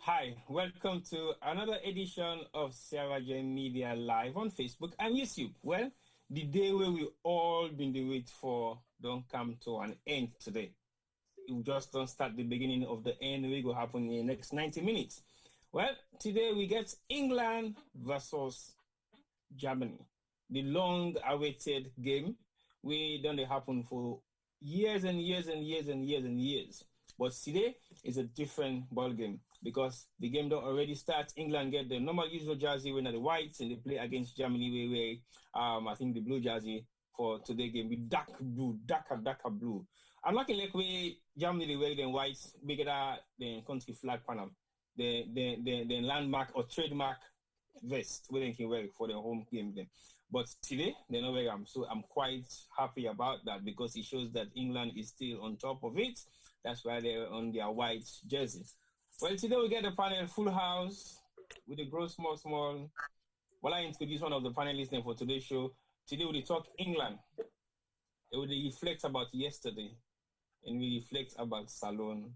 Hi, welcome to another edition of Sarah J Media Live on Facebook and YouTube. Well, the day where we all been the wait for don't come to an end today. We just don't start the beginning of the end. We go happen in the next 90 minutes. Well, today we get England versus Germany. The long-awaited game. We done it happen for years and years and years and years and years. But today is a different ball game because the game don't already start. England get the normal usual jersey when the whites and they play against Germany where I think the blue jersey for today game with dark blue, darker blue. I'm not like way Germany they wear the whites bigger than country flag panel. The landmark or trademark vest where they can wear for the home game then. But today they know where I'm. So I'm quite happy about that because it shows that England is still on top of it. That's why they're on their white jerseys. Well, today we get the panel full house with the grow small. Well, I introduce one of the panelists for today's show. Today we talk England. It will reflect about yesterday and we reflect about Salon.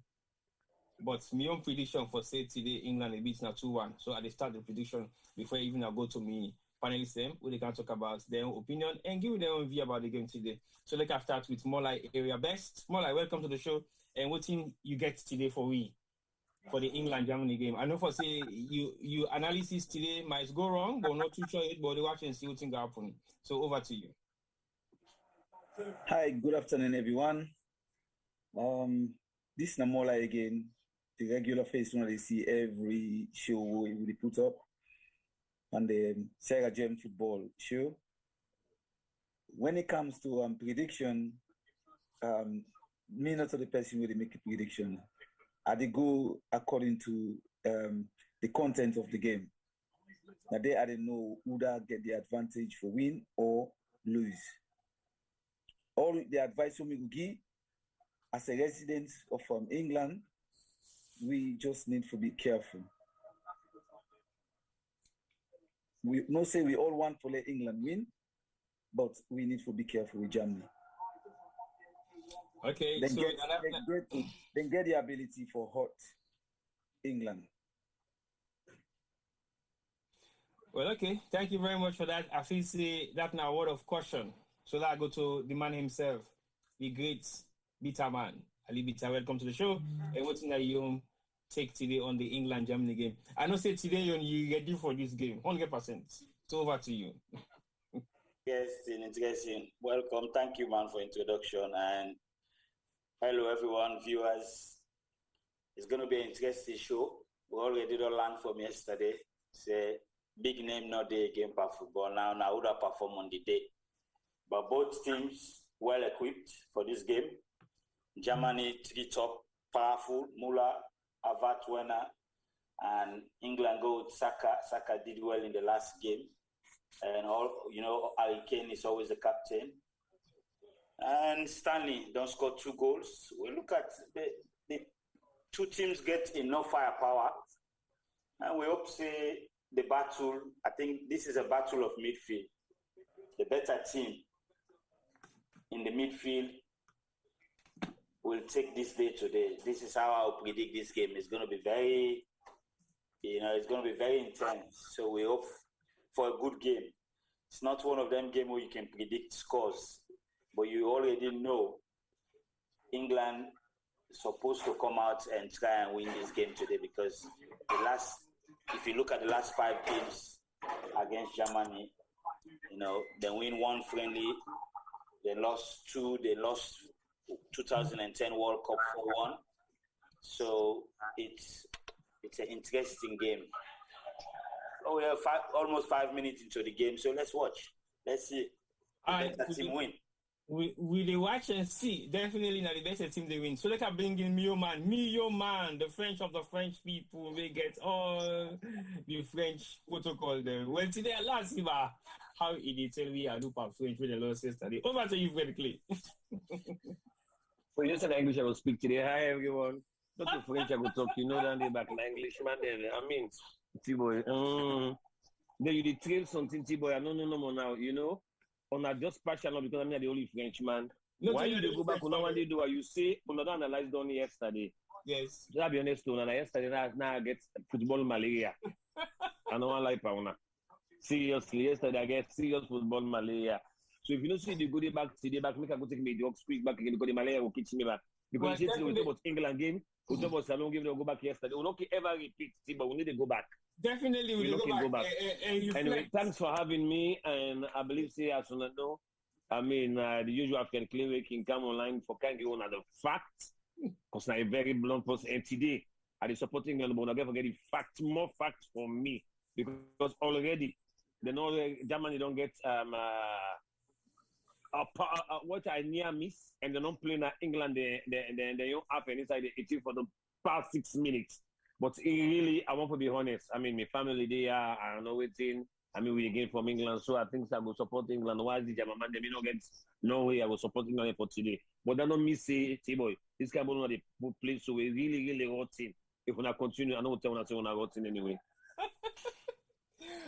But my own prediction for say today England will beat now 2-1. So I start the prediction before even I go to me panelists them where they can talk about their own opinion and give their own view about the game today. So let's start with Molai Area Best. Molai, welcome to the show. And what team you get today for the England Germany game? I know for say you analysis today might go wrong, but not too sure it, but they watch and see what things happen. So over to you. Hi, good afternoon, everyone. This is Namola again, the regular face one they see every show we put up on the Sarah Gem football show. When it comes to prediction, me not the person where they make a prediction. They go according to the content of the game. Now they I don't know who that get the advantage for win or lose. All the advice we give as a resident of England, we just need to be careful. We not say we all want to let England win, but we need to be careful with Germany. Okay, then get the ability for hot England. Well, okay. Thank you very much for that. I feel say that now a word of caution. So that I go to the man himself, the great Bitter man. Ali Bitter, welcome to the show. And what's that you take today on the England-Germany game? I know say today you ready for this game, 100%. So over to you. Yes, interesting. Welcome. Thank you, man, for introduction. And hello, everyone, viewers. It's going to be an interesting show. We already did learn from yesterday. Say, big name, not the game for football. Now, would have perform on the day. But both teams well equipped for this game. Germany, three top, powerful, Muller, Havertz, Werner, and England go with Saka. Saka did well in the last game. And Harry Kane is always the captain. And Stanley don't score 2 goals. We look at the two teams get enough firepower. And we hope say the battle, I think this is a battle of midfield. The better team in the midfield will take this day today. This is how I'll predict this game. It's going to be very, it's going to be very intense. So we hope for a good game. It's not one of them games where you can predict scores, but you already know England is supposed to come out and try and win this game today because if you look at the last 5 games against Germany, they win 1 friendly, they lost 2, they lost 2010 World Cup 4-1. So it's an interesting game. Oh, we have almost 5 minutes into the game, so let's watch. Let's see. The team win. We watch and see. Definitely not the better team they win. So let us bring in Mio Man, the French of the French people. We get all the French protocol there. Well, today, last see how it tell me I do for French with the lost yesterday. Over to you, very clear. So you said English I will speak today. Hi everyone. Not to French I will talk, then they back in English, man. I mean, T-boy. Then you did trail something, T-boy. I don't know no more now, On a just partial because I'm not the only Frenchman. Why you go back on what they do? You say, on the analyze done yesterday. Yes. To be honest, and yesterday now I get football malaria. I don't want to lie, Pauna. Seriously, yesterday I get serious football malaria. So if you don't see the good back today back, make I go take me the quick back again because the malaria will catch me back. Because Well, you see, we talk about England game, we talk about Salon game, they'll go back yesterday. We'll not ever repeat, but we need to go back. Definitely, we will go back. Anyway, thanks for having me, and I believe, say, as soon as know, I mean, the usual African clinic can come online for kind of the facts, because I'm a very blunt person, and today, I am supporting England, but I never get the facts, more facts from me, because already, they know Germany don't get what I near miss, and they don't play in England, they don't happen inside the 18 for the past 6 minutes. But really, I want to be honest. I mean, my family there, I know waiting. I mean, we again from England, so I think I will support England. Why the German man, they may not get no way I will support England for today. But I don't miss say, T-boy, this guy will not play, so we really rotten. If we not continue, I know what I say we're rotten anyway.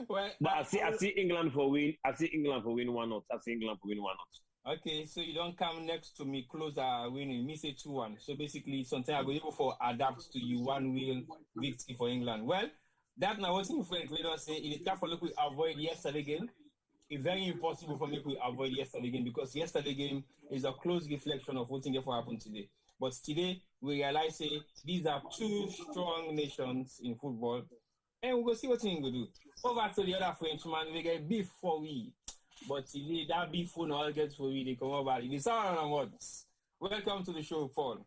Well, but I see England for win. I see England for win 1-0. I see England for win 1-0. Okay, so you don't come next to me closer winning. Me say 2-1. So basically, sometimes I go able for adapt to you 1-0 victory for England. Well, that now what in French we don't say it is tough for look we avoid yesterday game. It's very impossible for me to avoid yesterday game because yesterday game is a close reflection of what's for happen today. But today we realize say these are two strong nations in football, and we'll go see what we will do. Over to the other Frenchman, we get beef for we. But today, that beef phone all gets for we, they come over. It is all on what. Welcome to the show, Paul.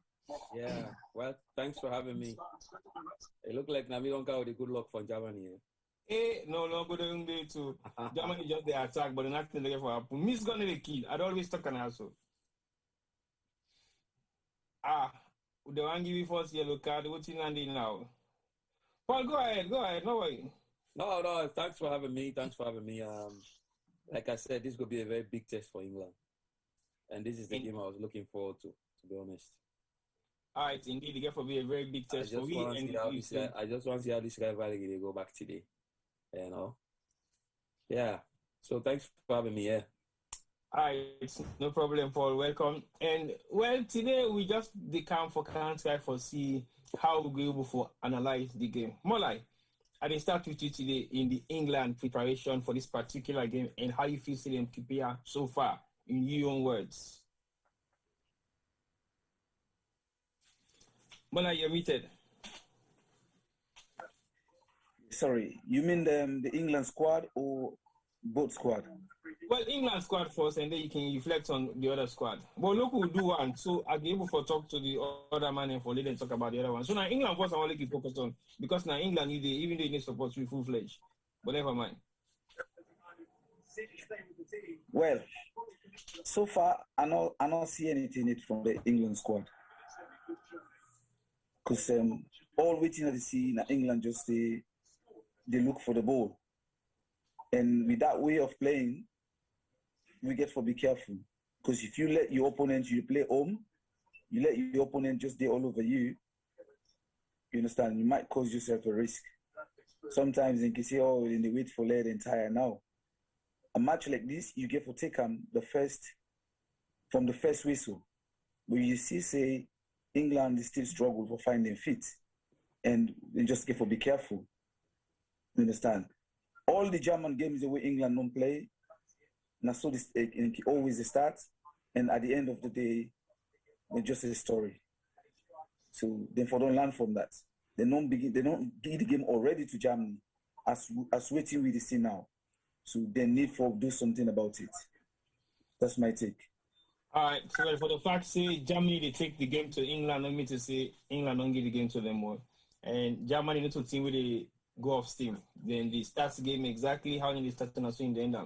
Yeah, well, thanks for having me. It look like Nami don't count the good luck for Germany. Hey, no, good on day too. Germany just the attack, but nothing there for happen. Miss gonna the kid. I'd always talk on also. The one give you first yellow card. What's in handy now? Paul, go ahead. No worry. No, thanks for having me. Like I said, this could be a very big test for England. And this is the game I was looking forward to be honest. All right, indeed, the game will be a very big test for me. I just want to see how this rivalry they go back today. You know? Yeah. So thanks for having me here. All right, no problem, Paul. Welcome. And well, today we just decamp for try for see how we go able to analyze the game. More like, I will start with you today in the England preparation for this particular game and how you feel them prepare so far in your own words. Mola, you're muted. Sorry, you mean the England squad or both squad? Well, England squad first, and then you can reflect on the other squad. But look, we'll do one. So I'll be able to talk to the other man and for later talk about the other one. So now England first, I want to focus on because now England, even though they need support, we full fledged. But never mind. Well, so far I don't see anything in it from the England squad. Because all waiting to see in England just they look for the ball. And with that way of playing, we get to be careful. Because if you let your opponent, you play home, you let your opponent just all over you, you understand, you might cause yourself a risk. Sometimes they can say, oh, they wait for the entire now. A match like this, you get to take from the first whistle. Where you see, say, England is still struggle for finding fit. And they just get to be careful. You understand? All the German games the way England don't play, and so this always starts, and at the end of the day, it's just a story. So therefore, don't learn from that. They don't give the game already to Germany, as waiting with the scene now. So they need to do something about it. That's my take. All right. So for the fact say Germany they take the game to England, let me to say England don't give the game to them more, and Germany need to team with the go off steam. Then they start the game exactly how they start and so in the end.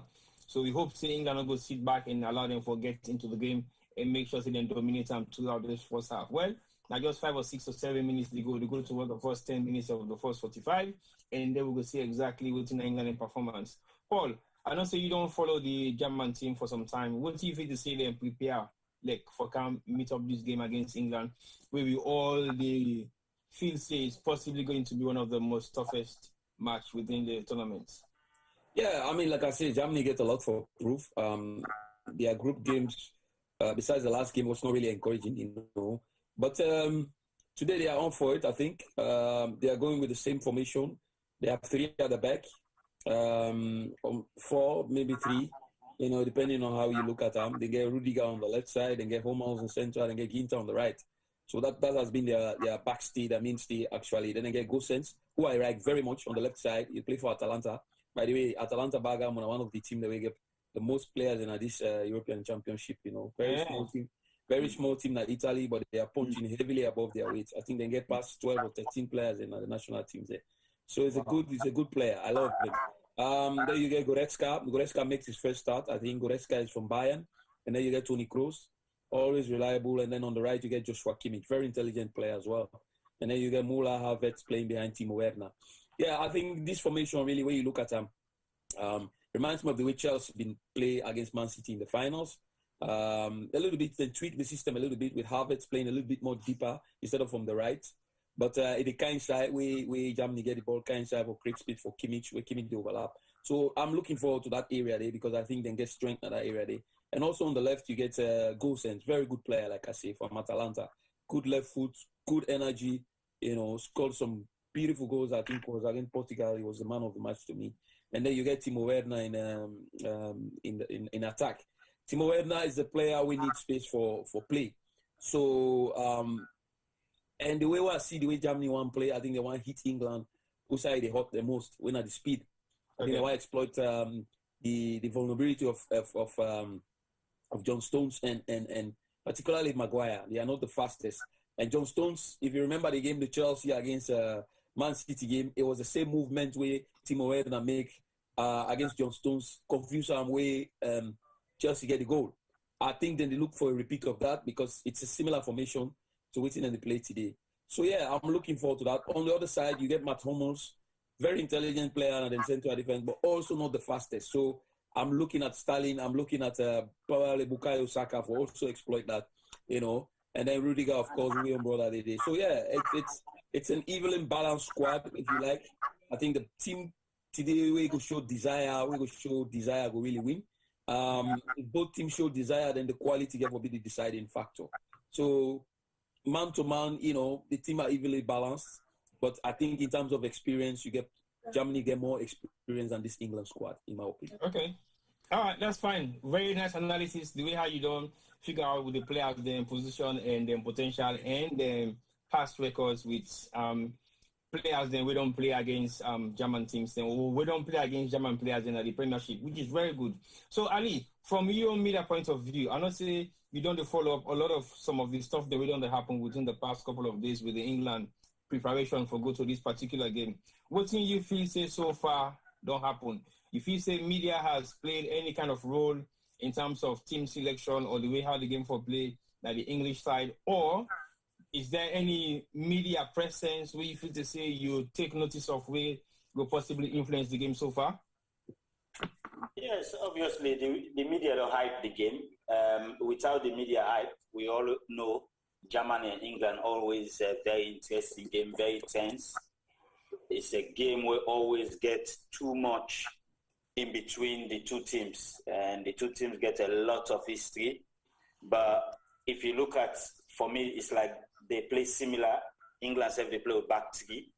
So we hope say England will go sit back and allow them to get into the game and make sure they then dominate them throughout this first half. Well, now just 5 or 6 or 7 minutes they go to the first 10 minutes of the first 45, and then we will see exactly what's in England in performance. Paul, I know say you don't follow the German team for some time. What do you think to say them prepare for come meet up this game against England, where we all the feel say it's possibly going to be one of the most toughest match within the tournament? Yeah, I mean, like I said, Germany get a lot for proof. Their group games, besides the last game, was not really encouraging, you know. But Today they are on for it, I think. They are going with the same formation. They have 3 at the back, 4, maybe 3, depending on how you look at them. They get Rudiger on the left side, and get Hummels in central, and get Ginter on the right. So that has been their backstay, their mainstay, actually. Then they get Gosens, who I like very much on the left side. He play for Atalanta. By the way, Atalanta Bergamo are one of the teams that will get the most players in this European Championship, Very small team like Italy, but they are punching heavily above their weight. I think they get past 12 or 13 players in the national teams there. So it's a good player. I love him. Then you get Goretzka. Goretzka makes his first start. I think Goretzka is from Bayern. And then you get Toni Kroos, always reliable. And then on the right, you get Joshua Kimmich, very intelligent player as well. And then you get Müller, Havertz playing behind Timo Werner. Yeah, I think this formation really, when you look at them, reminds me of the way Chelsea been play against Man City in the finals. A little bit, they tweak the system a little bit with Havertz playing a little bit more deeper instead of from the right. But in the kind side, we Germany get the ball kind side for create speed for Kimmich, where Kimmich they overlap. So I'm looking forward to that area there because I think they get strength in that area there. And also on the left, you get Gosens, very good player, like I say, from Atalanta. Good left foot, good energy, scored some beautiful goals. I think it was against Portugal. He was the man of the match to me. And then you get Timo Werner in attack. Timo Werner is the player we need space for play. So, and the way I see the way Germany want to play, I think they want to hit England, who side they hurt the most, when at the speed. I think they want to exploit the vulnerability of John Stones and particularly Maguire. They are not the fastest. And John Stones, if you remember the game, the Chelsea against Man City game, it was the same movement where Timo Werner make against John Stones, confuse him way Chelsea get the goal. I think then they look for a repeat of that because it's a similar formation to what's in the play today. So yeah, I'm looking forward to that. On the other side, you get Matt Hummels, very intelligent player and then central defense, but also not the fastest. So I'm looking at Sterling. I'm looking at probably Bukayo Saka for also exploit that, And then Rudiger, of course, William brother they did. So yeah, it's an evenly balanced squad, if you like. I think the team today we go show desire. We go show desire go really win. If both teams show desire, then the quality will be the deciding factor. So man to man, the team are evenly balanced. But I think in terms of experience, Germany get more experience than this England squad, in my opinion. Okay. All right, that's fine. Very nice analysis. The way how you don't figure out with the players, their position and their potential and their past records with players. Then we don't play against German teams. Then we don't play against German players in the Premiership, which is very good. So Ali, from your media point of view, I know say you don't follow up a lot of some of the stuff that we don't happen within the past couple of days with the England preparation for go to this particular game. What thing you feel say so far don't happen? If you say media has played any kind of role in terms of team selection or the way how the game for play, like the English side, or is there any media presence where you feel to say you take notice of where will possibly influence the game so far? Yes, obviously the media don't hype the game. Without the media hype, we all know Germany and England always a very interesting game, very tense. It's a game where always get too much in between the two teams, and the two teams get a lot of history. But if you look at, for me, it's like they play similar. England said they play with back three,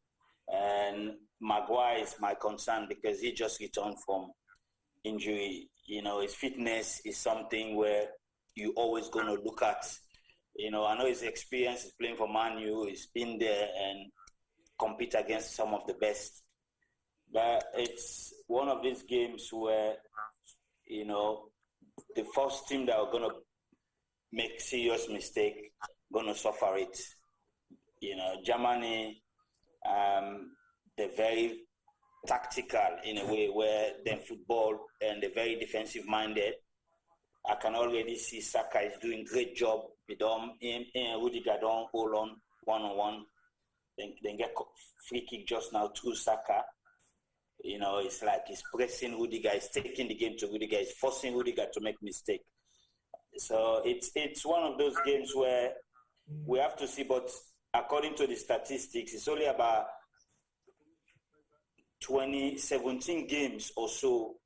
and Maguire is my concern because he just returned from injury. His fitness is something where you always going to look at. I know his experience is playing for Man U. He's been there and compete against some of the best. But it's one of these games where, the first team that are going to make serious mistake going to suffer it. Germany, they're very tactical in a way where they're football and they're very defensive minded. I can already see Saka is doing great job with them. Rudiger don't hold on one-on-one. Then get free kick just now to Saka. It's like he's pressing Rudiger, he's taking the game to Rudiger, he's forcing Rudiger to make mistake. So it's one of those games where we have to see, but according to the statistics, it's only about 17 games or so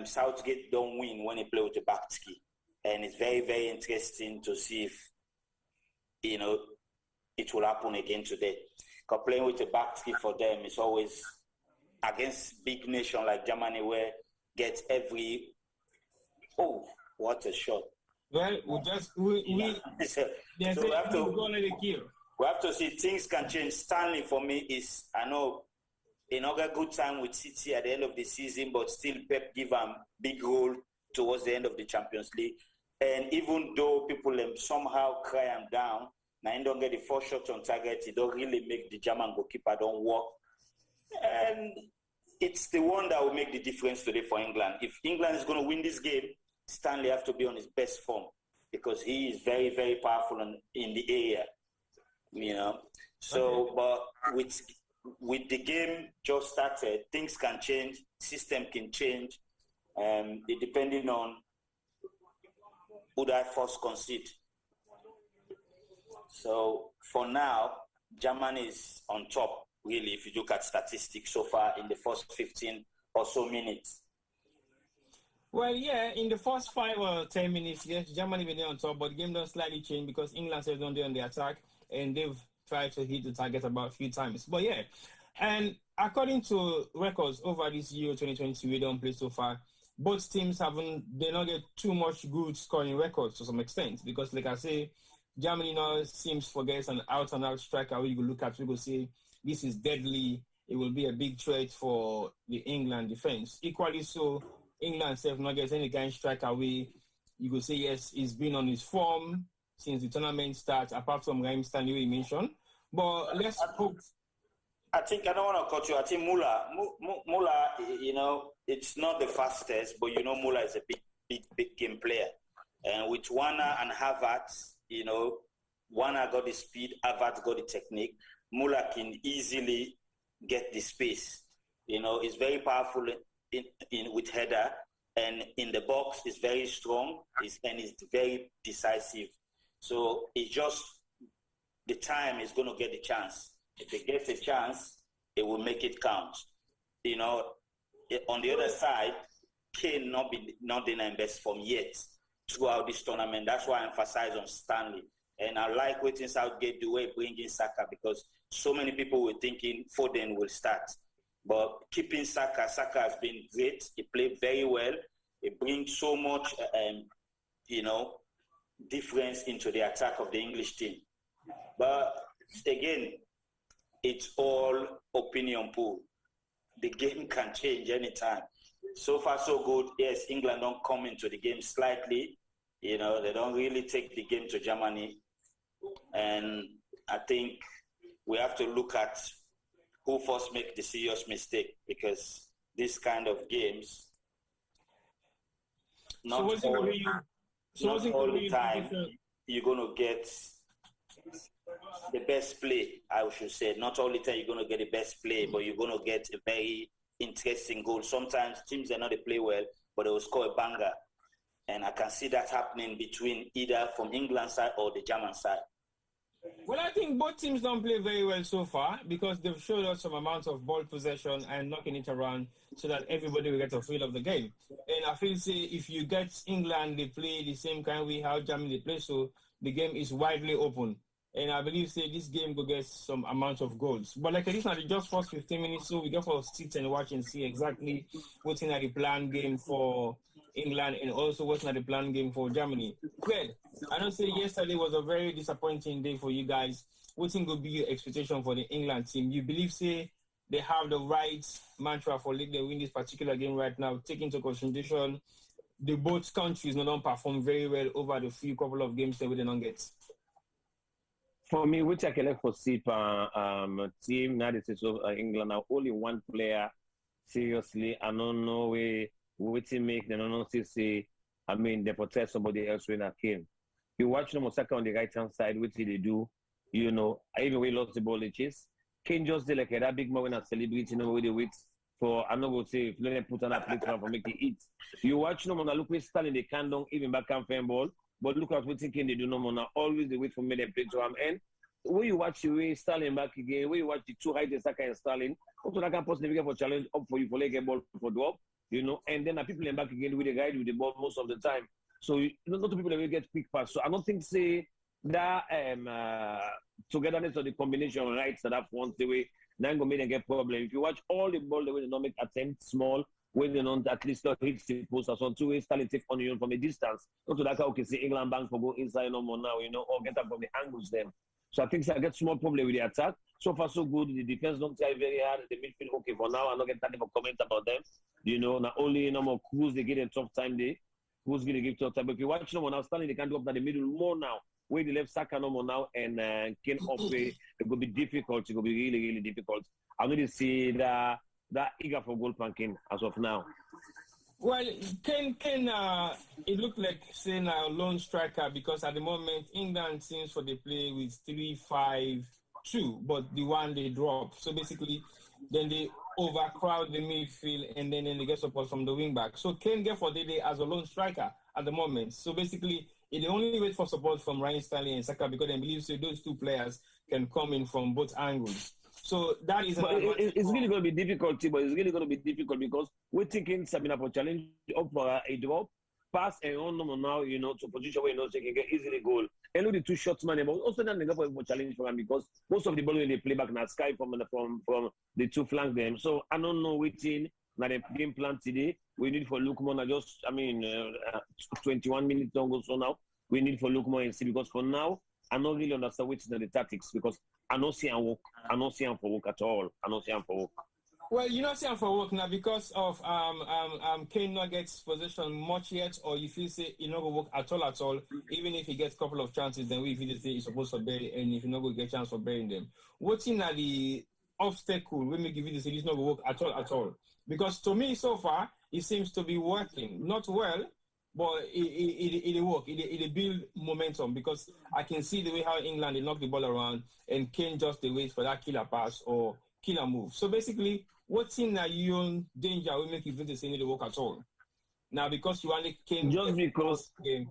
Southgate don't win when he play with the back three. And it's very, very interesting to see if, it will happen again today. Because playing with a back three for them is always against big nation like Germany, where get every what a shot. Well, we so we have to see things can change. Stanley for me is, I know, another good time with City at the end of the season, but still Pep give him big role towards the end of the Champions League. And even though people somehow cry him down, now he don't get the 4 shots on target, he don't really make the German goalkeeper don't work. And it's the one that will make the difference today for England. If England is going to win this game, Stanley have to be on his best form because he is very, very powerful in the area, So, but with the game just started, things can change, system can change, depending on who that first concede. So for now, Germany is on top, really, if you look at statistics so far in the first 15 or so minutes. Well, yeah, in the first 5 or 10 minutes, yes, Germany been there on top, but the game does slightly change because England says on there on the attack, and they've tried to hit the target about a few times. But yeah, and according to records over this Euro 2022 we don't play so far, both teams they not get too much good scoring records to some extent because, like I say, Germany now seems forgets an out-and-out striker we could look at. We could say this is deadly. It will be a big threat for the England defense. Equally so, England self not get any kind of striker away. You could say yes, he's been on his form since the tournament starts, apart from Raheem Stanley you mentioned. But let's hope. I think I don't want to cut you. I think Muller, it's not the fastest, but Muller is a big game player. And with Werner and Havertz, Werner got the speed, Havertz got the technique. Muller can easily get the space. He's very powerful in with header, and in the box is very strong. And is very decisive. So it's just the time is going to get the chance. If it gets a chance, it will make it count. On the other side, Kane not in best form yet throughout this tournament. That's why I emphasize on Stanley. And I like waiting Southgate the way bringing Saka because so many people were thinking Foden will start. But keeping Saka has been great. He played very well. He brings so much, difference into the attack of the English team. But again, it's all opinion pool. The game can change anytime. So far, so good. Yes, England don't come into the game slightly. They don't really take the game to Germany. And I think we have to look at who first make the serious mistake because this kind of games, not all the time you're going to get the best play, I should say. Not all the time you're going to get the best play, but you're going to get a very interesting goal. Sometimes teams are not they play well, but they will score a banger. And I can see that happening between either from England side or the German side. Well, I think both teams don't play very well so far because they've showed us some amount of ball possession and knocking it around so that everybody will get a feel of the game. And I feel, say, if you get England, they play the same kind of way how Germany play, so the game is widely open. And I believe, say, this game will get some amount of goals. But like this now, the just first 15 minutes, so we get for sit and watch and see exactly what's in the planned game for England and also what's in the planned game for Germany. Well, I don't say yesterday was a very disappointing day for you guys. What think will be your expectation for the England team? You believe, say, they have the right mantra for league they win this particular game right now, take into consideration the both countries not perform very well over the few couple of games that we did not get. For me, which I can look for SIP team, now this is England, now only one player, seriously, I don't know what to make, they don't know to say, they protect somebody else when I came. You watch them Osaka on the right-hand side, which they do, even we lost the ball in chase. Kane just did like that big man when I celebrate, with the wait for, I'm not going to say, if you put on a plate for make it eat. You watch them on a look with Stalin, they can't don't even back and fan ball. But look at what thinking they do no more now. Always they wait for me to play to him. And when you watch the way Stalin back again, when you watch the two right Saka and Stalin, also that can possibly get for challenge up for you for like a ball for drop, and then the people in back again with the guide with the ball most of the time. So not two people will get quick pass. So I don't think say that togetherness of the combination right so that front the way then go make them get problem. If you watch all the ball the way they don't make attempt small, when they don't at least not hit the post or some two ways start take on you from a distance. Not to that okay see England bank for go inside no more now, or get up from the angles then. So I think I get small problem with the attack. So far so good. The defense don't try very hard. The midfield okay for now. I'm not getting time for comment about them. Not only more Cruz they get a tough time there. Cruz going to give tough time. But if you watch no more now, Stanley they can do up in the middle more now. Where the left Saka no more now and Kane off way, it could be difficult. It could be really, really difficult. I'm going to see that eager for goal planking as of now. Well, Kane, it looked like saying a lone striker because at the moment England seems for the play with 3-5-2, but the one they drop. So basically, then they overcrowd the midfield and then they get support from the wing back. So Kane get for the day as a lone striker at the moment. So basically, they only wait for support from Ryan Stanley and Saka because they believe so those two players can come in from both angles. So that is it's really going to be difficult, but it's really going to be difficult because we're thinking Sabina for challenge up for a drop, pass and on now, to position where they can get easily goal. And with the two shots, man, but also then they go for a challenge for them because most of the ball when they play back now sky from the two flanks them. So I don't know waiting now the game plan today. We need for Lukman 21 minutes don't go so now. We need for Lukman and see because for now I don't really understand which are the tactics because I don't see him work. I don't see him for work at all. I don't see him for work. Well, you don't see him for work now because of Kane not gets possession much yet, or if you say he not go work at all, even if he gets a couple of chances, then we feel say he's supposed to bury, and if you not go get chance for burying them. What's in the obstacle when we give you the say he's not go work at all? Because to me so far it seems to be working, not well. But it work. It build momentum because I can see the way how England they knock the ball around and Kane just they wait for that killer pass or killer move. So basically, what's in your own danger will make you feel the same to work at all. Now because you only Kane just because game.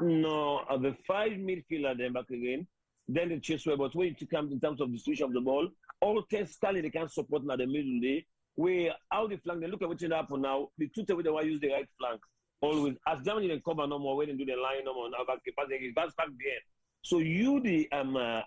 No, the five midfielder then back again. Then the chase way, but when it comes in terms of distribution of the ball, all 10 Stanley they can support now the middle there. Where out the flank, they look at what's happening now. The two they want to use the right flank. Always, as Germany they cover no more, when they do the line no more, now back back there. So you the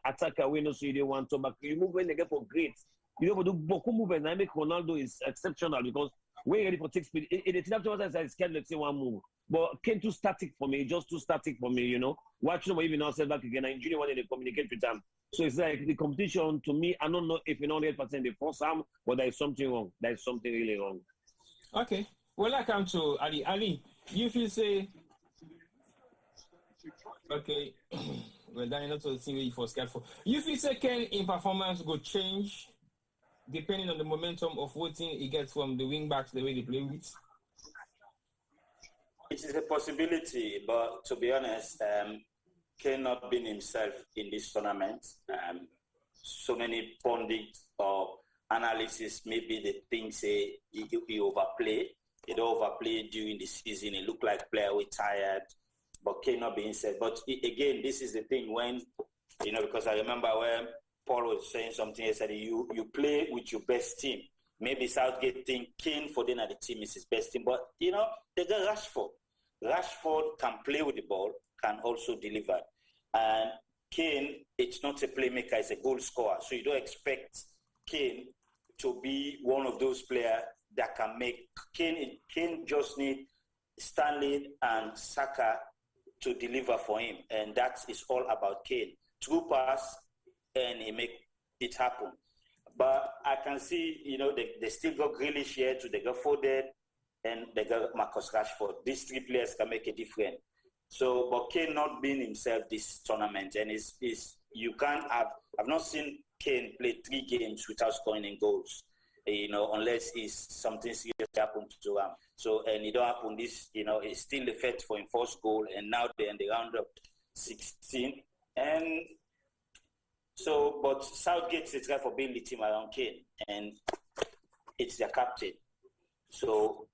attacker when you see they want to back, you move when they get for great. You know, do beaucoup move and I make Ronaldo is exceptional because we're ready for 6 speed. It's not just as scared, let's say one move. But Kane too static for me, just too static for me, Watching them even now set back again, and Junior wanted to communicate with them. So it's like the competition to me, I don't know if you know 100% they force him, but there is something wrong. There is something really wrong. Okay. Well, I come to Ali. Ali, you feel say, okay, well, that's not the thing you for scared for. You feel say Kane in performance go change depending on the momentum of what thing he gets from the wing backs the way they play with? It is a possibility, but to be honest, Kane not being himself in this tournament. So many pundits or analysis, maybe they think say he overplay. He don't overplay during the season. It looked like player was tired, but Kane not being said. But again, this is the thing when, because I remember when Paul was saying something, he said, you play with your best team. Maybe Southgate think Kane for then at the team is his best team. But, they got Rashford. Rashford can play with the ball, can also deliver. And Kane, it's not a playmaker, it's a goal scorer. So you don't expect Kane to be one of those players that can make Kane just need Stanley and Saka to deliver for him. And that is all about Kane. True pass, and he make it happen. But I can see, they still got Grealish here too. They got Foden and they got Marcus Rashford. These three players can make a difference. So, but Kane not being himself this tournament, and you can't have. I've not seen Kane play 3 games without scoring in goals. Unless it's something serious happened to him. So, and it don't happen. This, it's still the first for him first goal, and now they're in the round of 16. And so, but Southgate's a try for building the team around Kane, and it's their captain. So,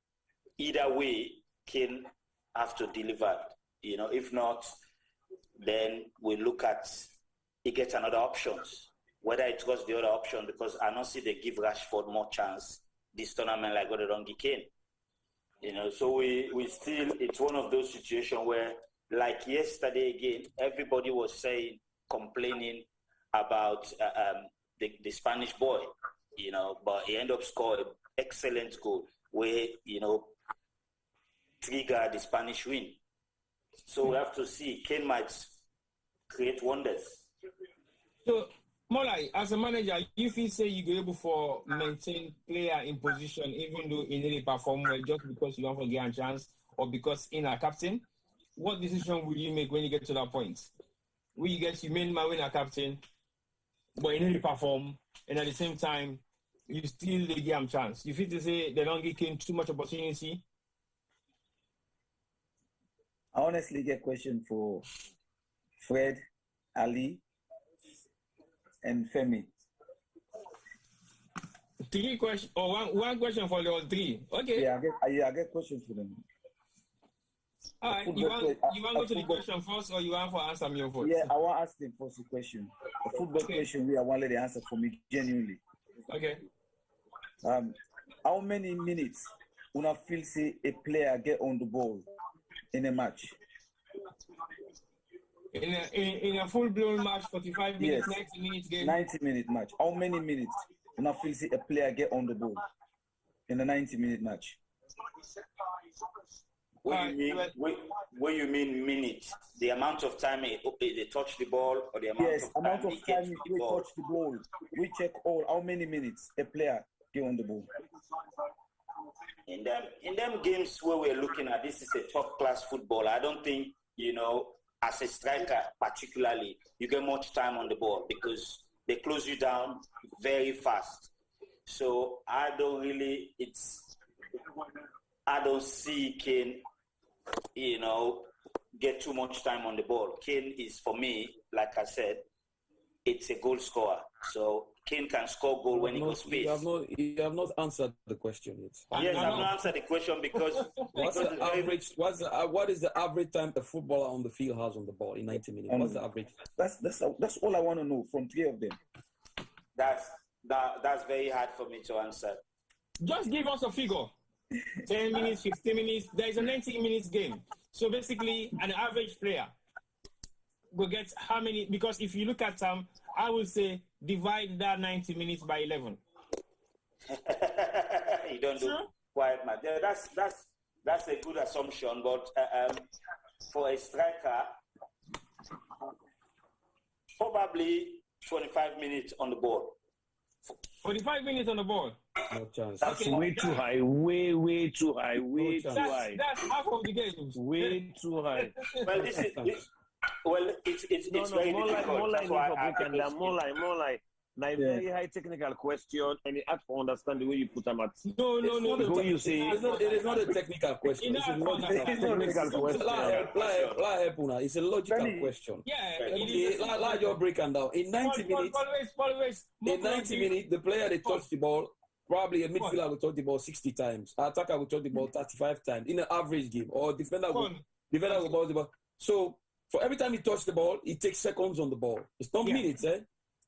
either way, Kane have to deliver. If not, then we look at he gets another options. Whether it was the other option, because I don't see they give Rashford more chance this tournament like what they don't give Kane. So we still, it's one of those situations where like yesterday again, everybody was complaining about the Spanish boy, but he ended up scoring an excellent goal where, trigger the Spanish win. So we have to see. Kane might create wonders. So, Molai, as a manager, if you say you go able for maintain player in position, even though he didn't perform well, just because you want to get a chance or because in a captain, what decision will you make when you get to that point? Will you get your main man win a captain, but he didn't perform, and at the same time, you still give him chance? You feel to say they don't give Kane too much opportunity? I honestly get a question for Fred, Ali, and Femi. Three questions, or one question for all three. Okay. Yeah, I get questions for them. All right. You want to go to the question first, or you want to answer me first? Yeah, I want to ask them first a question. A football question where I want to let the answer for me genuinely. Okay. How many minutes una feel say a player get on the ball in a match? In a full-blown match, 45 minutes, Yes. 90 minutes game? 90-minute match. How many minutes una feel say a player get on the ball in a 90-minute match? What you mean minutes? The amount of time they touch the ball, or the amount of time we touch the ball. We check how many minutes a player get on the ball. In them games where we're looking at, this is a top-class football. I don't think, as a striker particularly, you get much time on the ball because they close you down very fast. So I don't see Kane, get too much time on the ball. Kane is, for me, like I said, it's a goal scorer. So Kane can score goal when he goes space. You have not answered the question yet. Yes, I've not answered the question because what is the average time a footballer on the field has on the ball in 90 minutes? What's the average? That's all I want to know from three of them. That's very hard for me to answer. Just give us a figure. 10 minutes, 15 minutes. There is a 90 minutes game. So basically, an average player will get how many? Because if you look at I would say divide that 90 minutes by 11. You don't do quite much. That's a good assumption, but for a striker, probably 25 minutes on the ball. 45 minutes on the ball. No chance. That's way too high. Way too high. Way too high. That's half of the game. Way too high. Well, it's very difficult. More like. Now, a very high technical question, and it has to understand the way you put them at. No. You say it is not a technical question. It's a logical question. It's a logical question. Yeah. Like your breakdown down. In 90 minutes, the player they touch the ball, probably a midfielder will touch the ball 60 times. An attacker will touch the ball 35 times in an average game, or defender will touch the ball. So for every time he touches the ball, it takes seconds on the ball. It's not minutes,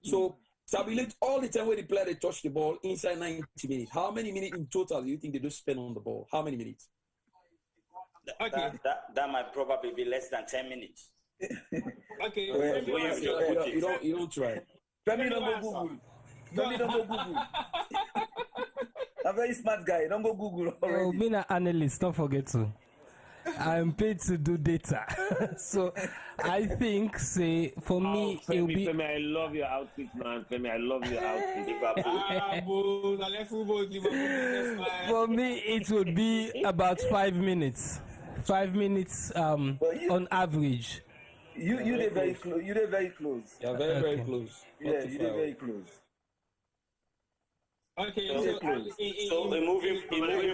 So tabulate all the time where the player they touch the ball inside 90 minutes. How many minutes in total do you think they do spend on the ball? How many minutes? That might probably be less than 10 minutes. Okay. You don't try. Femi don't go Google. I'm a very smart guy. Don't go Google already. Oh, being an analyst, don't forget to. I'm paid to do data. So I think, for me, Femi, it'll be... Femi, I love your outfit, man. Femi, I love your outfit. For me, it would be about 5 minutes. 5 minutes on average. You're very close. You're very close. You're very close. Yeah, you're very close. Okay, so moving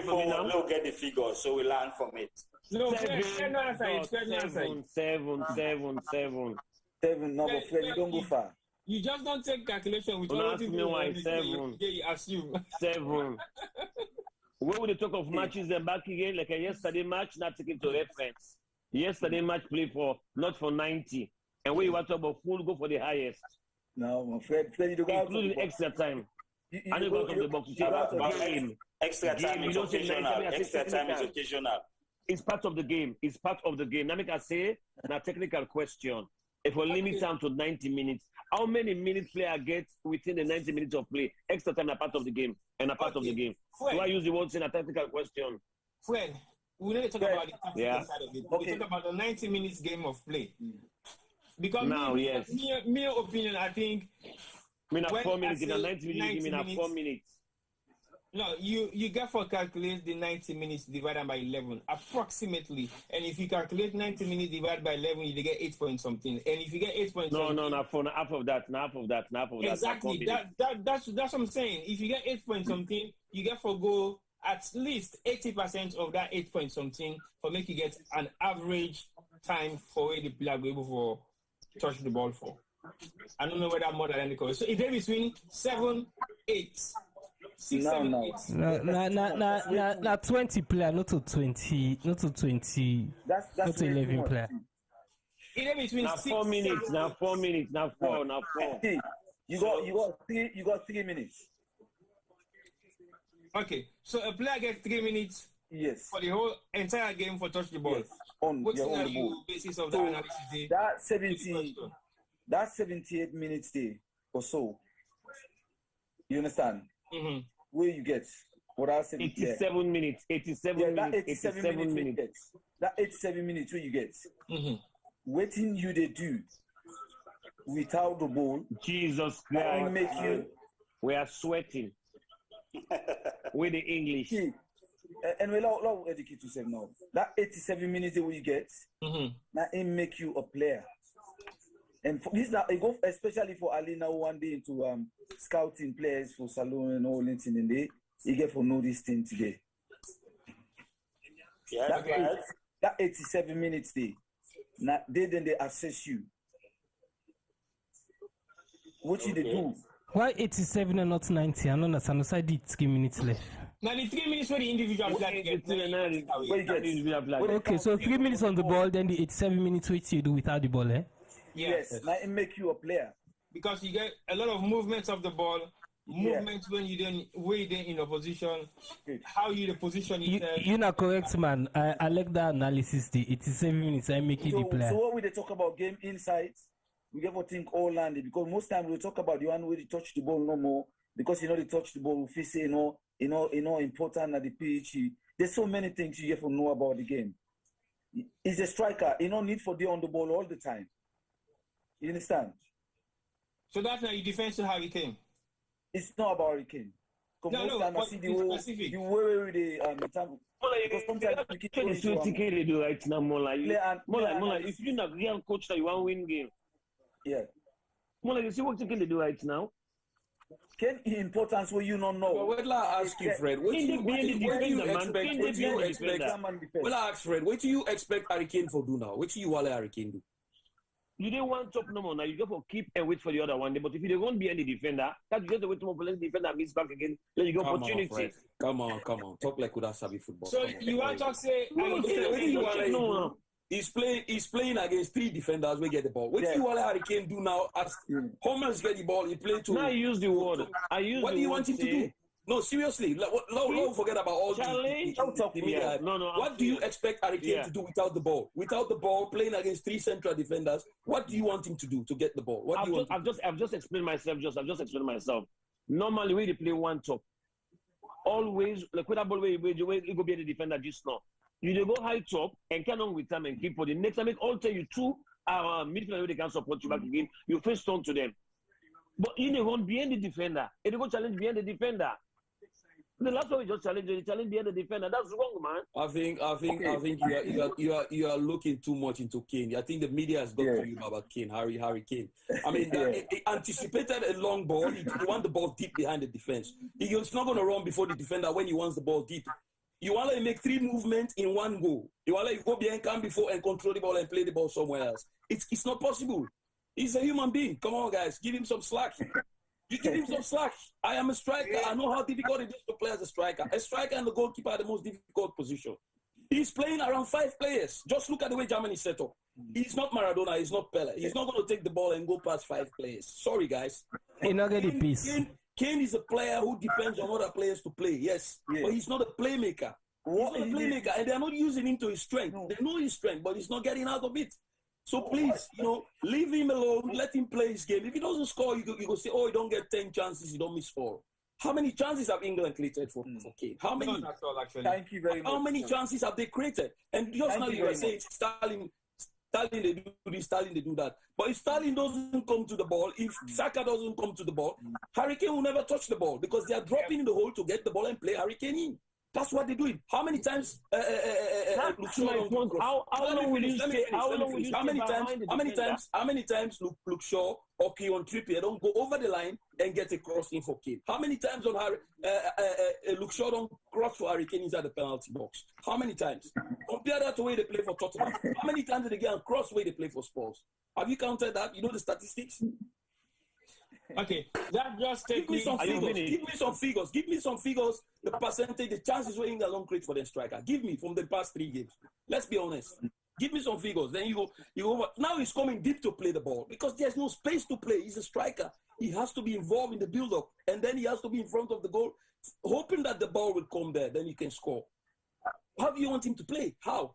forward, we'll get the figure, so we learn from it. No, Seven. No, but Fred, you don't go far. You just don't take calculation with all the why 7. You assume. 7. When we talk of matches, they're back again, like a yesterday match, not taken to reference. Yesterday match played not for 90. And when you want to about full, go for the highest. No, Fred, you don't go out including extra time. And you go to the box. Extra time is occasional. Extra time is occasional. It's part of the game. It's part of the game. Now, make I say, a technical question. If we limit time to 90 minutes, how many minutes player gets within the 90 minutes of play? Extra time, a part of the game, and a part of the game. Fred, Do I use the words in a technical question? Fred, we need to talk about the tactical side of it. Okay. We talk about the 90 minutes game of play. Because Now, yes. Me opinion, I think. I mean, 4 minutes. In a 90 90 minutes, you mean 4 minutes. No, you get for calculate the 90 minutes divided by 11 approximately, and if you calculate 90 minutes divided by 11, you get 8 point something. And if you get 8 point something, No, for half of that. exactly. That's what I'm saying. If you get 8 point something, you get for go at least 80% of that 8 point something for make you get an average time for where the player be able to touch the ball for. I don't know whether more than any color. So it's between 7, 8. 6, 7, 8. Na 20 player, not to 20, not to 20, That's not to 11 player. It's between Now 6, 4 minutes. 7, Now 4 minutes. Now 4. Hey, you got 3 minutes. Okay, so a player gets 3 minutes Yes. for the whole entire game for touch the ball. Yes. On What's on the the ball. basis of the So analysis there? That 78 minutes there or so. You understand? Mm-hmm. Where you get what I said. 87 minutes. 87 Yeah, that minutes. 87 87 minutes. minutes. That 87 minutes where you get. Mm-hmm. Waiting you they do without the ball. Jesus That will Christ. make you. We are sweating. With the English. See, and we allow educate yourself now. That 87 minutes where you get. Mm-hmm. Now it make you a player. And for this now, it go especially for Alina one day into scouting players for Salon and all this in there. You get for know this thing today. Yeah, That 87 minutes there. Now then they assess you. What you they do? Why 87 and not 90? I don't understand. So I did 3 minutes left. Now the 3 minutes for the individual player get. Okay, so 3 minutes on the ball, then the 87 minutes which you do without the ball, eh? Yes. Now it make you a player. Because you get a lot of movements of the ball, movements when you then way there in opposition, how you the position yourself. You're not correct, man. I like that analysis. The 87 minutes, I make you the player. So what we they talk about game insights, we get to think all landed because most times we talk about the one where they touch the ball no more because they touch the ball, we say important at the pitch. There's so many things you get to know about the game. He's a striker, need for the on the ball all the time. You understand? So that's now your defensive how he came. It's not about Hurricane. No, I but see it's specific. the way the time. Because sometimes we keep going to they do right now, more like play if you're not real coach that you want to win game. Yeah. More like you see what they do right now. Can importance where you don't know. Well, wait, I ask you, Fred. What do you expect? Well, I ask Fred. What do you expect Hurricane for do now? What do you want Hurricane do? You didn't want top no more. Now you go for keep and wait for the other one. But if you don't want to be any defender, that you get to wait more for the defender miss back again. Then you go opportunity. Come on. Talk like with Sabi football. So you want to say no. He's playing against 3 defenders. We get the ball. What do you want Hurricane do now? As Homers get the ball, he play to. Now I use the word. What do you want him to do? No, seriously. Don't forget about all challenge. the media. No. What do you expect Hurricane to do without the ball? Without the ball, playing against 3 central defenders, what do you want him to do to get the ball? I've just explained myself. Normally, we play one top. Always, like with that ball, where you go be the defender just now. You go high top and carry on with them and keep for the next time. All tell you 2 midfielder they can support you back again. You face turn to them. But you don't want behind the defender. They go challenge behind the defender. The last one we just challenge behind the defender. That's wrong, man. I think you are looking too much into Kane. I think the media has got to you about Kane, Harry Kane. I mean, he anticipated a long ball. He want the ball deep behind the defense. He's not going to run before the defender when he wants the ball deep. You want to make 3 movements in one go. You want to go behind, come before and control the ball and play the ball somewhere else. It's not possible. He's a human being. Come on, guys. Give him some slack. You give him some slack. I am a striker. I know how difficult it is to play as a striker. A striker and the goalkeeper are the most difficult position. He's playing around 5 players. Just look at the way Germany set up. He's not Maradona. He's not Pele. He's not going to take the ball and go past 5 players. Sorry, guys. He not get the piece. Kane is a player who depends on other players to play. Yes. But he's not a playmaker. What a playmaker, and they're not using him to his strength. No. They know his strength, but he's not getting out of it. So please, leave him alone. Let him play his game. If he doesn't score, you go say, "Oh, you don't get 10 chances, you don't miss 4." How many chances have England created for Kane? How many? Not at all, actually. Thank you very much. How many chances have they created? And just now you were saying Sterling, they do this, Sterling, they do that. But if Sterling doesn't come to the ball, if Saka doesn't come to the ball, Harry Kane will never touch the ball because they are dropping in the hole to get the ball and play Harry Kane in. That's what they're doing. How many times? How many times Luke Shaw or Kieran Trippier don't go over the line and get a cross in for Kane? How many times on Luke Shaw don't cross for Harry Kane inside the penalty box? How many times? Compare that to the way they play for Tottenham. How many times did they get cross the way they play for Spurs? Have you counted that? You know the statistics? Okay, that just give me some figures. Give me some figures. The percentage, the chances where England don't create for the striker. Give me from the past 3 games. Let's be honest. Give me some figures. Then you go. Now he's coming deep to play the ball because there's no space to play. He's a striker. He has to be involved in the build-up, and then he has to be in front of the goal, hoping that the ball will come there. Then he can score. How do you want him to play? How?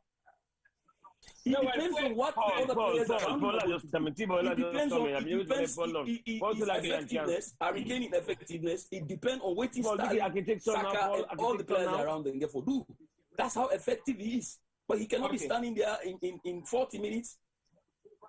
It depends on what the other players are doing. It depends on his effectiveness, Harry Kane effectiveness. It depends on what Saka and all the players around him for do. That's how effective he is. But he cannot be standing there in 40 minutes.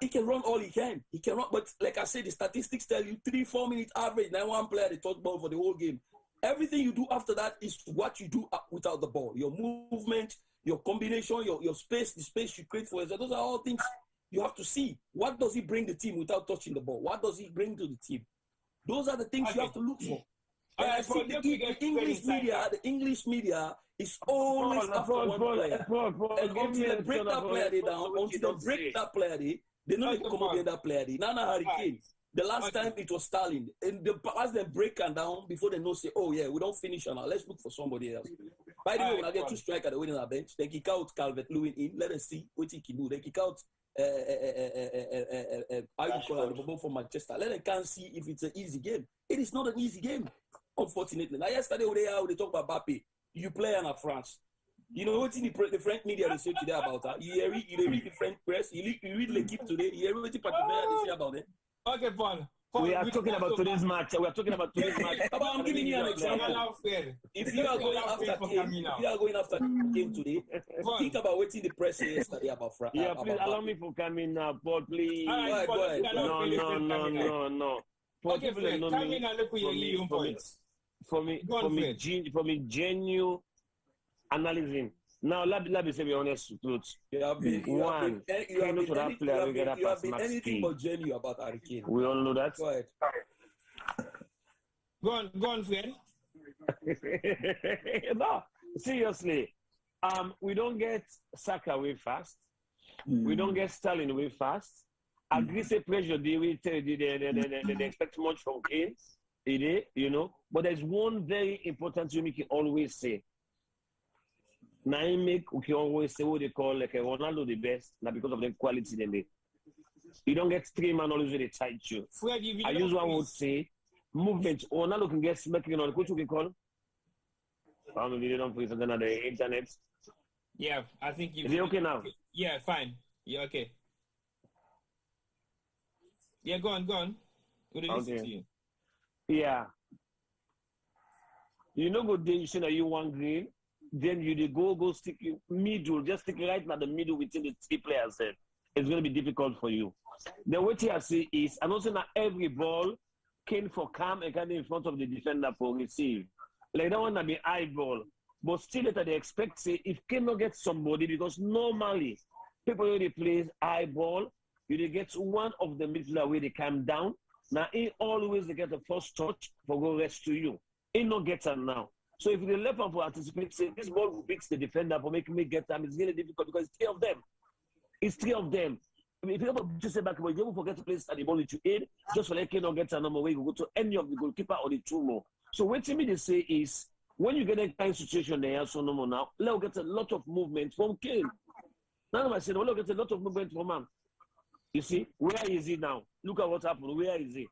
He can run all he can. He can run, but like I said, the statistics tell you 3-4 minutes average. Now one player they touch ball for the whole game. Everything you do after that is what you do without the ball. Your movement, your combination, your space, the space you create for yourself. Those are all things you have to see. What does he bring the team without touching the ball? What does he bring to the team? Those are the things you have to look for. I think the English media is always after one player. And until they break that player down, until they break that player, they know they come against that player. Nana Harry Kane. The last time it was Sterling. And as they break down before they know, say, "Oh yeah, we don't finish now. Let's look for somebody else." By the way, when I get 2 strikers, they win on our bench. They kick out Calvert-Lewin in. Let us see what he can do. They kick out from Manchester. Let them can see if it's an easy game. It is not an easy game, unfortunately. Now yesterday they talk about Mbappe. You play in France. You know what the French media they say today about that? You read the French press. You read L'Equipe today. You hear what the they say about it. Okay, Paul. We are talking about today's match. I'm giving you an example. If you are going after game today, think about what the press said yesterday about France. Yeah, please allow me for coming now, Paul, please. Go ahead. No. Okay, Fred, come in and look at your leading points. For me, genuine analyzing. Now, let me say the honest truth. You have been anything but genuine about Harry Kane. We all know that. Go ahead. Go on, Fred. No, seriously. We don't get Saka away fast. We don't get Sterling away fast. Aggressive pressure, they expect much from Kane. But there's one very important thing we can always say. We can always say what they call like a Ronaldo the best, not because of the quality they make. You don't get 3 man always with a tight shoe. I usually would say movement. Ronaldo can get smacking on what you can call. Found video on something on the internet. Yeah, I think you. Is it okay now? Yeah, fine. Yeah, okay. Yeah, go on. What did you say to you? Yeah. You know, good day you say that you want green. Then you go stick middle, just stick right now the middle within the 3 players. It's going to be difficult for you. Then what I see is, I'm not saying that every ball came for calm and kind of in front of the defender for receive. Like that one that be high ball. But still later they expect, say, if cannot get somebody, because normally people already play high ball, you get one of the midfielder where they come down. Now, he always they get the first touch for go rest to you. He not get them now. So if the left hand for anticipate, say this ball will fix the defender for making me get them, it's really difficult because it's 3 of them. It's 3 of them. I mean, if you ever just say back, but you ever forget to place the ball with you in, just for like not get a number where you go to any of the goalkeeper or the 2 more. So what to me they say is when you get a kind of situation there, so no more now, let's get a lot of movement from Kane. Now I said, let's get a lot of movement from him. You see, where is he now? Look at what happened. Where is he?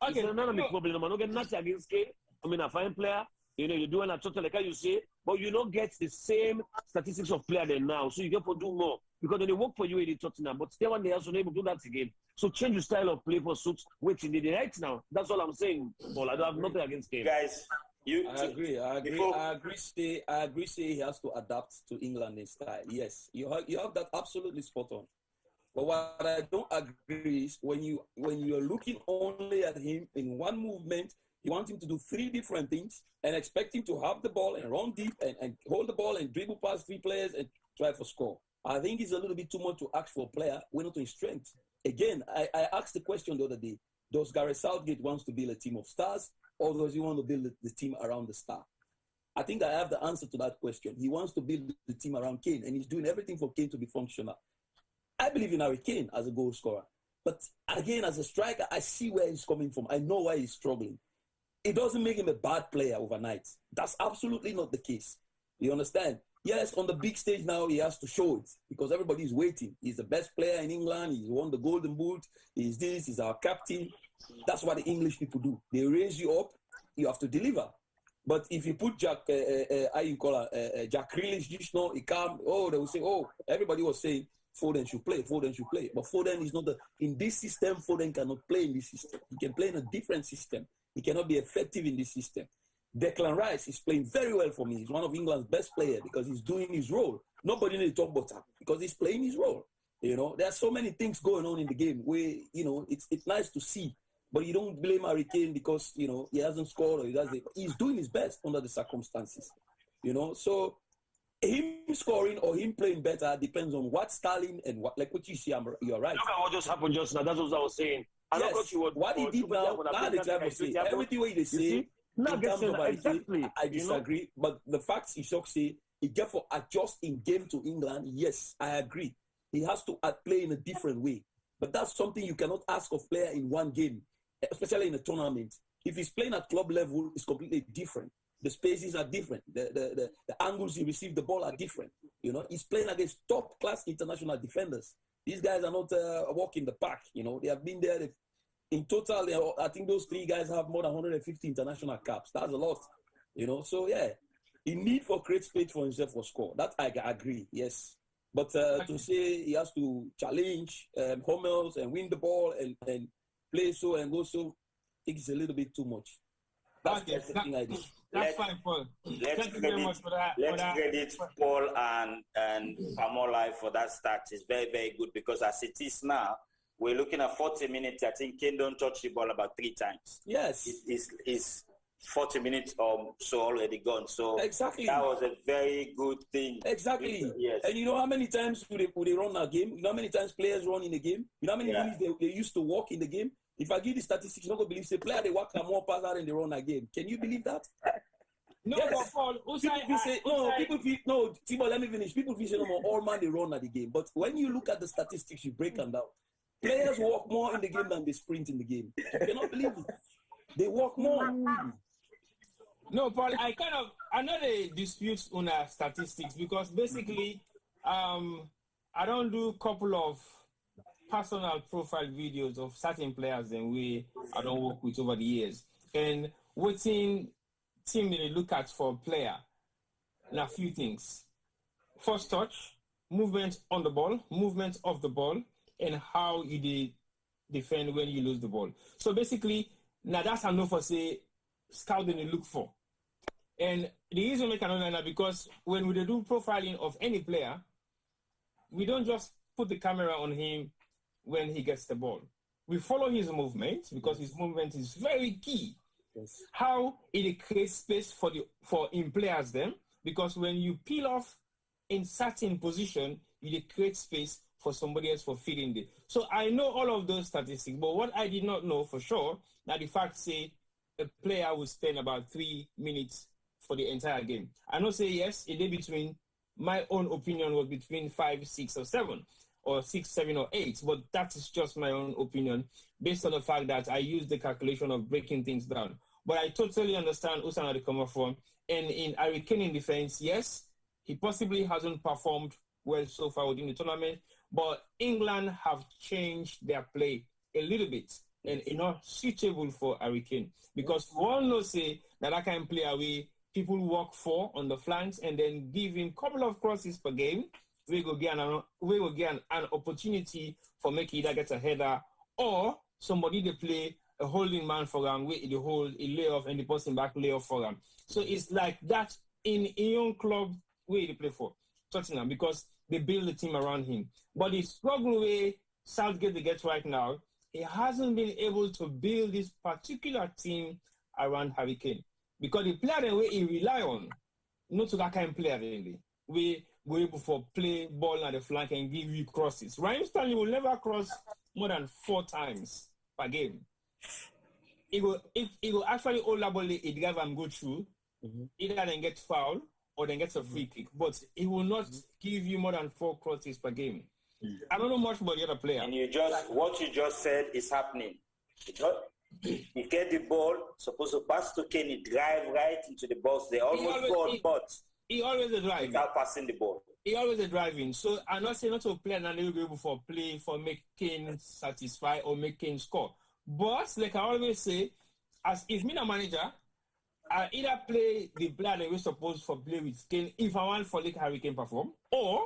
Okay, none of the problem. I'm not getting nothing against Kane. I mean, a fine player. You do a total, like you say, but you don't get the same statistics of player than now. So you get to do more because they work for you in the Tottenham, but still one they also able to do that again. So change your style of play for suits waiting the right now. That's all I'm saying. Well, I don't have nothing against him. Guys, I agree. Say he has to adapt to England style. Yes, you have that absolutely spot on. But what I don't agree is when you're looking only at him in one movement, you want him to do 3 different things and expect him to have the ball and run deep and hold the ball and dribble past 3 players and try for score. I think it's a little bit too much to ask for a player when not in strength. Again, I asked the question the other day, does Gareth Southgate wants to build a team of stars or does he want to build the team around the star? I think I have the answer to that question. He wants to build the team around Kane and he's doing everything for Kane to be functional. I believe in Harry Kane as a goal scorer. But again, as a striker, I see where he's coming from. I know why he's struggling. It doesn't make him a bad player overnight. That's absolutely not the case. You understand? Yes, on the big stage now, he has to show it because everybody's waiting. He's the best player in England. He's won the Golden Boot. He's this. He's our captain. That's what the English people do. They raise you up. You have to deliver. But if you put Jack Grealish, you know, he can't. Oh, they will say, oh, everybody was saying Foden should play. But Foden is not in this system. Foden cannot play in this system. He can play in a different system. He cannot be effective in this system. Declan Rice is playing very well for me. He's one of England's best players because he's doing his role. Nobody needs to talk about that because he's playing his role. You know, there are so many things going on in the game where, you know, it's nice to see. But you don't blame Harry Kane because, you know, he hasn't scored or he doesn't. He's doing his best under the circumstances. You know, so him scoring or him playing better depends on what Sterling and what, like what you see. You're right. Look at what just happened just now. That's what I was saying. Yes, what he did now the clever say. Everything what they say, in terms of exactly, I disagree. But the facts he should say, he get for adjust in game to England. Yes, I agree. He has to play in a different way. But that's something you cannot ask of player in one game, especially in a tournament. If he's playing at club level, it's completely different. The spaces are different. The angles he receives the ball are different. You know, he's playing against top-class international defenders. These guys are not walking the pack. You know, they have been there. In total, I think those 3 guys have more than 150 international caps. That's a lot. You know, so yeah, he need for create space for himself for score. That I agree. Yes. But to say he has to challenge Hummels and win the ball and play so and go so, I think it's a little bit too much. That's the thing I did. That's fine, Paul. Thank you very much for that. Let's credit Paul and Pamola for that start. It's very, very good because as it is now, we're looking at 40 minutes. I think Kane don't touch the ball about 3 times. Yes. It's 40 minutes or so already gone. So exactly, that was a very good thing. Exactly. Yes. And you know how many times would they run a game? You know how many times players run in a game? You know how many minutes they used to walk in the game? If I give the statistics, you're not going to believe. Say, player, they walk more pass out than they run a game. Can you believe that? No, yes. but Paul, Timo, let me finish. People feel say, no more, all man, they run at the game. But when you look at the statistics, you break them down. Players walk more in the game than they sprint in the game. You cannot believe it. They walk more. No, Paul, I know they dispute on our statistics because basically, I don't do a couple of personal profile videos of certain players and I don't work with over the years. And waiting team they look at for a player, a few things. First touch, movement on the ball, movement off the ball, and how you defend when you lose the ball. So basically, now that's enough for say scouting they look for. And the reason we cannot know that because when we do profiling of any player, we don't just put the camera on him when he gets the ball. We follow his movement because his movement is very key. Yes. How it creates space for in players then, because when you peel off in certain position, you create space for somebody else for feeding it. So I know all of those statistics, but what I did not know for sure, that the fact say a player will spend about 3 minutes for the entire game. I know say yes, a day between, my own opinion was between 5, 6, or 7, or 6, 7, or 8, but that is just my own opinion based on the fact that I use the calculation of breaking things down. But I totally understand Usana the come from. And in Harry Kane in defense, yes, he possibly hasn't performed well so far within the tournament, but England have changed their play a little bit and not suitable for Harry Kane. Because we all know say that I can play away people work for on the flanks and then give him a couple of crosses per game. We will get an opportunity for making either get a header or somebody to play a holding man for him, wait the hold, a layoff, and the person back layoff for him. So it's like that in a young club way they play for Tottenham because they build the team around him. But the struggle way Southgate they get right now, he hasn't been able to build this particular team around Harry Kane. Because the player the way he rely on, not to that kind of player really. We were able to play ball at the flank and give you crosses. Raheem Sterling will never cross more than 4 times per game. He will actually hold that ball, it drive and go through, either then get foul or then gets a free kick. But he will not give you more than 4 crosses per game. I don't know much about the other player. And what you just said is happening. He get the ball, supposed to pass to Kane, he drive right into the box. They almost scored, but he always a driving. Without passing the ball. He always a driving. So I'm not saying not to play and they will be able to play for make Kane satisfy or make Kane score. But like I always say, as if me a manager, I either play the player that we're supposed to play with Kane if I want for like Harry Kane perform, or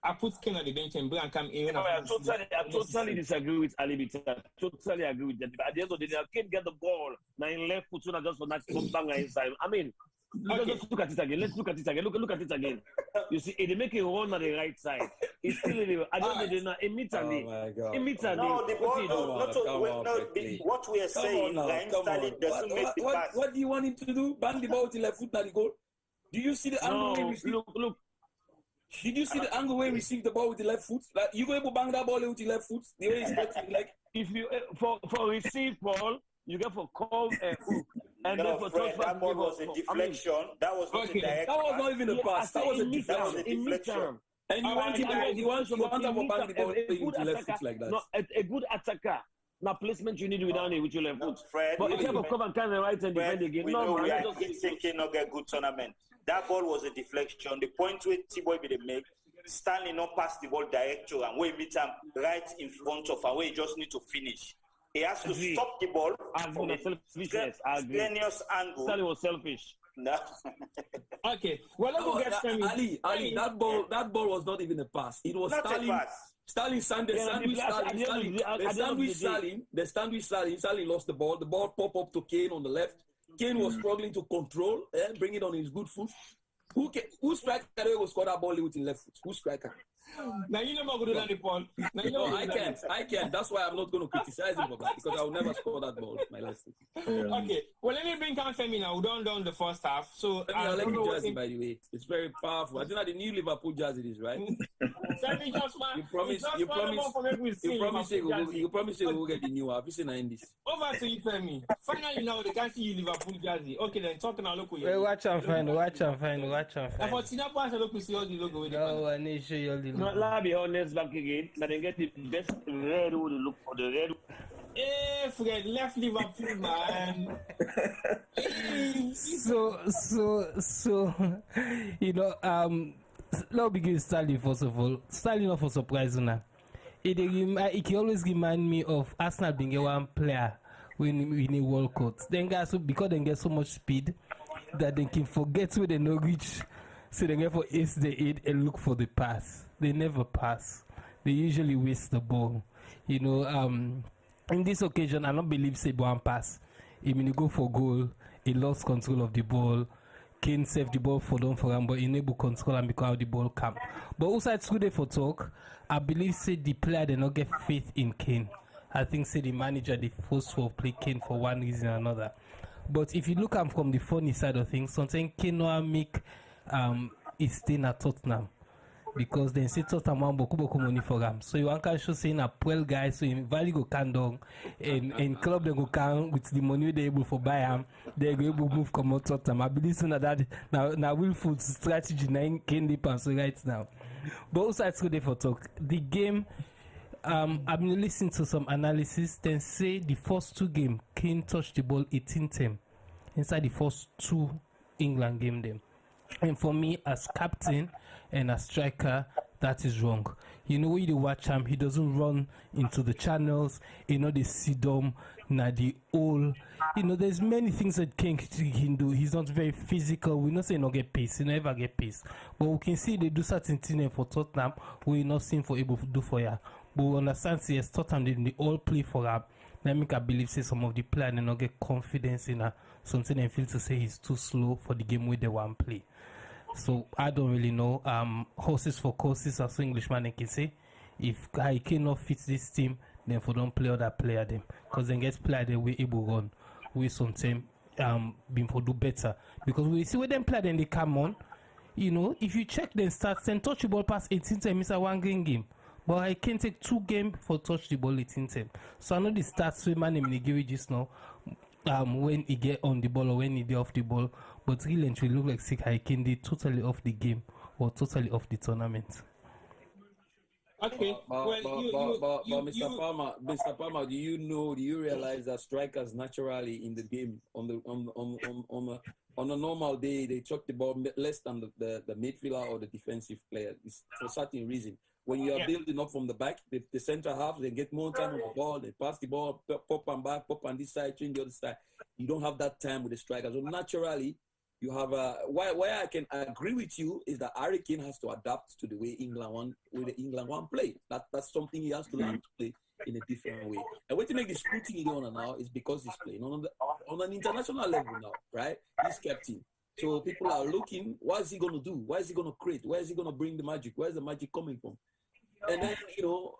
I put Kane at the bench and bring and come in. I totally disagree with Ali Bitter. I totally agree with that. But at the end of the day, Kane get the ball. Now in left foot, so just for that bang inside. I mean, let's look at it again. Look at it again. You see, they make a run on the right side. It's still in the. I don't know. Immediately. No, the ball. What we are saying, Raheem Sterling doesn't make the pass. What do you want him to do? Bang the ball to left foot at the goal? Do you see the angle he received? Look. Did you see the angle where he received the ball with the left foot? Like you go able to bang that ball with the left foot? The way he's like if you for receive ball, you get for call hook. And no, then for Fred, that ball was a deflection. That was not a direct pass. That was not even a pass. That was a deflection. And you want him to bang the ball with the left foot like that. No, a good attacker. Now placement you need without it with your left foot. Fred, but if you have a come and kind of right and defend again, we know we are thinking not get good tournament. That ball was a deflection. The point where T-Boy be the make, Stanley not pass the ball direct to and where meet him right in front of and where he just need to finish. He has to stop the ball from a strenuous angle. Stanley was selfish. No. Okay. Well, let me get Ali, that ball was not even a pass. It was Sterling sandwich Sterling. Sterling lost the ball. The ball popped up to Kane on the left. Kane was struggling to control and bring it on his good foot. Who striker will score that ball with his left foot? Who striker? Now you know what good at Paul. I can't. That's why I'm not going to criticize him for that because I will never score that ball with my left foot. Okay. Well, let me bring Femi now. We're done the first half. So I like the jersey, by the way. It's very powerful. I think that the new Liverpool jersey is right. Femi just man. You promise you will get the new one. Have you seen this? Over to you, Femi. Finally now they can see you Liverpool jersey. Okay, then talking now look. Watch and find. And for Tina Pass, look we see all the logo with no, I need to show you all the logo. Let's be honest back again. Now they get the best red wood look for the red. Hey, Fred, left Liverpool, man. So, you know, let's begin with Sterling first of all. Sterling not for surprise now. It can always remind me of Arsenal being a one player when we win a World Cup. Then guys, because they get so much speed that they can forget where they no reach. So they get for ace the 8 and look for the pass. They never pass. They usually waste the ball. You know, in this occasion, I don't believe say one pass. I mean, he go for goal. He lost control of the ball. Kane saved the ball for him, but he never control and because the ball come. But also it's good for talk. I believe say the player they not get faith in Kane. I think say the manager the first to play Kane for one reason or another. But if you look at from the funny side of things, sometimes Kane no make is staying at Tottenham because they say Tottenham want boku money for him. So you want to show saying a poor guy, so in value go can down and club they go can with the money they able for buy him, they go able move come out Tottenham. I believe so that now willful strategy 9 Kane pass right now. But also it's good for talk. The game I've been listening to some analysis. Then say the first 2 games Kane touched the ball 18 times inside the first 2 England game them. And for me, as captain and as striker, that is wrong. You know, when you watch him, he doesn't run into the channels. You know, they sit down, na the hole. You know, there's many things that Kane can do. He's not very physical. We're not saying not get pace. He never get pace. But we can see they do certain things for Tottenham we're not seeing for able to do for ya. But we understand, yes, Tottenham they all play for him. That make I believe say some of the players they not get confidence in something they feel to say he's too slow for the game where they want to play. So I don't really know. Horses for courses, as Englishman they can say. If I cannot fit this team, then for don't play other player them. Because then get player they we able run with some team being for do better. Because we see where them play then they come on. You know, if you check then stats, then touch the ball past 18 times, miss a one game. But I can take 2 games for touch the ball 18 times. So I know the stats we man him give it just now. When he get on the ball or when he get off the ball, but really it will look like Sick Haikin did totally off the game or totally off the tournament. Okay. Mr. Palmer, do you realize that strikers naturally in the game on a normal day they chuck the ball less than the midfielder or the defensive player? It's for certain reason. When you are building up from the back, the center half, they get more time on the ball, they pass the ball, pop and back, pop on this side, change the other side. You don't have that time with the strikers. So naturally, you have why I can agree with you is that Harry Kane has to adapt to the way England want play. That's something he has to learn to play in a different way. And what to make the scrutiny on now is because he's playing on an international level now, right? He's captain. So people are looking, what is he going to do? What is he going to create? Where is he going to bring the magic? Where is the magic coming from? And then, you know,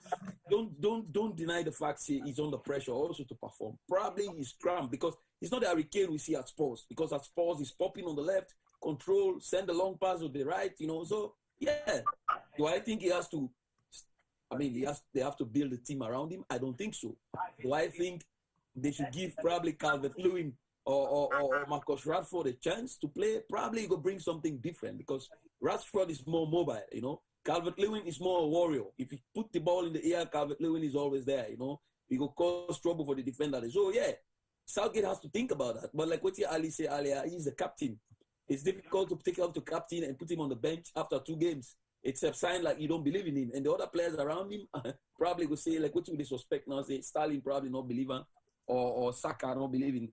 don't deny the fact he's under pressure also to perform. Probably he's cramped because it's not the Harry Kane we see at Spurs. Because at Spurs, he's popping on the left, control, send the long pass on the right, you know. So, yeah. Do I think he has to, they have to build a team around him? I don't think so. Do I think they should give probably Calvert-Lewin or Marcus Rashford a chance to play? Probably he could bring something different because Rashford is more mobile, you know. Calvert-Lewin is more a warrior. If you put the ball in the air, Calvert-Lewin is always there, you know. He will cause trouble for the defender. So, yeah, Southgate has to think about that. But like what Ali said earlier, he's the captain. It's difficult to take out the captain and put him on the bench after 2 games. It's a sign like you don't believe in him. And the other players around him probably will say, like, what you disrespect now? Say, Sterling probably not believe him, or Saka not believe in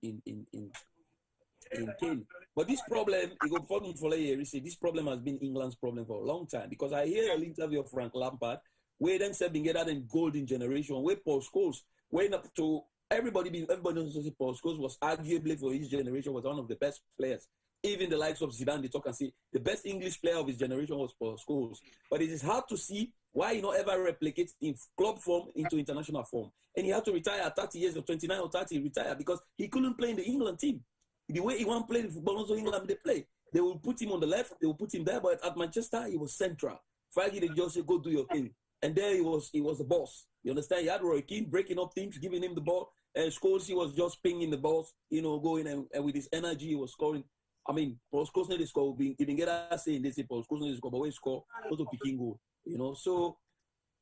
Kane. But this problem, this problem has been England's problem for a long time because I hear an interview of Frank Lampard where then said being that in golden generation, where Paul Scholes, went up to everybody knows that Paul Scholes was arguably for his generation was one of the best players. Even the likes of Zidane, they talk and say the best English player of his generation was Paul Scholes. But it is hard to see why he not ever replicates in club form into international form. And he had to retire at 30 years or 29 or 30, retire because he couldn't play in the England team. The way he want to play the football, also England they play. They will put him on the left, they will put him there, but at Manchester, he was central. Friday, they just say, go do your thing. And there he was the boss. You understand? He had Roy Keane breaking up things, giving him the ball. And Scholes, he was just pinging the balls, you know, going and with his energy, he was scoring. I mean, Paul Scholes didn't score. He didn't get that saying, they say Paul Scholes didn't score, but when he score, also picking goal. You know, so,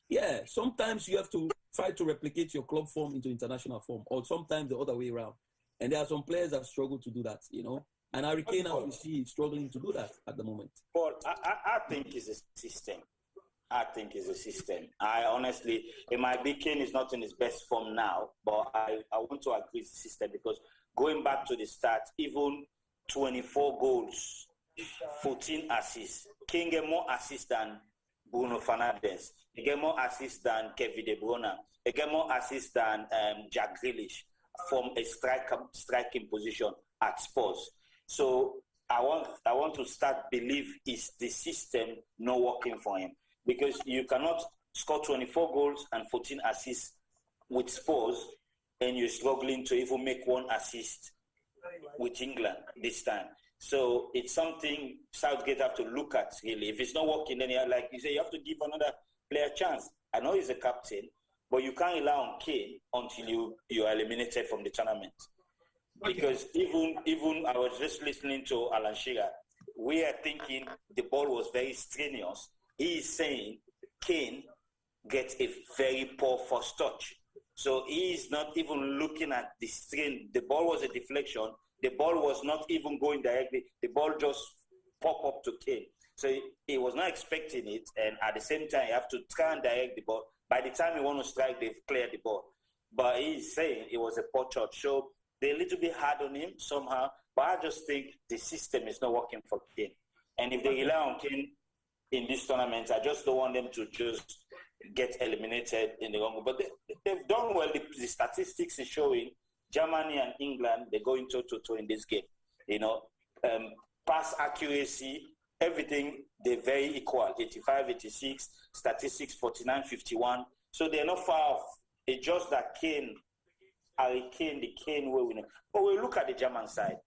yeah, sometimes you have to try to replicate your club form into international form, or sometimes the other way around. And there are some players that struggle to do that, you know. And Harry Kane, as we see, is struggling to do that at the moment. Paul, I think it's a system. I honestly, it might be Kane is not in his best form now, but I want to agree with the system because going back to the start, even 24 goals, 14 assists. Kane get more assists than Bruno Fernandes. He get more assists than Kevin De Bruyne. He get more assists than Jack Grealish from a striking position at Spurs. So I want to start believe is the system not working for him because you cannot score 24 goals and 14 assists with Spurs and you're struggling to even make 1 assist with England this time. So it's something Southgate have to look at really. If it's not working, then like you say, you have to give another player a chance. I know he's a captain, but you can't rely on Kane until you are eliminated from the tournament. Because even I was just listening to Alan Shearer, we are thinking the ball was very strenuous. He is saying Kane gets a very poor first touch. So he is not even looking at the strain. The ball was a deflection. The ball was not even going directly. The ball just popped up to Kane. So he was not expecting it, and at the same time, you have to try and direct the ball. By the time you want to strike, they've cleared the ball. But he's saying it was a poor touch. So they're a little bit hard on him somehow. But I just think the system is not working for Kane. And if they rely on Kane in this tournament, I just don't want them to just get eliminated in the wrong. But they've done well. The statistics is showing Germany and England, they're going toe-to-toe in this game. Pass accuracy, everything, they're very equal. 85, 86, statistics 49, 51. So they're not far off. It's just that the Kane way we know. But we look at the German side.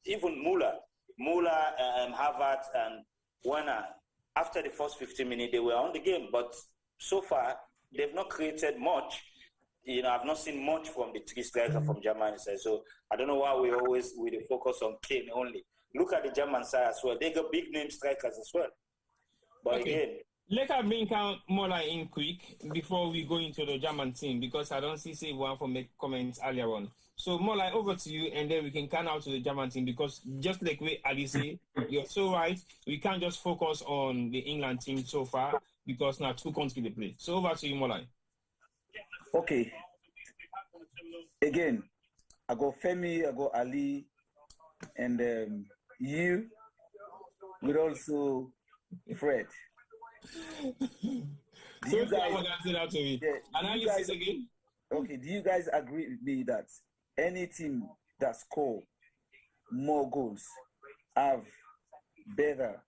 Even Müller, Havertz, and Werner, after the first 15 minutes, they were on the game. But so far, they've not created much. I've not seen much from the three strikers from Germany side. So I don't know why we focus on Kane only. Look at the German side as well. They got big name strikers as well. But again, let us bring Mola in quick before we go into the German team, because I don't see one for make comments earlier on. So Mola, over to you, and then we can come out to the German team, because just like we Ali say, you're so right. We can't just focus on the England team so far, because now 2 countries they play. So over to you, Mola. Okay. Again, I go Femi, I go Ali, and you will also Fred. So you guys want to say that to me? Yeah, and now you say again? Okay, do you guys agree with me that any team that score more goals have better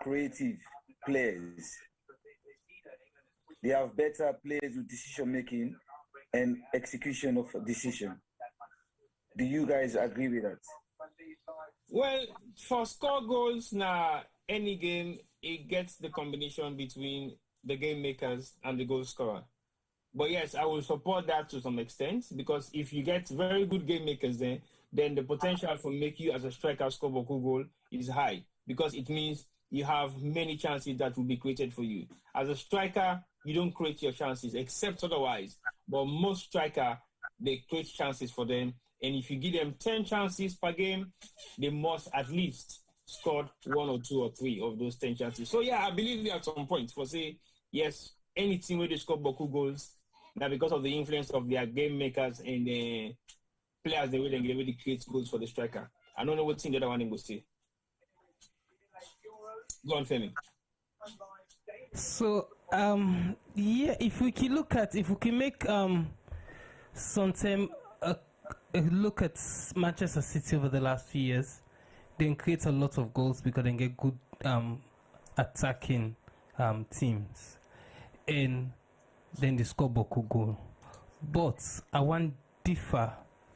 creative players? They have better players with decision making and execution of a decision. Do you guys agree with that? Well, for score goals now, any game, it gets the combination between the game makers and the goal scorer. But yes, I will support that to some extent, because if you get very good game makers then the potential for make you as a striker score a goal is high, because it means you have many chances that will be created for you. As a striker, you don't create your chances, except otherwise. But most striker, they create chances for them. And if you give them 10 chances per game, they must at least score 1 or 2 or 3 of those 10 chances. So yeah, I believe at some point for say, yes, any team where they score Boku goals, now because of the influence of their game makers and the players, they really create goals for the striker. I don't know what team the other one will say. Go on, Femi. So if we can make sometime a look at Manchester City over the last few years, they create a lot of goals because they get good attacking teams, and then they score Boku goal. But I want differ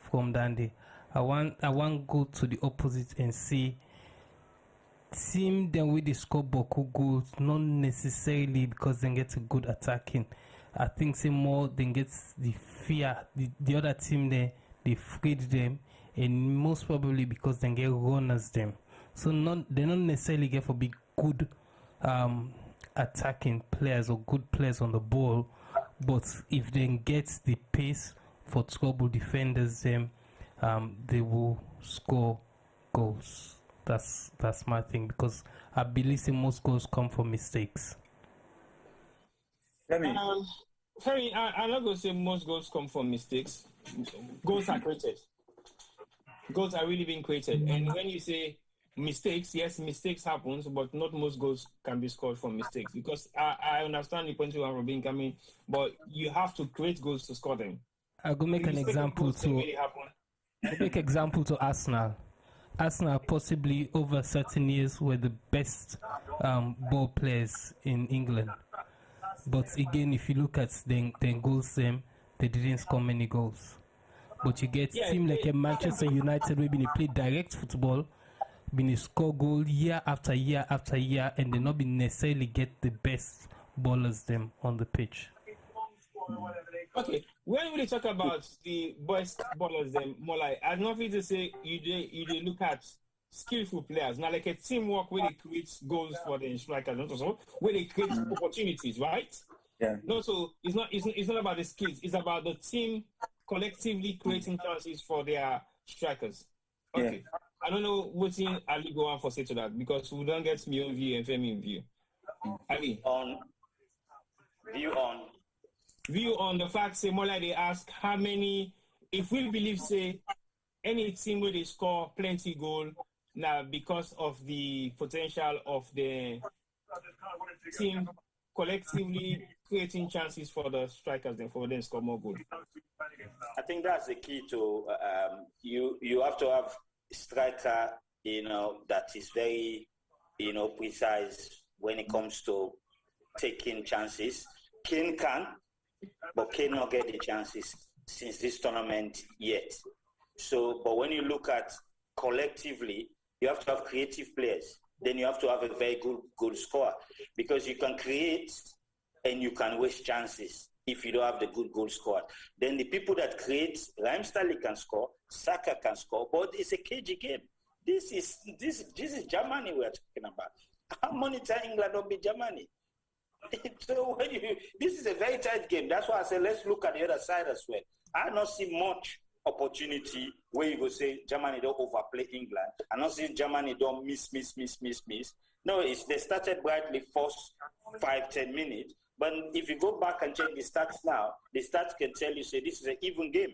from Dandy. I want go to the opposite and see team then we score Boku goals, not necessarily because they get a good attacking. I think say more than gets the fear. The other team they afraid them, and most probably because they get runners them. So they don't necessarily get for big good attacking players or good players on the ball, but if they get the pace for trouble defenders them, they will score goals. That's my thing, because I believe most goals come from mistakes. Femi, I'm not going to say most goals come from mistakes. Goals are created. Goals are really being created. And when you say mistakes, yes, mistakes happen, but not most goals can be scored from mistakes. Because I understand the point you are being coming, but you have to create goals to score them. I'll go make an example to Arsenal. Arsenal possibly over certain years were the best ball players in England. But again, if you look at the goals, they didn't score many goals. But you get team like a Manchester United where they play direct football, been score goal year after year after year, and they not be necessarily get the best ballers them on the pitch. Okay, when we talk about the best ballers, then more like I have nothing to say. You look at skillful players now, like a teamwork where they create goals for the strikers, not also where they create opportunities, right? Yeah. No, so it's not about the skills. It's about the team collectively creating chances for their strikers. Okay. I don't know what in Ali go on for say to that because we don't get me own view and Femi view. Ali. On view on the fact say more like they ask how many if we believe say any team where they score plenty goal now because of the potential of the team collectively creating chances for the strikers then for them score more goal. I think that's the key to you have to have striker, that is very, precise when it comes to taking chances. Kane can, but Kane not get the chances since this tournament yet. So, but when you look at collectively, you have to have creative players. Then you have to have a very good goal scorer because you can create and you can waste chances if you don't have the good goal scorer. Then the people that create, Raheem Sterling can score, Saka can score, but it's a cagey game. This is Germany we're talking about. How many times England don't beat Germany? So this is a very tight game. That's why I said let's look at the other side as well. I don't see much opportunity where you go say Germany don't overplay England. I don't see Germany don't miss. No, they started brightly first 5-10 minutes. But if you go back and check the stats now, the stats can tell you say this is an even game.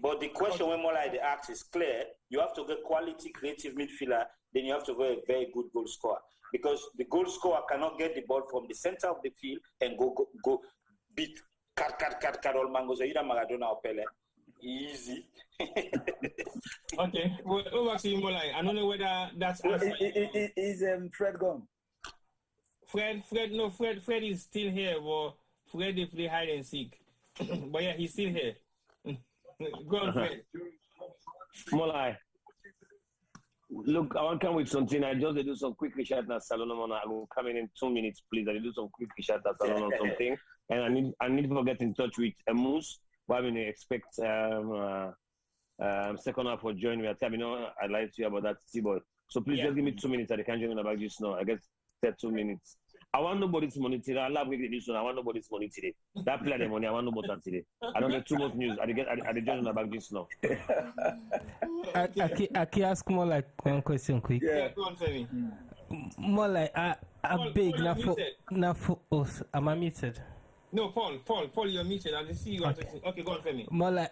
But the question when more like the ask is clear. You have to get quality creative midfielder, then you have to get a very good goal scorer. Because the goal scorer cannot get the ball from the center of the field and go beat all mangoes. Maradona or Pele. Easy. Okay. Well, over to you, Molai. I don't know whether that's Is Fred gone? Fred is still here. Well, Fred they play hide and seek. But yeah, he's still here. Go on, Fred. Molai. Look, I want to come with something. I just do some quick research at Salon. I will come in 2 minutes, please. I do some quick research at Salon on something. And I need to get in touch with Moose. What I mean, expect second half for join me. I'd like to hear about that, T-boy. So please just give me 2 minutes. I can't join about this now. I guess 2 minutes. I want nobody's money today. I love this one. I want nobody's money today. That player the money. I want nobody today. I don't get too much news. I join about this now. I can ask more like one question quick. Yeah, go on, Femi. More like I beg now for us. Am I muted? No, Paul, you're muted. I see you. Okay, go on, Femi. More like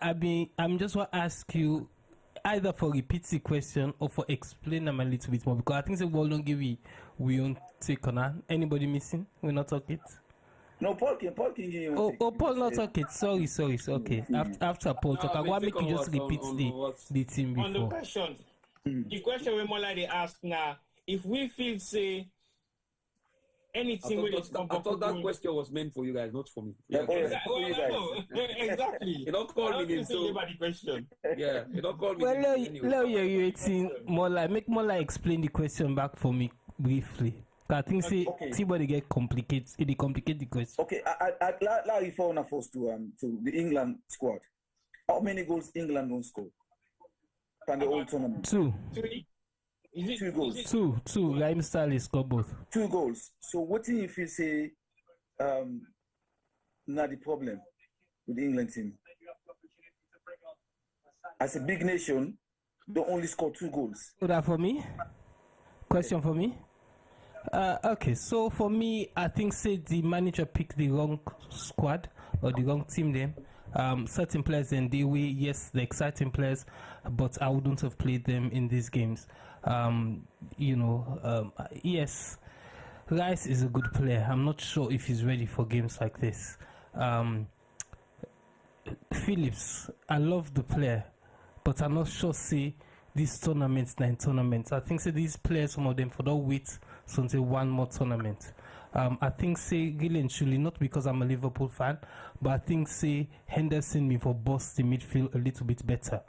I'm just want to ask you either for repeat the question or for explain them a little bit more because I think the world don't give we won't take on that. Anybody missing? We not talk it. No, Paul can hear you. Paul not talk it. Sorry. Okay. After Paul talk, I want make you just repeat the team before. On the question, the question we more like they ask now, if we feel say anything I thought that question was meant for you guys, not for me. Yeah. Exactly. You don't call me again, so the question. Yeah, you don't call me. Well, you're waiting more like explain the question back for me briefly. I think T-body get complicated. It complicate the question. Okay, I you phone first to the England squad. How many goals England don't score from the whole tournament? 2. 2 goals. 2. Raheem Sterling score both. 2 goals. So what do you feel say not the problem with the England team? As a big nation, they only score 2 goals. So that for me? Question for me? Okay, so for me, I think say the manager picked the wrong squad or the wrong team then. Certain players and they were, yes, the exciting players, but I wouldn't have played them in these games. Yes, Rice is a good player. I'm not sure if he's ready for games like this. Phillips, I love the player, but I'm not sure say these tournaments, 9 tournaments. I think say these players, some of them for don't wait until one more tournament. I think say really and truly, not because I'm a Liverpool fan, but I think say Henderson me for boss the midfield a little bit better.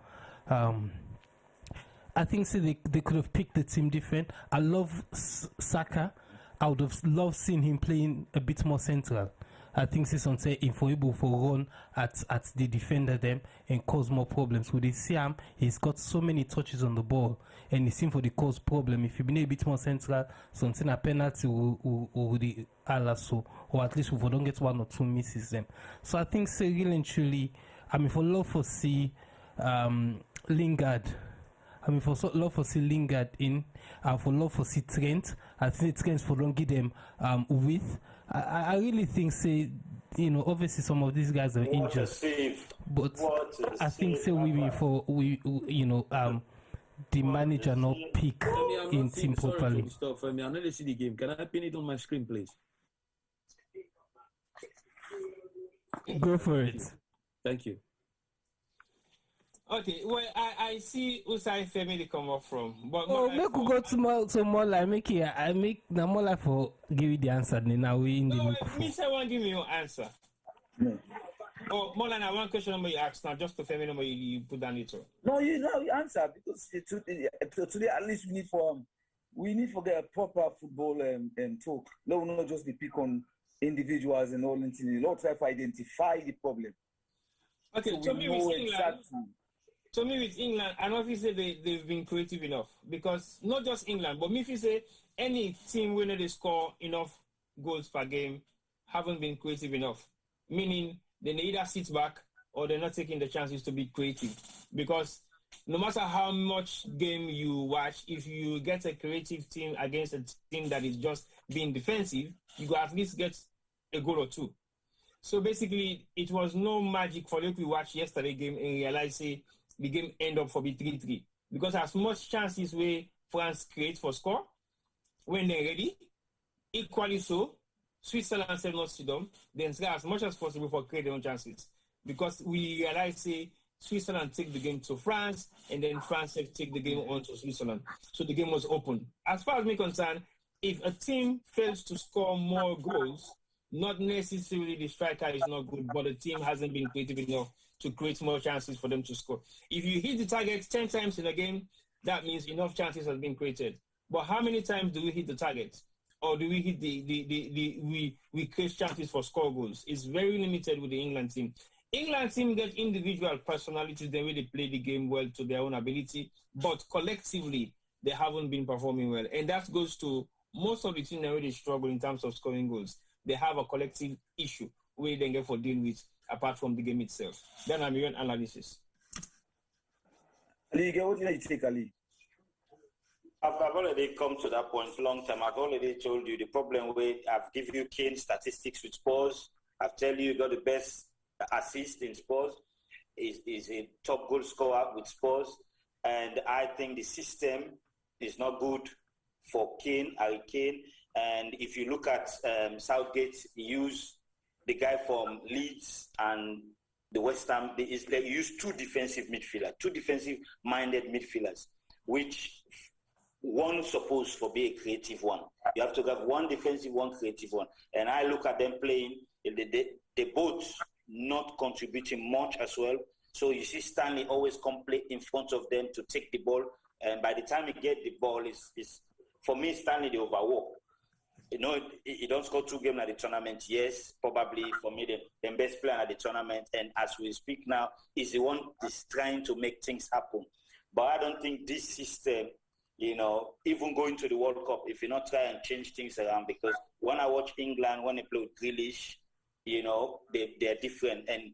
I think say they could have picked the team different. I love Saka. I would have loved seeing him playing a bit more central. I think say something if we're able to run at the defender them and cause more problems. With the Siam, he's got so many touches on the ball and it seems for the cause problem. If you've been a bit more central, something a penalty or the Alaso, or at least if we don't get 1 or 2 misses them. So I think say really and truly, I mean for love for see Lingard, I mean, for love for see Lingard in, for love for see Trent, I think Trent for don't give them width. I really think say, you know, obviously some of these guys are injured, but I think say you know the manager not pick in team properly. Stuff. I know they see the game. Can I pin it on my screen, please? Go for it. Thank you. Okay, well, I see Usai Femi come up from. But make we go to more like make it. I make now more like for give you the answer. Then now we in the look. Me say one give me your answer. Oh, more than one question number you ask now, just to Femi number you put down it. No, you answer because today at least we need for get a proper football talk. No, not just the pick on individuals and all into the lot try to identify the problem. Okay, so me with England. To me, with England, I don't say they've been creative enough because not just England, but me if you say any team when they score enough goals per game haven't been creative enough. Meaning they either sit back or they're not taking the chances to be creative. Because no matter how much game you watch, if you get a creative team against a team that is just being defensive, you go at least get a goal or two. So basically, it was no magic for them to watch yesterday game and realize say the game end up for be 3-3 because as much chances where France create for score when they're ready, equally so, Switzerland said not sit down, then try as much as possible for create their own chances because we realize say Switzerland take the game to France and then France take the game on to Switzerland. So the game was open. As far as me concerned, if a team fails to score more goals, not necessarily the striker is not good, but the team hasn't been creative enough to create more chances for them to score. If you hit the target 10 times in a game, that means enough chances have been created. But how many times do we hit the target? Or do we hit we create chances for score goals? It's very limited with the England team. England team get individual personalities, the way they play the game well to their own ability, but collectively, they haven't been performing well. And that goes to most of the teams that really struggle in terms of scoring goals. They have a collective issue where they get for deal with apart from the game itself. Then I'm your analysis. Ali, what did you take, Ali? I've already come to that point long time. I've already told you the problem with I've given you Kane statistics with Spurs. I've tell you got the best assist in Spurs. Is a top goal scorer with Spurs. And I think the system is not good for Harry Kane. And if you look at Southgate, he used the guy from Leeds and the West Ham. They use two defensive-minded midfielders, which one supposed to be a creative one. You have to have one defensive, one creative one. And I look at them playing, they both not contributing much as well. So you see Stanley always complete in front of them to take the ball. And by the time he get the ball, is for me, Stanley, the overwork. You know, he don't score 2 games at the tournament. Yes, probably for me, the best player at the tournament. And as we speak now, is the one that's trying to make things happen. But I don't think this system, you know, even going to the World Cup, if you not try and change things around, because when I watch England, when they play with Grealish, you know, they're different. And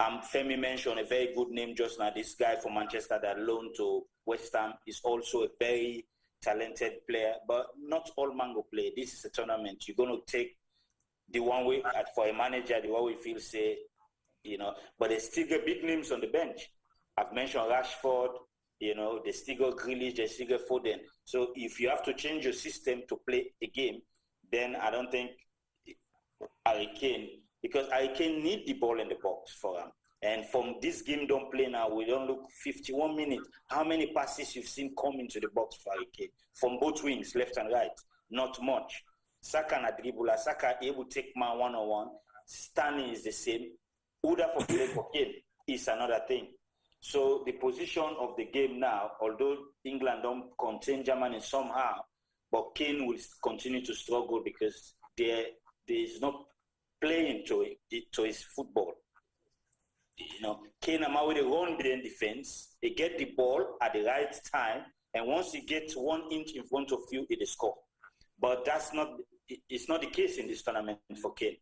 Femi mentioned a very good name just now. This guy from Manchester that loaned to West Ham is also a very talented player, but not all mango play. This is a tournament. You're going to take the one way for a manager, the one we feel say, you know, but they still get big names on the bench. I've mentioned Rashford, you know, they still got Grealish, they still got Foden. So if you have to change your system to play a game, then I don't think Harry Kane, because Harry Kane need the ball in the box for him. And from this game don't play now, we don't look 51 minutes. How many passes you've seen come into the box for Harry Kane? From both wings, left and right. Not much. Saka na dribbler. Saka able to take man one-on-one. Stanley is the same. Uda for play for Kane is another thing. So the position of the game now, although England don't contain Germany somehow, but Kane will continue to struggle because there is not playing to his football. You know, Kane Amawi, they run the defense, they get the ball at the right time, and once he gets 1 inch in front of you, it is score. But it's not the case in this tournament for Kane.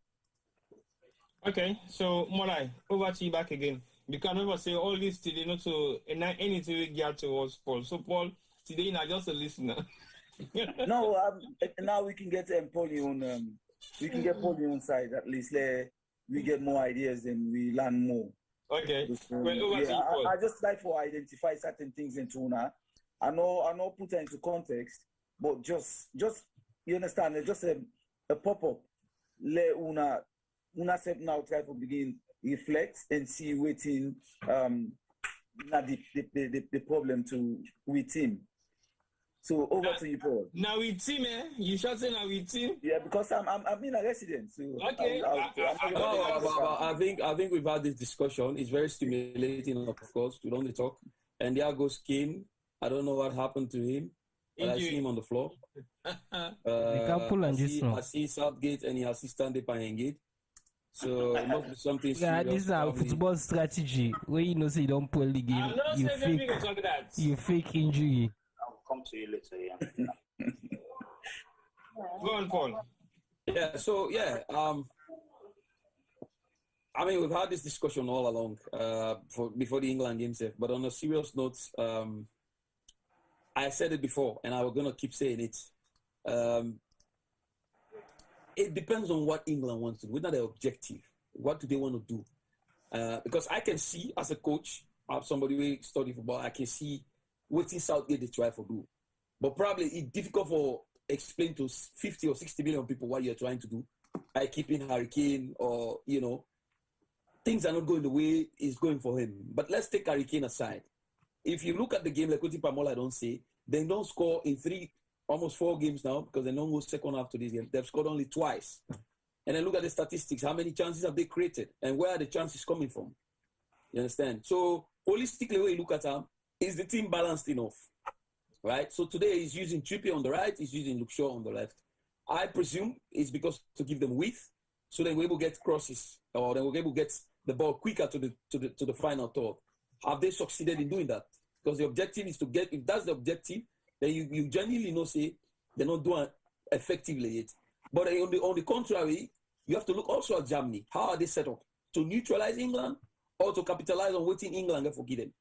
Okay, so Molai, over to you back again. Because remember, say all this today, not to anything we get towards Paul. So Paul, today you know just a listener. No, now we can get Polly on. We can get Polly on side at least. We get more ideas and we learn more. Okay. Well, over to you, Paul. I just like to identify certain things in Tuna. I know put it into context, but just you understand, just a pop-up. Let una set now try to begin reflect and see waiting the problem to with him. So over to you, Paul. Now with him, you should say now with him. Yeah, because I'm in a residence. So okay. I think we've had this discussion. It's very stimulating, of course, to only talk. And there goes Kane. I don't know what happened to him, but I see him on the floor. I see Southgate and he assistant Pahengate. So it must be something serious. Yeah, this is a football strategy where you know say you don't pull the game. You fake injury. I'll come to you later, yeah. Go on, Paul. Yeah, so I mean, we've had this discussion all along before the England game, but on a serious note, I said it before, and I'm going to keep saying it. It depends on what England wants to do. We're not the objective. What do they want to do? Because I can see, as a coach, as somebody who study football, I can see what Southgate they try to do. But probably it's difficult for explain to 50 or 60 million people what you're trying to do by keeping Harry Kane or, you know, things are not going the way it's going for him. But let's take Harry Kane aside. If you look at the game, like Kuti Pamola don't say, they don't score in almost 4 games now because they don't go second half to this game. They've scored only twice. And then look at the statistics. How many chances have they created? And where are the chances coming from? You understand? So holistically, when you look at them, is the team balanced enough? Right? So today he's using Trippier on the right, he's using Luke Shaw on the left. I presume it's because to give them width, so then we're able to get crosses, or then we're able to get the ball quicker to the final third. Have they succeeded in doing that? Because the objective is to get, if that's the objective, then you genuinely know, say, they're not doing effectively yet. But on the contrary, you have to look also at Germany. How are they set up? To neutralize England or to capitalize on waiting England get forgiven?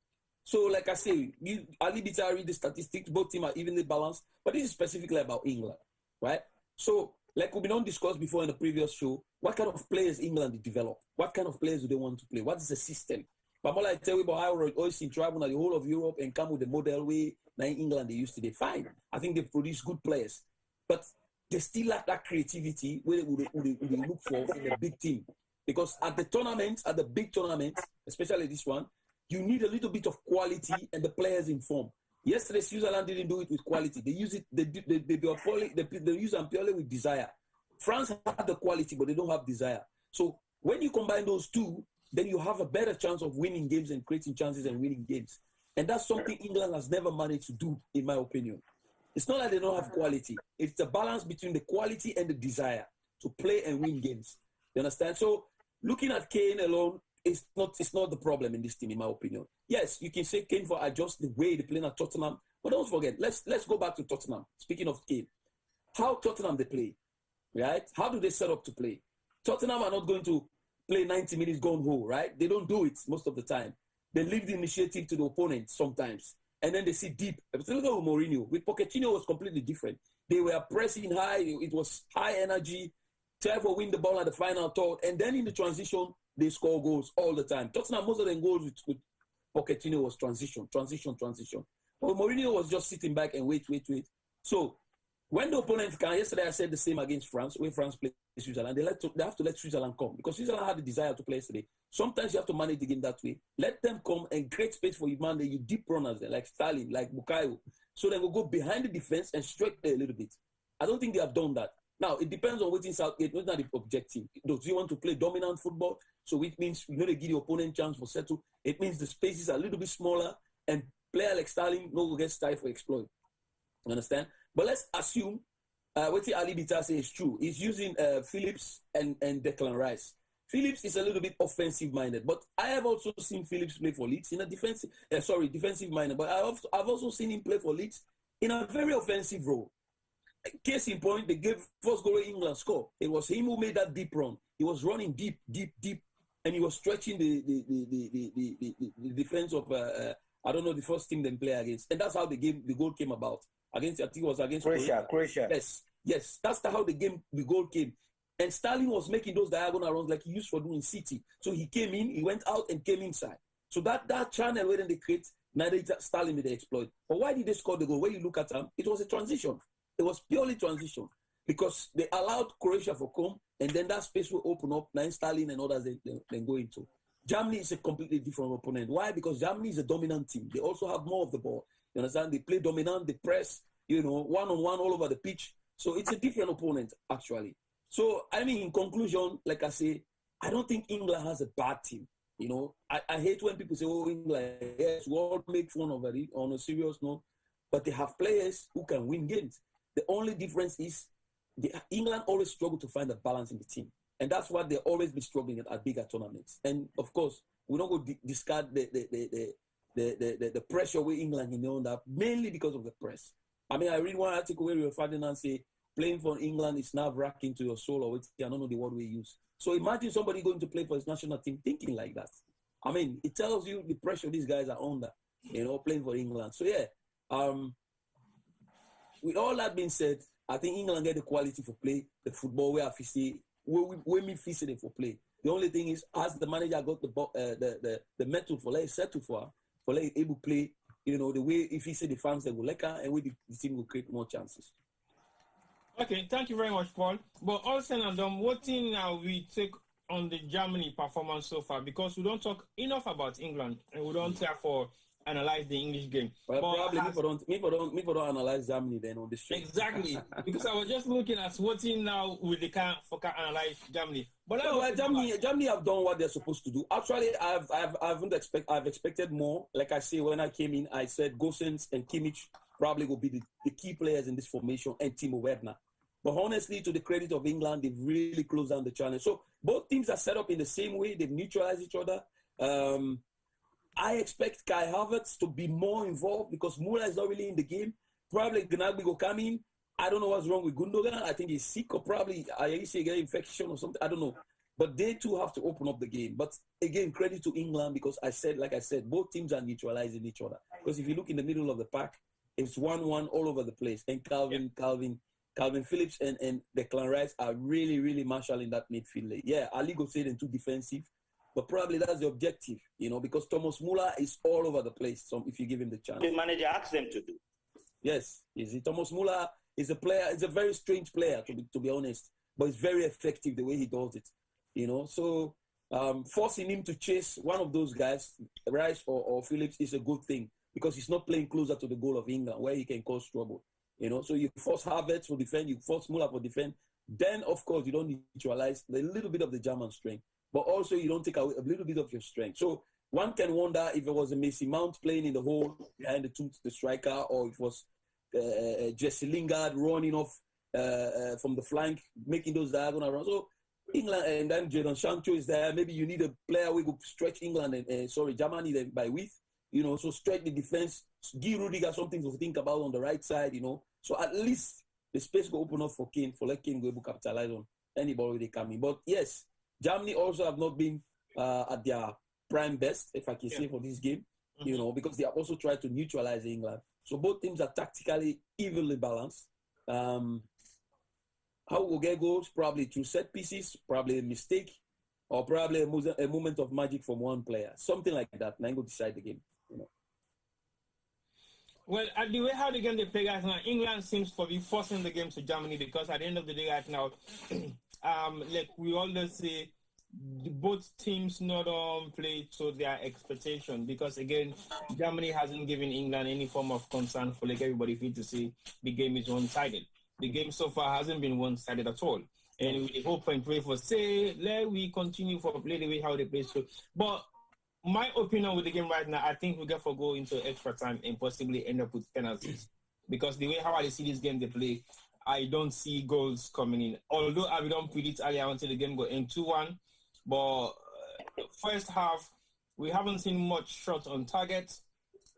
So, like I say, Ali Bita read the statistics, both teams are evenly balanced, but this is specifically about England, right? So, like we've been discussed before in the previous show, what kind of players England develop? What kind of players do they want to play? What is the system? But more like tell you about how Oisin travel to the whole of Europe and come with the model way now in England they used to. They fine. I think they produce good players, but they still lack that creativity where they look for in a big team. Because at the big tournaments, especially this one, you need a little bit of quality and the players in form. Yesterday, Switzerland didn't do it with quality. They use it. They use them purely with desire. France had the quality, but they don't have desire. So when you combine those two, then you have a better chance of winning games and creating chances and winning games. And that's something England has never managed to do, in my opinion. It's not that they don't have quality. It's the balance between the quality and the desire to play and win games. You understand? So looking at Kane alone, it's not the problem in this team, in my opinion. Yes, you can say Kane for adjust the way they play at Tottenham, but don't forget, let's go back to Tottenham. Speaking of Kane, how Tottenham they play, right? How do they set up to play? Tottenham are not going to play 90 minutes gone home, right? They don't do it most of the time. They leave the initiative to the opponent sometimes, and then they see deep. Look at Mourinho. With Pochettino, was completely different. They were pressing high. It was high energy. Try to win the ball at the final third, and then in the transition, they score goals all the time. Tottenham, most of them goals with Pochettino was transition. But Mourinho was just sitting back and wait. So when the opponent can, yesterday I said the same against France, when France played Switzerland, they have to let Switzerland come because Switzerland had the desire to play yesterday. Sometimes you have to manage the game that way. Let them come and create space for you, man. You deep runners there, like Stalin, like Bukayo. So then we'll go behind the defense and strike there a little bit. I don't think they have done that. Now, it depends on what's in Southgate, what's not the objective. Do you want to play dominant football? So it means you give the opponent chance for settle. It means the spaces are a little bit smaller and player like Sterling no get style for exploit. You understand? But let's assume what Ali Bita says is true. He's using Phillips and Declan Rice. Phillips is a little bit offensive-minded, but I have also seen Phillips play for Leeds in a defensive-minded. But I've also seen him play for Leeds in a very offensive role. Case in point, they gave first goal England score. It was him who made that deep run. He was running deep. and he was stretching the defense of I don't know the first team they play against, and that's how the goal came about against. I think it was against Croatia. Yes, that's how the goal came. And Sterling was making those diagonal runs like he used for doing City. So he came in, he went out and came inside. So that channel where they create, neither Sterling did they exploit. But why did they score the goal? When you look at them, it was a transition. It was purely transition because they allowed Croatia to come, and then that space will open up. Now Sterling and others then go into. Germany is a completely different opponent. Why? Because Germany is a dominant team. They also have more of the ball. You understand? They play dominant, they press, one-on-one all over the pitch. So it's a different opponent, actually. So, I mean, in conclusion, like I say, I don't think England has a bad team. I hate when people say, oh, England, yes, we all make fun of it on a serious note, but they have players who can win games. The only difference is England always struggle to find a balance in the team. And that's why they always be struggling at bigger tournaments. And, of course, we don't go discard the pressure with England in that, mainly because of the press. I mean, I read one article where Ferdinand say, playing for England is nerve-wracking to your soul, or I don't know the word we use. So imagine somebody going to play for his national team thinking like that. I mean, it tells you the pressure these guys are under, playing for England. So, yeah, with all that being said, I think England get the quality for play, the football where we fix it for play. The only thing is, as the manager got the method for let settle for let able play, the way if he say the fans they will like her, and the team will create more chances. Okay, thank you very much, Paul. But also, what thing now we take on the Germany performance so far, because we don't talk enough about England and we don't therefore analyze the English game. Well, probably me don't analyze Germany then on this show. Exactly, because I was just looking at what thing now with the can analyze Germany. But Germany have done what they're supposed to do. Actually, I've expected more. Like I say, when I came in, I said Gosens and Kimmich probably will be the key players in this formation, and Timo Werner. But honestly, to the credit of England, they've really closed down the challenge. So both teams are set up in the same way. They've neutralized each other. I expect Kai Havertz to be more involved because Müller is not really in the game. Probably Gnabry will come in. I don't know what's wrong with Gundogan. I think he's sick or probably get infection or something. I don't know. But they too have to open up the game. But again, credit to England because like I said, both teams are neutralizing each other. Because if you look in the middle of the pack, it's 1-1 all over the place. And Calvin Phillips and Declan Rice are really, really marshalling that midfield. Yeah, Ali go say they're too defensive. But probably that's the objective, because Thomas Müller is all over the place. So if you give him the chance, the manager asks them to do. Yes, Thomas Müller is a player. It's a very strange player, to be honest, but it's very effective the way he does it. So forcing him to chase one of those guys, Rice or Phillips, is a good thing because he's not playing closer to the goal of England where he can cause trouble. So you force Havertz to defend, you force Müller for defend. Then of course you don't neutralize a little bit of the German strength. But also you don't take away a little bit of your strength. So one can wonder if it was a Mason Mount playing in the hole behind the striker, or if it was Jesse Lingard running off from the flank, making those diagonal runs. So England, and then Jadon Sancho is there. Maybe you need a player who could stretch England Germany by width. So stretch the defense, give Rudiger something to think about on the right side. So at least the space will open up for Kane, let Kane go able to capitalize on any ball they come in. But yes, Germany also have not been at their prime best, if I can say, for this game, because they have also tried to neutralize England. So both teams are tactically evenly balanced. How we'll get goals? Probably through set pieces, probably a mistake, or probably a moment of magic from one player. Something like that. And then go decide the game. Well, at the way how the game they play right now, England seems to be forcing the game to Germany because at the end of the day right now, like we always say, both teams not play to their expectation because again, Germany hasn't given England any form of concern for like everybody feel to say the game is one-sided. The game so far hasn't been one-sided at all. And we hope and pray for let we continue for play the way how they play. So, but my opinion with the game right now, I think we get to go into extra time and possibly end up with penalties because the way how I see this game they play, I don't see goals coming in. Although I don't predict earlier until the game go in 2-1, but first half we haven't seen much shots on target,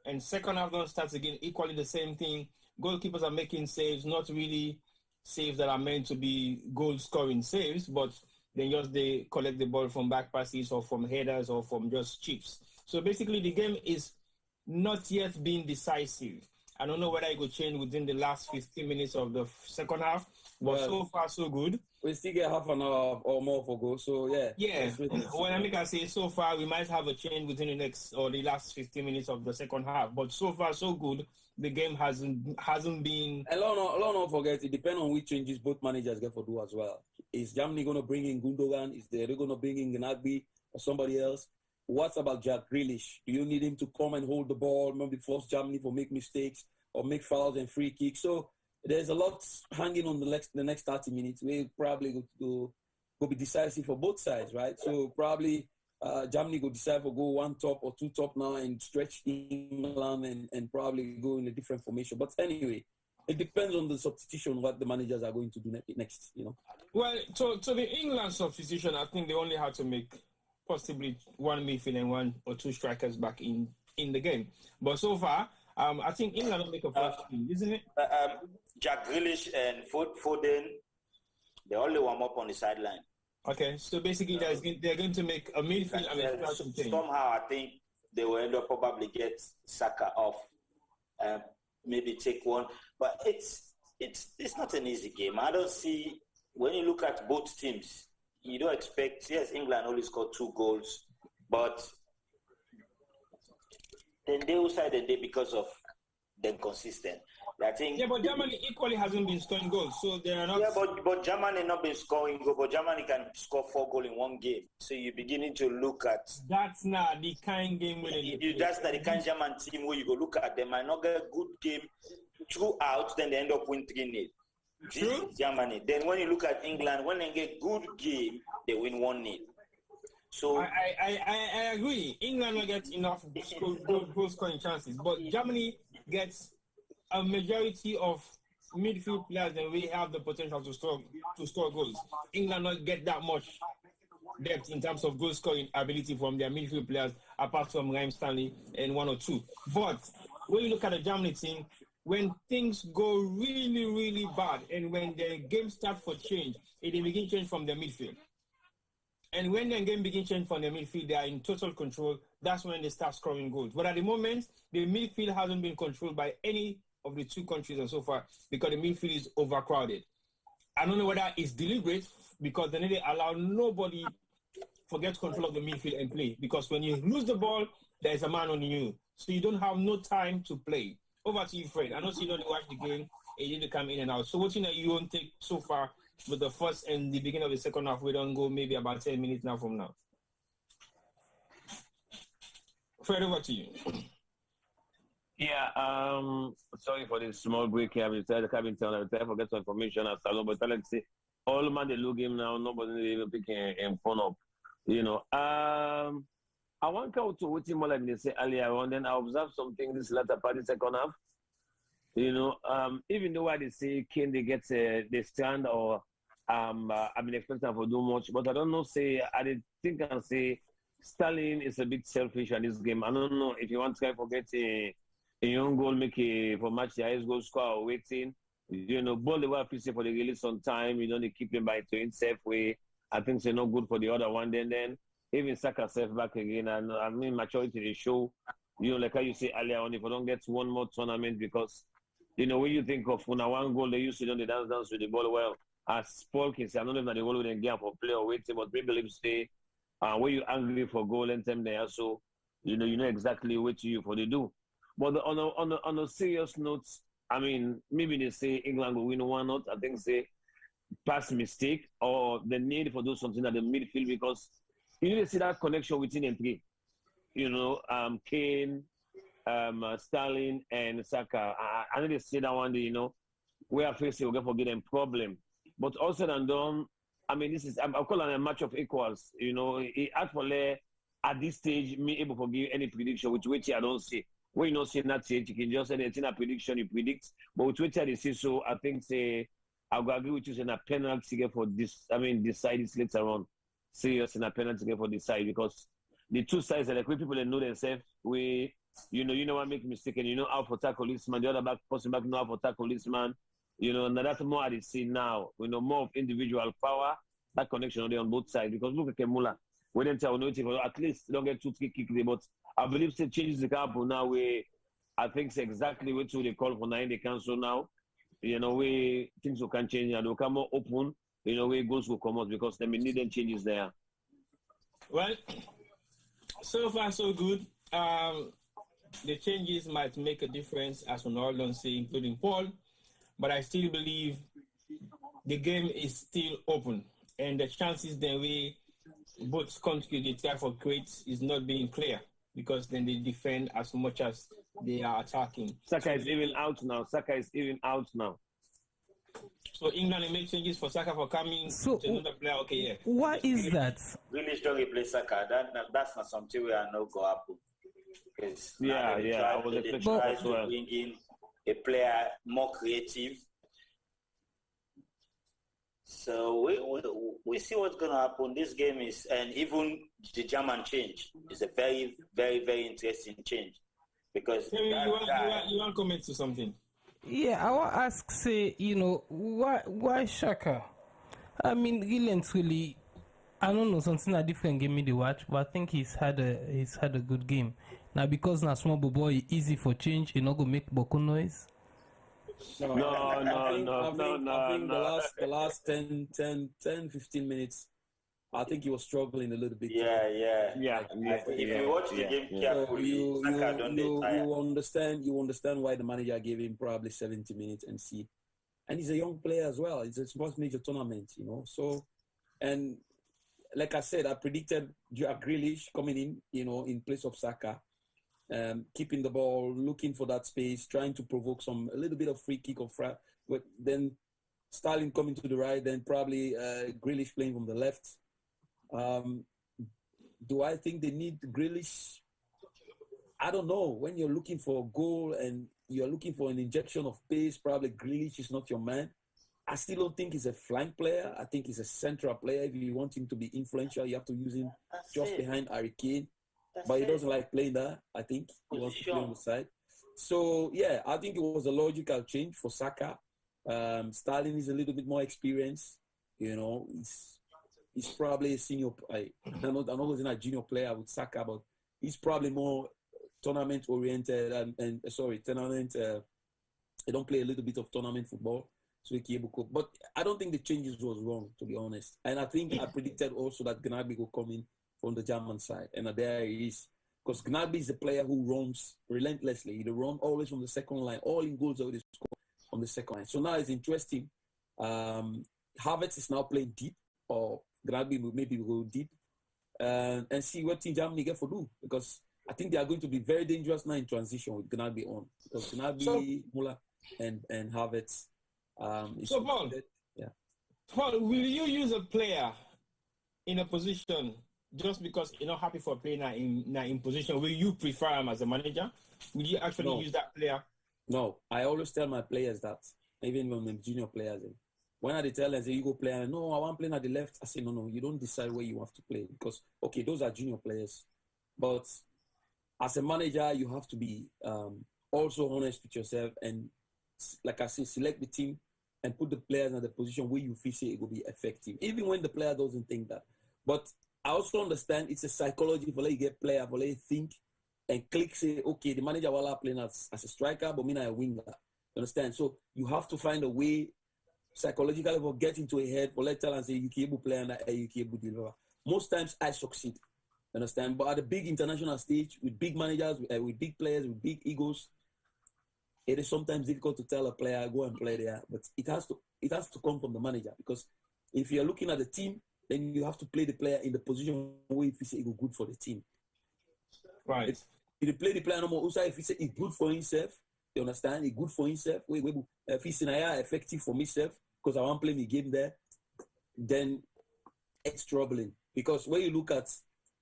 and second half don't start again equally the same thing. Goalkeepers are making saves, not really saves that are meant to be goal scoring saves, but then just they collect the ball from back passes or from headers or from just chips. So basically, the game is not yet being decisive. I don't know whether it could change within the last 15 minutes of the second half, but so far so good. We still get half an hour or more for go, so yeah. Yeah. When I make I say so far, we might have a change within the next or the last 15 minutes of the second half, but so far so good. The game hasn't been. And don't forget, it depends on which changes both managers get for do as well. Is Germany going to bring in Gundogan? Is they going to bring in Gnabry or somebody else? What about Jack Grealish? Do you need him to come and hold the ball, maybe force Germany for make mistakes or make fouls and free kicks? So there's a lot hanging on the next 30 minutes. We're probably going to be decisive for both sides, right? So probably Germany will decide to go one top or two top now and stretch England and probably go in a different formation. But anyway, it depends on the substitution, what the managers are going to do next, you know. Well, so the England substitution, I think they only had to make possibly one midfield and one or two strikers back in the game. But so far, I think England will make a first team, isn't it? Jack Grealish and Foden, they only warm up on the sideline. Okay, so basically they're going to make a midfield and a striker team. Somehow, I think they will end up probably get Saka off, maybe take one. But it's not an easy game. I don't see, when you look at both teams, you don't expect, yes, England only scored 2 goals, but then they will side and they because of the inconsistent. I think. Yeah, but Germany equally hasn't been scoring goals, so they are not. Yeah, but Germany not been scoring goals, but Germany can score 4 goals in one game. So you're beginning to look at. That's not the kind game winning. That's not the kind German team where you go look at them might not get a good game throughout, then they end up winning 3-0. True. Germany. Then when you look at England, when they get good game, they win 1-0. So I agree. England will get enough goal scoring chances, but Germany gets a majority of midfield players and we have the potential to score goals. England not get that much depth in terms of goal scoring ability from their midfield players, apart from Raheem Stanley and 1 or 2. But when you look at the Germany team, when things go really, really bad and when the game starts for change, it begin change from the midfield. And when the game begins change from the midfield, they are in total control. That's when they start scoring goals. But at the moment, the midfield hasn't been controlled by any of the 2 countries and so far because the midfield is overcrowded. I don't know whether it's deliberate because they need to allow nobody forget control of the midfield and play. Because when you lose the ball, there's a man on you. So you don't have no time to play. Over to you, Fred. I know you don't watch the game and you need to come in and out. So what you know you won't take so far with the first and the beginning of the second half, we don't go maybe about 10 minutes now from now. Fred, over to you. Yeah, sorry for this small break here. I'm trying to forget some information as Salon, but let's say all man they look him now, nobody even picking him phone up. You know, I want to go to what you like they say earlier on, then I observed something this latter part of the second half. You know, even though I they say Kane they get they stand or I've been expecting for do much, but I don't know. Say I did think and say Sterling is a bit selfish at this game. I don't know if you want to try forget a young goal make a for match the highest goal score or waiting. You know, ball the way I for the release on time. You know, they keep him by to himself way. I think it's not good for the other one. Then even Saka self back again. And I mean maturity they show. You know, like how you say earlier on, if I don't get one more tournament because. You know, when you think of when one goal, they used to do the dance with the ball. Well, as Paul can say, I don't know if they will with game for play or waiting, but maybe believe say, when you angry for goal and time there, so you know exactly what you for they do. But on a serious note, I mean, maybe they say England will win 1-0. I think say past mistake or the need for do something at the midfield because you need to see that connection within the 3. You know, Kane. Sterling and Saka. I need to see that one day, you know, we are facing, we're going to forget them problem. But also than done, I mean, this is, I'm calling a match of equals, you know, at this stage, me able to give any prediction, which I don't see. When you don't see that stage, you can just say anything a prediction you predict. But with which I see, so I think, say, I'll agree with you in a penalty for this, I mean, decide this later on. Serious in a penalty for this side because the 2 sides are like, people that know themselves, you know what make mistake and you know how to tackle this man, the other person back know how to tackle this man. You know, and that's more I see now. We know more of individual power that connection there on both sides. Because look at Kemula, when they tell no, at least don't get 2-3 kicks there. But I believe the changes the happen now where I think it's exactly what they call for now in the council now. You know, where things will can change and will come more open. You know, where goals will come out because they may need them changes there. Well, so far so good. The changes might make a difference, as we all don't say, including Paul. But I still believe the game is still open, and the chances that we both countries they try for creates is not being clear because then they defend as much as they are attacking. Saka is even out now. So England will make changes for Saka for coming to another player. Okay, yeah. Why is that? Grealish don't replace Saka. That's not something we are not going to happen. They try to bring in a player more creative. So we see what's going to happen. This game is, and even the German change is a very, very, very interesting change because you want to comment to something? Yeah, I want to ask, say, you know, why Shaka? I mean, really and truly, I don't know, something a different game in the watch, but I think he's had a good game. Now, because now small boy easy for change, you not go make boko noise. I think the last 10, 15 minutes, I think he was struggling a little bit. If you watch the game carefully, so you understand why the manager gave him probably 70 minutes and see. And he's a young player as well. It's a sports major tournament, you know. So, and like I said, I predicted Grealish coming in, you know, in place of Saka. Keeping the ball, looking for that space, trying to provoke a little bit of free kick but then Sterling coming to the right, then probably Grealish playing from the left. Do I think they need Grealish? I don't know. When you're looking for a goal and you're looking for an injection of pace, probably Grealish is not your man. I still don't think he's a flank player. I think he's a central player. If you want him to be influential, you have to use him behind Harry Kane. But he doesn't like playing there, I think. He wants to play on the side. So, yeah, I think it was a logical change for Saka. Sterling is a little bit more experienced. You know, he's probably a senior. I'm not a junior player with Saka, but he's probably more tournament-oriented. Tournament. He don't play a little bit of tournament football. So he can cope. But I don't think the changes was wrong, to be honest. And I think I predicted also that Gnabry will come in from the German side, and there he is. Because Gnabry is a player who runs relentlessly. He runs always from the second line. All in goals already scored on the second line. So now it's interesting. Havertz is now playing deep, or Gnabry maybe will go deep, and see what Team Germany get for do. Because I think they are going to be very dangerous now in transition with Gnabry on. Because Gnabry, Müller, and Havertz. Paul, Paul, will you use a player in a position just because you're not happy for playing in position? Will you prefer him as a manager? Will you actually use that player? No, I always tell my players that, even when I'm junior players. When I tell them, say, you go play, and no, I want playing at the left. I say, no, you don't decide where you have to play. Because, okay, those are junior players. But as a manager, you have to be also honest with yourself. And like I say, select the team and put the players in the position where you feel say it will be effective. Even when the player doesn't think that. But I also understand it's a psychology for you get player, for you think and click, say, okay, the manager will playing as a striker, but me not a winger. You understand? So you have to find a way psychologically for get into a head for let tell and say you can able play and you can able deliver. Most times I succeed. You understand? But at the big international stage with big managers, with big players, with big egos, it is sometimes difficult to tell a player go and play there. But it has to come from the manager, because if you're looking at the team, then you have to play the player in the position where if you say it will good for the team. Right. If you play the player no more, also if you say it's good for himself, you understand? It's good for himself. If he's effective for myself, because I want to play my game there, then it's troubling. Because when you look at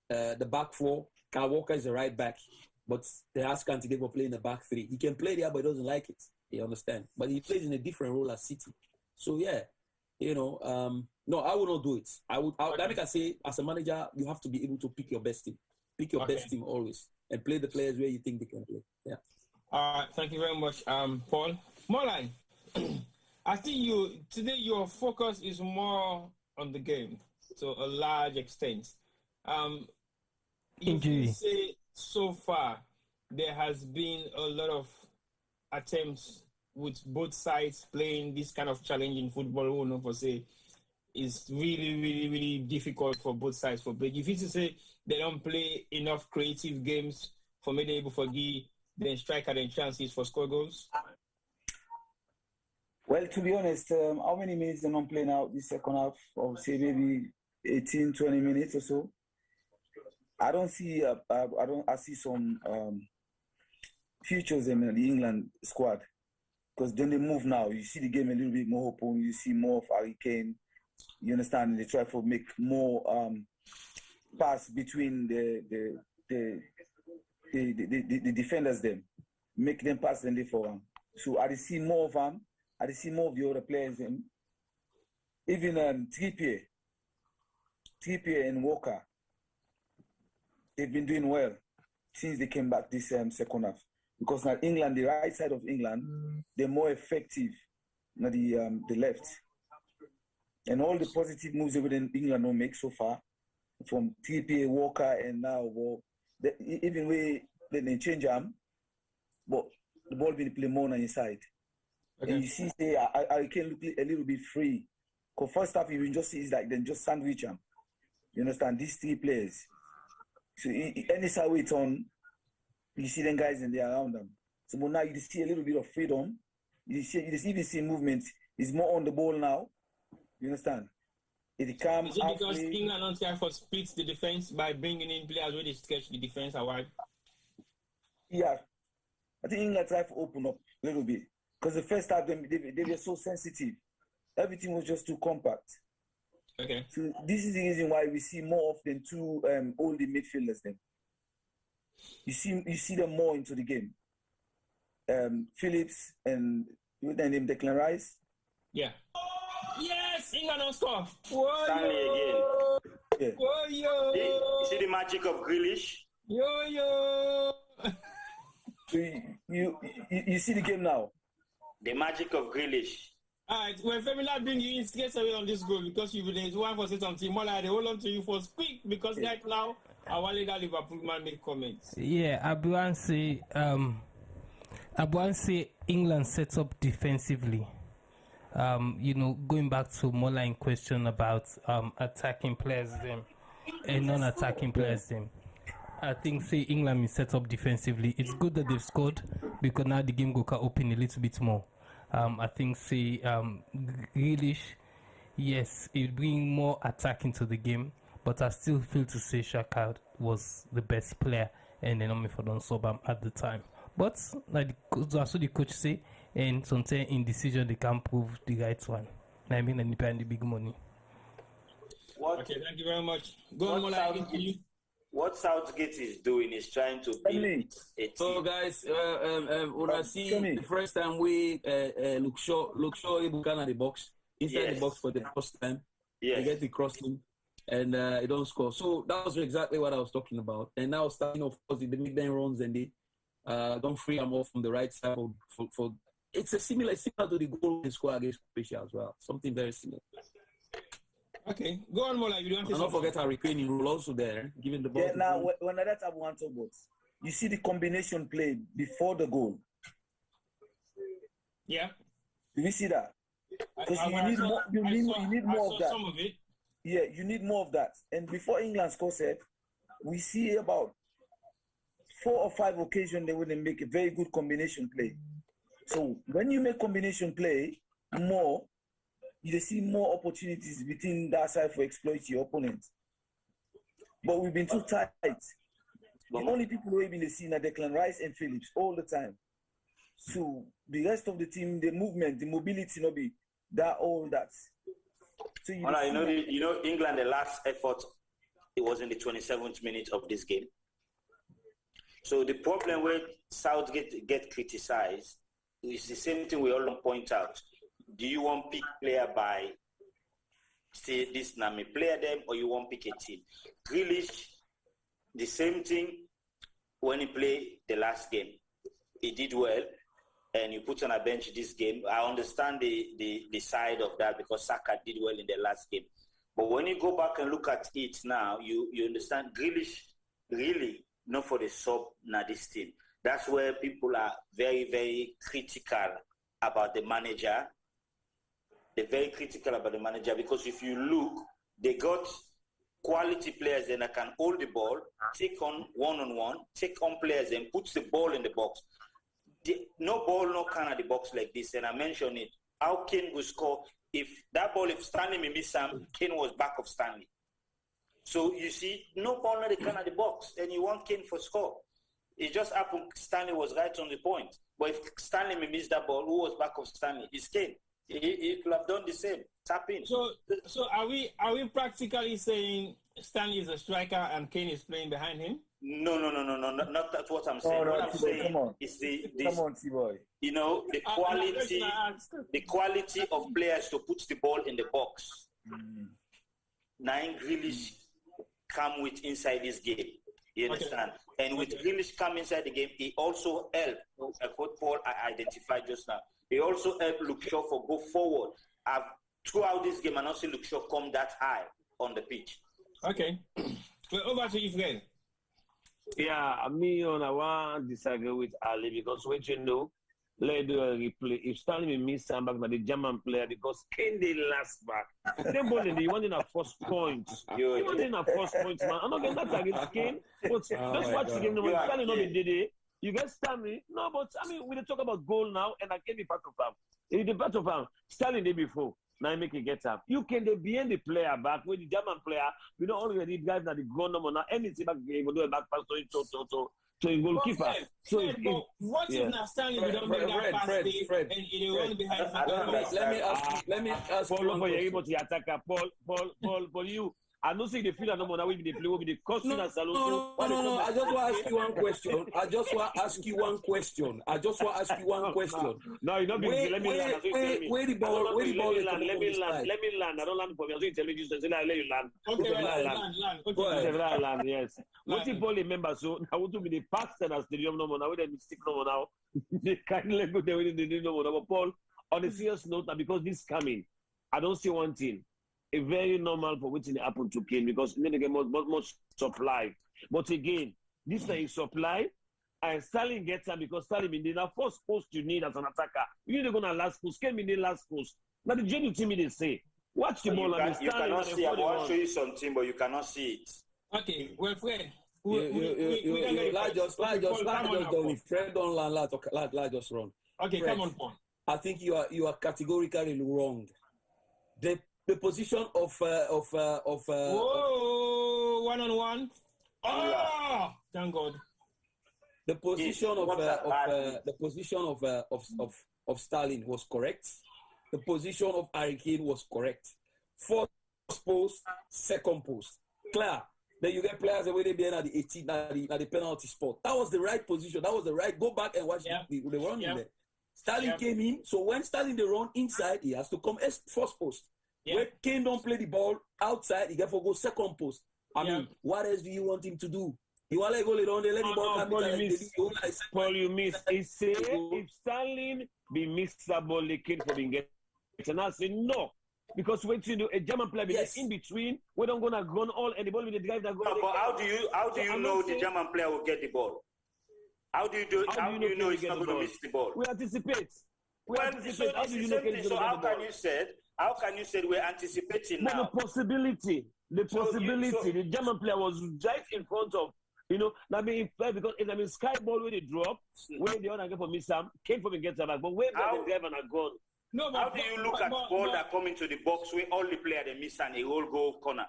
the back four, Kyle Walker is the right back, but they ask Kante for playing the back three. He can play there, but he doesn't like it. You understand? But he plays in a different role at City. So yeah, no, I would not do it. Like I say, as a manager, you have to be able to pick your best team. Pick your best team always, and play the players where you think they can play. Yeah. All right. Thank you very much, Paul. Moreline, I think today your focus is more on the game to a large extent. If Injury. you say so far, there has been a lot of attempts with both sides playing this kind of challenging football. We know for say is really, really, really difficult for both sides for play. If you say they don't play enough creative games for me to able to give the striker the chances for score goals. Well, to be honest, how many minutes they don't play now this second half? Or say maybe 18, 20 minutes or so. I don't see. I see some futures in the England squad because then they move now. You see the game a little bit more open. You see more of Harry Kane. You understand? They try to make more pass between the defenders. Them make them pass than they for them. So I see more of them. I see more of the other players. Even Trippier and Walker. They've been doing well since they came back this second half. Because now England, the right side of England, they're more effective than the left. And all the positive moves that England don't make so far, from TPA, Walker, and now, even when they change them, but the ball being played more on the side. Okay. And you see, I can look a little bit free. Because first half, you just see it's like then just sandwich them. You understand? These three players. So any side way it's on, you see them guys in there around them. So but now you see a little bit of freedom. You even see movement. It's more on the ball now. You understand? It comes. Is it because England don't care for splits the defense by bringing in players where they sketch the defense a while? Yeah, I think England tried to open up a little bit because the first half they were so sensitive. Everything was just too compact. Okay. So this is the reason why we see more often two older midfielders. Then you see them more into the game. Phillips and with their name Declan Rice. Yeah. Yes, England on score. Whoa, Stanley again. Yeah. Whoa, yo. You see the magic of Grealish? Yo. So you see the game now. The magic of Grealish. All right, when Femila bring you in straight away on this goal because you there's one for say something more like they hold on to you for speak because right now our leader Liverpool man make comments. Yeah, Abuan say England sets up defensively. Going back to Mola question about attacking players them and non-attacking players them. I think say England is set up defensively. It's good that they've scored because now the game go open a little bit more. I think say Grealish, yes, it bring more attack into the game, but I still feel to say Shaka was the best player and then only for Don Sobam at the time. But like that's what the coach say, and sometimes in decision they can't prove the right one. I mean, and they pay the big money. Okay, thank you very much. Go on, Mola, to you. What Southgate is doing is trying to build a team. So guys, when I see the first time we look short Ibukan at the box, inside the box for the first time, they get the crossing and they don't score. So that was exactly what I was talking about. And now starting of course, they make them runs and they don't free them off from the right side for it's similar to the goal they score against Croatia as well. Something very similar. Okay, go on, Mola. You don't don't forget Harry Kane rule also there, giving the ball. Yeah, now when that I want to go, you see the combination play before the goal. Yeah. Do you see that? Because you need more. You need more of that. Some of it. Yeah, you need more of that. And before England score set, we see about 4 or 5 occasions they wouldn't make a very good combination play. So when you make combination play more, you see more opportunities within that side for exploit your opponents. But we've been too tight. The only people who have been seen are Declan Rice and Phillips all the time. So the rest of the team, the movement, the mobility, not be that all that. So you know, England, the last effort, it was in the 27th minute of this game. So the problem where Southgate get criticized is the same thing we all point out. Do you want pick player by say this Nami player them or you want pick a team? Grealish, the same thing when he played the last game. He did well and you put on a bench this game. I understand the side of that because Saka did well in the last game. But when you go back and look at it now, you understand Grealish really not for the sub na this team. That's where people are very, very critical about the manager. They're very critical about the manager because if you look, they got quality players that can hold the ball, take on one-on-one, take on players and put the ball in the box. No ball, no can at the box like this. And I mentioned it. How Kane will score if Stanley may miss Sam, Kane was back of Stanley. So you see, no ball, no the can at the box, and you want Kane for score. It just happened Stanley was right on the point. But if Stanley may miss that ball, who was back of Stanley? It's Kane. He could have done the same. Tap in. So are we practically saying Stanley is a striker and Kane is playing behind him? No, not that's what I'm saying. What I'm saying is come on, T-boy. You know, the quality of players to put the ball in the box. Nine Grealish come with inside this game. You understand? Okay. And with Grealish come inside the game, he also helped, what Paul identified just now. He also helped Luke Shaw for go forward. Throughout this game, I not see Luke Shaw come that high on the pitch. Okay. Well, over to Israel. Yeah, I want to disagree with Ali because what you know, let's do a replay. If Stanley miss some back by the German player because Kane the last back. Then he wanted a first point. He wanted a first point, man. I'm not getting that against Kane, but just watch the game. Stanley not did it. You get Stanley. No, but I mean, we talk about goal now, and I can't be part of him. In the part of him, Stanley day before. Now I make it get up. You can be in the player back with the German player. We don't already guys that the goal number now. Anything back game will do a back pass to a goalkeeper. Fred, so what if now Stanley we don't make that pass and he run behind? Let me ask. Paul for your able to attacker. Paul, you. I don't see the field no more now with the play with the coach and Salon. No. I just want to ask you one question. I just want to ask you one question. No, you don't be. Let me land. Where the ball? Let me land. I don't land for me. So you tell me just say let you land. Okay, land. Yes. What the ball remember? So I want to be the past and stadium no more now. We don't stick no more now. They can't let go there with the no more. But Paul, on a serious note, because this coming, I don't see one thing. A very normal for what's happen to Kane because then again much supply. But again, this is supply and Sterling gets them because Sterling in the first post you need as an attacker. You need to go on last post. Kane in the last post. Now the genuine team they say. Watch the ball. You cannot see. I want to show you something, but you cannot see it. Okay, well, Fred. Just don't. Fred don't land. Just run. Okay, Fred, come on, Paul. I think you are categorically wrong. The position of one-on-one. Oh, thank God. The position of Sterling was correct. The position of Harry Kane was correct. First post, second post. Clear. Then you get players the way they be at the 18 at the penalty spot. That was the right position. That was the right. Go back and watch the run in there. Sterling came in. So when Sterling they run inside, he has to come as first post. Yeah. When Kane don't play the ball outside, he get for go second post. I mean, what else do you want him to do? You want to go let the ball come in. Paul, you miss. He say if Sterling be missable, the Kane for being get. And I say no, because when you do a German player be in between, we don't gonna run all and the ball with the guy that go. But how do you know the German player will get the ball? How do you know he's not going to miss the ball? We anticipate. So how can you say we're anticipating now? The possibility. The German player was right in front of, because Sky ball where they drop, where the other guy for miss Sam, came from and gets back, but where the driver are gone. No, how do you look at ball that come into the box where all the player they miss and a whole goal corner?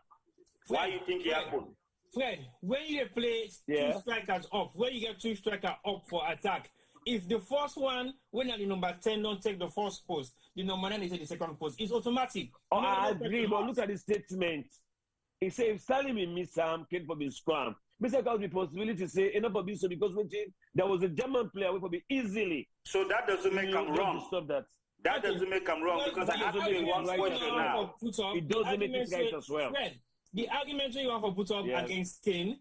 Why you think it happened? Fred, when you play two strikers up, when you get two strikers up for attack, if the first one, when the number 10 don't take the first post, the number 9 take the second post, it's automatic. I agree, but look at the statement. He said, if Sterling will miss Sam, Kane for being scrum. Mr. Cow's the possibility to say, enough of this, because there was a German player who be easily. So that doesn't make him wrong. Stop that. That doesn't make him wrong because I asked you one question now. It doesn't make it right as well. Fred, the argument you want to put up against Kane,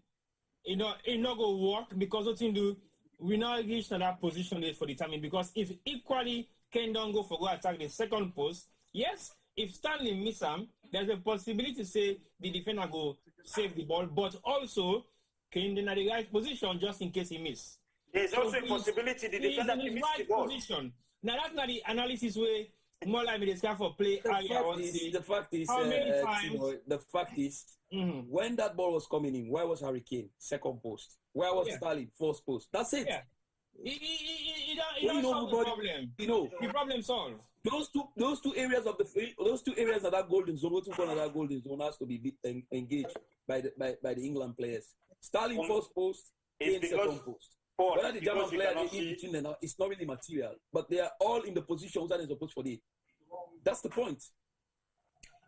it not go work because what you do, we now reach to that position for the timing. Because if equally Kane don't go attack the second post, yes, if Stanley miss him, there's a possibility to say the defender go save the ball, but also Kane in the right position just in case he miss. There's also a possibility the defender in can his miss right the ball. position. Now that's not the analysis way more like the sky for play. The fact is, how many times? the fact is, when that ball was coming in, where was Harry Kane? Second post. Where was Sterling? First post. That's it. Yeah. He don't solve the problem. The problem solved. Those two areas of the field, those two areas of that golden zone, what you call that golden zone has to be engaged by the England players. Sterling first post, Kane second post. Whether the German player in between them, it's not really material, but they are all in the positions that is supposed for it. That's the point.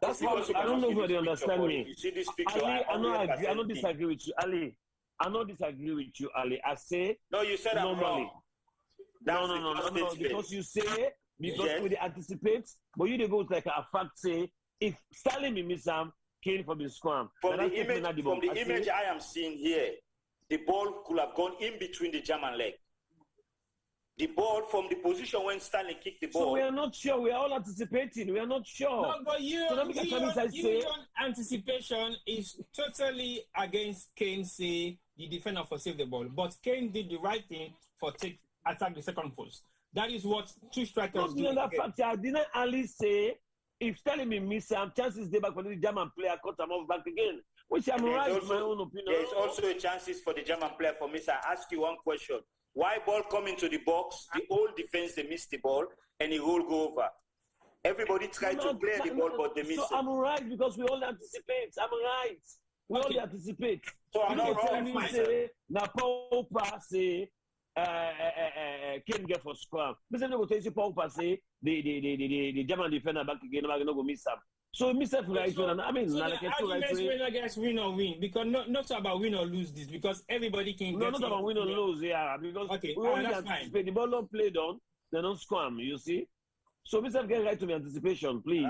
That's how I don't know whether you understand me. You see this picture? Ali, I don't disagree with you, Ali. I don't disagree with you, Ali. I say no. You said I'm wrong. No. Because you say we they anticipate, but you they go with like a fact say if Sterling be miss him, Kane for the scrum. From the image I am seeing here, the ball could have gone in between the German leg. The ball from the position when Sterling kicked the ball. So we are not sure. We are all anticipating. We are not sure. No, but your anticipation is totally against Kane say the defender for save the ball. But Kane did the right thing for attack the second post. That is what two strikers do. I didn't only say if Sterling me miss some chances they back for the German player cut them off back again. Which I'm right in my own opinion. There is also a chances for the German player for me. So I ask you one question. Why ball come into the box, the whole defense, they miss the ball, and it will go over. Everybody tried to play the ball, but they miss it. I'm right because we all anticipate. I'm right. We all anticipate. So I'm not wrong. Now, Paul say, Kane get for scrum. But then go say Paul say the German defender back again, I'm going to go miss him. So Mr. Right, I mean, so like the arguments win against win or win because not about win or lose this because everybody can. No, not about win or lose, yeah. Because we only anticipate the ball don't play down, they don't scrum. You see. So Mr. Get right to the anticipation, please.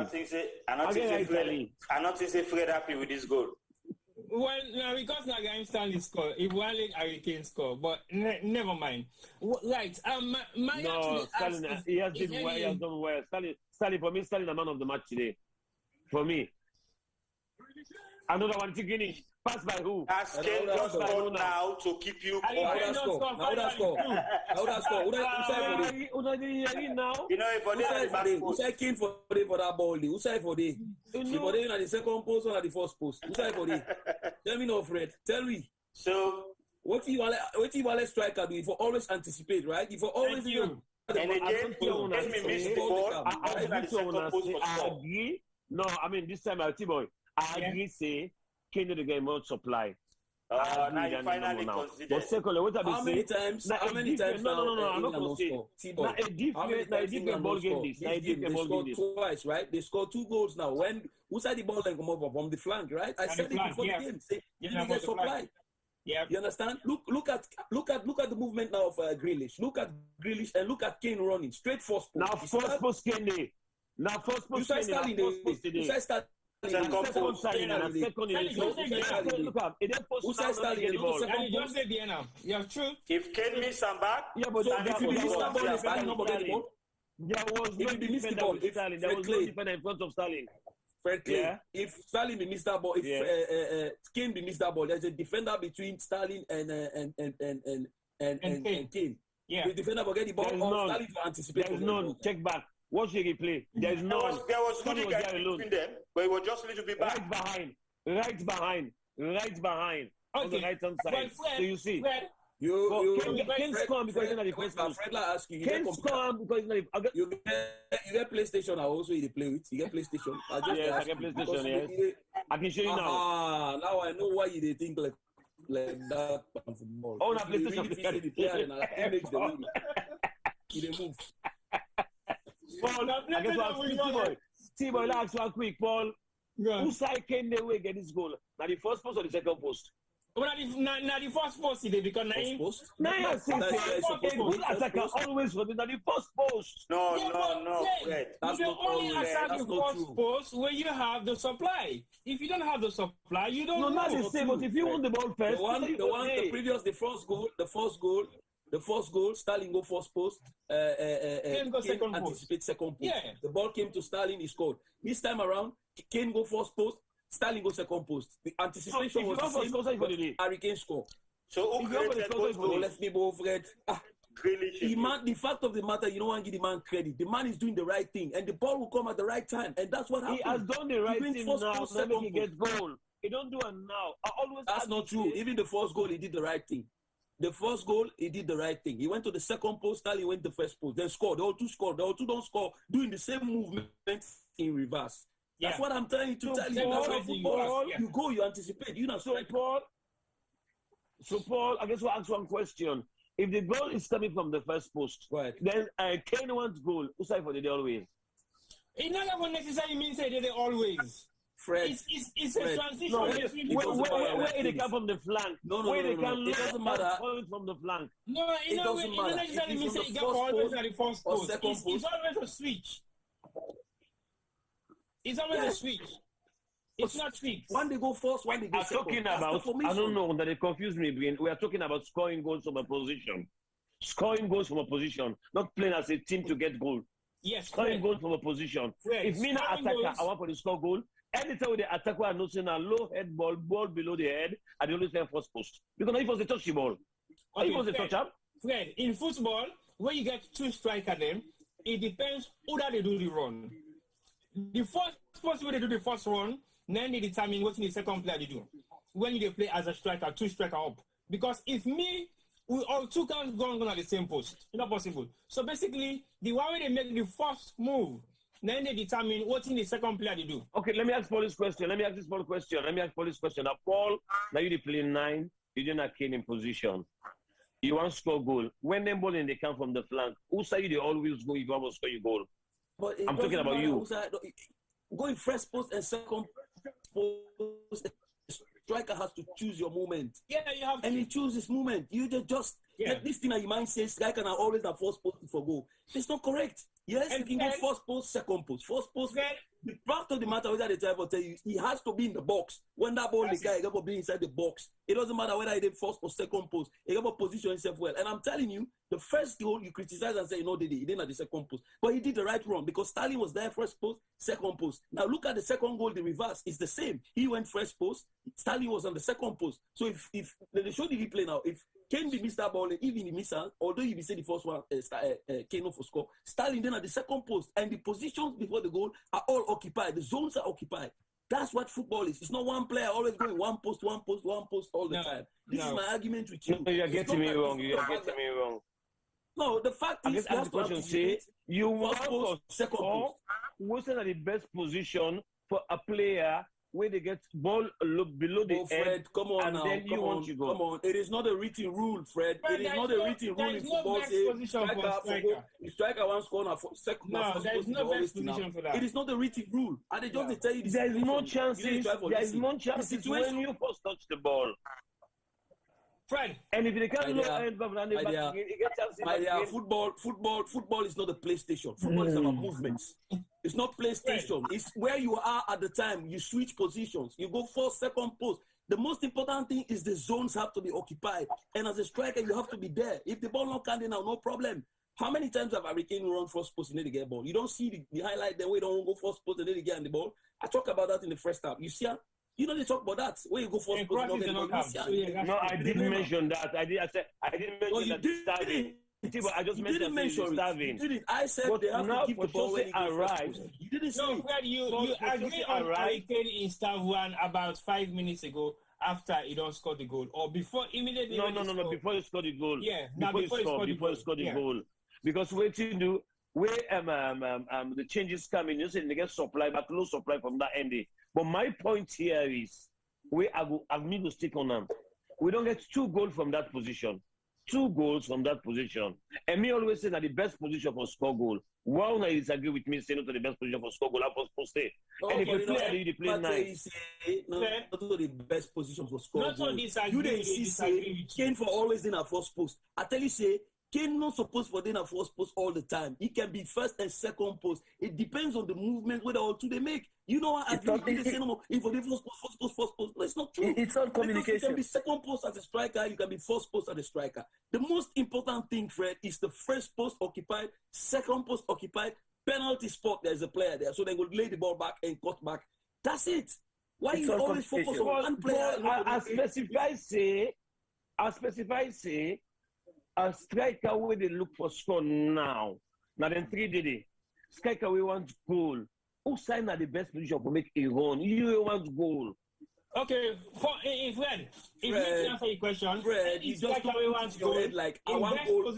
I'm not say Fred happy with this goal. Well, no, because Nagaim Stanley score, if one leg Harry Kane score, but never mind. Right, Sterling, he has done well. Sterling, for me, Sterling, the man of the match today. For me. Another one, Tigini. Pass by who? Ask Kane just score now to keep you. Now score. You know, who say Kane for that ball? Who say for the? For the at the second post or at the first post? Who say for the? Tell me no, Fred. Tell me. So what you want striker do? For always anticipate, right? If for always and again, let me miss the ball. I agree. No, I mean this time, T-boy. I agree. Say Kane the game won't supply. Now you finally consider. But secondly, what how many times? How many times? No, I'm not going to say. Now a different ball game. They scored twice, right? They scored 2 goals now. When who said the ball then come over from the flank, right? I said it before the game. Say you get supply. Yeah. You understand? Look at the movement now of Grealish. Look at Grealish and look at Kane running straight first post. Now first post Kane. Now first post Kane. You say start. Second signing and second look up. It then post the ball. And you just say yeah, true. If Kane miss some back, yeah, but if you miss that ball, Sterling not get the ball. There was no defender with Sterling. There was no defender in front of Sterling. Fair play. If Sterling be missed that ball, if Kane be missed that ball, there's a defender between Sterling and Kane. Yeah. The defender will get the ball. Sterling to anticipate. There's none. Check back. Watch the replay. There is no. There was Rudiger between them, but it was just a little bit back. Right behind. Okay. On the right hand side. So you see. Ken score because he's not the first post. Fred ask you. Ken score because he's not the. You get PlayStation. I also you play with. You get PlayStation. I get PlayStation. Yes. I can show you now. Now I know why you think like that on football. Oh, not PlayStation. The player and I makes the win. He move. Paul, I guess what T-boy, last one quick, Paul. Who side Kane the way get this goal? Now the first post or the second post? Well, now the first post today because good attacker always for the first post. No, Fred. You can only attack the first post where you have the supply. If you don't have the supply, you don't. No, not the same. But if you want the ball first, the first goal The first goal, Sterling go first post. Kane go second post. Anticipate second post. Yeah. The ball came to Sterling, he scored. This time around, Kane go first post, Sterling go second post. The anticipation was the same, but Harry Kane score. So who created both goals? Let's be both, Fred. The fact of the matter, you don't want to give the man credit. The man is doing the right thing, and the ball will come at the right time, and that's what happened. He has done the right thing now. Now he gets goal. He don't do it now. That's not true. Even the first goal, he did the right thing. The first goal, he did the right thing. He went to the second post, Sterling went to the first post, then scored. They all two scored. They all two don't score, doing the same movement in reverse. Yeah. That's what I'm trying to tell you. That's how football. You go, you anticipate. You know. So Paul, I guess we'll ask one question. If the goal is coming from the first post, right, then Kane wants goal. Who side for the always? It not necessarily means that they always. Fred, it's a transition. No, where they come from the flank? No. It doesn't matter. From the flank. No, it doesn't matter. It necessarily means that you got always at the first post. It's always a switch. It's always a switch. It's not fixed. One they go first, one they go second. Talking about, I don't know, that it confused me, Brian. We are talking about scoring goals from a position. Scoring goals from a position, not playing as a team to get goal. Yes, scoring goals from a position. If me not attacker, goals, I want for the score goal. Anytime with the attacker, I'm not saying a low head ball below the head, I always say first post. Because if it was a touchy ball. If it was a touch up. Fred, in football, when you get two strikers, then it depends who that they do the run. The first way they do the first run, then they determine what the second player they do. When they play as a striker, two striker up. Because if we all two can't go on at the same post, it's not possible. So basically, the one way they make the first move, then they determine what in the second player they do. Okay, let me ask Paul this question. Now, Paul, now you play 9, you didn't have Kane in position. You want to score goal. When them ball in, they come from the flank. Who say they always go if you want to score your goal? But I'm talking about you. Going first post and second post, striker has to choose your movement. Yeah, you have to. And he chooses movement. You just let this thing that your mind says striker can always have first post for goal. It's not correct. Yes, and you can go first post, second post. First post, the fact of the matter whether the driver tell you he has to be in the box. When that ball the guy got to be inside the box. It doesn't matter whether he did first or second post. He got to position himself well. And I'm telling you, the first goal you criticize and say, he didn't have the second post. But he did the right run because Sterling was there first post, second post. Now look at the second goal, the reverse. It's the same. He went first post, Sterling was on the second post. So if they show the replay now, if Kane be missed that ball, even he miss her, although he be say the first one, Kane no for score, Sterling then at the second post, and the positions before the goal are all occupied. The zones are occupied. That's what football is. It's not one player always going one post all the time. This is my argument with you. No, you're getting me wrong. No, the fact is, you have to question, say, you want to second post. What's the best position for a player where they get ball below the Fred, head, come on and now, then you want to go. Come on, it is not a written rule, Fred. It is not a written rule in football. If striker wants corner for second, there is no best position for that. It is not a written rule, and they just tell you there is no chances. There is no chances when you first touch the ball. Fred, and if they can't football is not a PlayStation. Football is about movements. It's not PlayStation. It's where you are at the time. You switch positions. You go first, second post. The most important thing is the zones have to be occupied. And as a striker, you have to be there. If the ball not coming out, no problem. How many times have Harry Kane run first post and then they get ball? You don't see the highlight then we don't go first post and then they get on the ball. I talk about that in the first half. You see how? You know they talk about that. Where you go first post, you don't get ball. No, I didn't mention that. I didn't mention that. I just didn't mention starving. You didn't. I said they have to keep the ball when he arrives. You didn't say. No, Fred, you agree on Harry Kane in Stav 1 about 5 minutes ago after he don't score the goal or before immediately. No, before he scored the goal. Yeah, before he scored the goal. Because what you do, where the changes come in, you say they get supply, but low supply from that end. But my point here is, where I need to stick on them. We don't get 2 goals from that position. 2 goals from that position. And me always say that the best position for score goal. Why would I disagree with me saying not the best position for score goal? I'm supposed to say. And if you play 9. Not to the best position for score goal. Not You didn't see Kane for always in our first post. I tell you, say, Kane not supposed for then a first post all the time. He can be first and second post. It depends on the movement whether or two they make. You know what? If for the first post, it's not true. It's all communication. Because you can be second post as a striker, you can be first post as a striker. The most important thing, Fred, is the first post occupied, second post occupied, penalty spot. There's a player there, so they will lay the ball back and cut back. That's it. Why you always focus on one player? I specify say. A striker where they look for score now. Now then 3 did it. Striker we want goal. Who signed at the best position to make a run? You want goal. Okay, Fred, if you answer your question, Fred, you just want your head like I want goal.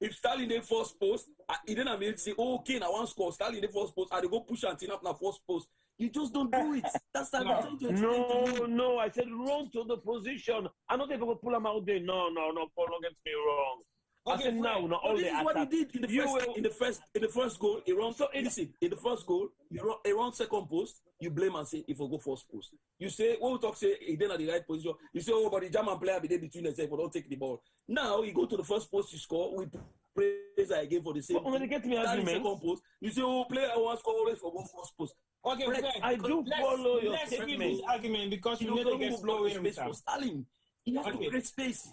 If Sterling did first post, he didn't mean to say, oh, Kane, I want score. Sterling did first post, I go push and turn up na first post. You just don't do it. That's that. No. I said run to the position. I'm not even going to pull him out there. No. Paul, don't get me wrong. Okay, I said no. All this is what he did in the first goal. He runs. In the first goal, he runs second post. You blame and say if I go first post. You say when we talk say he didn't at the right position. You say but the German player be there between themselves, but don't take the ball. Now you go to the first post, you score. We praise again for the same. When they get me argument, second post. You say player wants score always for go first post. Okay, Fred, I do follow your statement. Let's give this argument because you know get blow space for Sterling. He has to create space.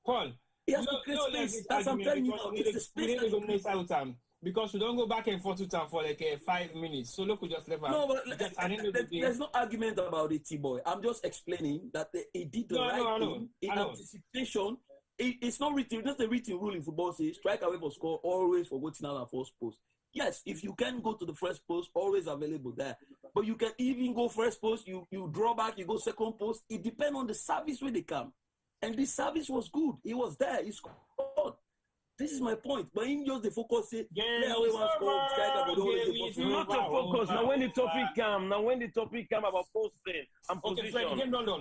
Paul, he has to create space. That's what I'm telling you now. It's the space that you create. Because we don't go back and forth with time for like 5 minutes. So look, we just left out. No, but there's no argument about it, T-boy. I'm just explaining that he did the right thing in anticipation. It's not written. Just a written rule in football says strike away for score, always for going out and first post. Yes, if you can go to the first post, always available there. But you can even go first post, you draw back, you go second post. It depends on the service where they come. And this service was good. He was there. He scored. This is my point. But in just the focus, say, not the focus. Now when the topic come about posting and position,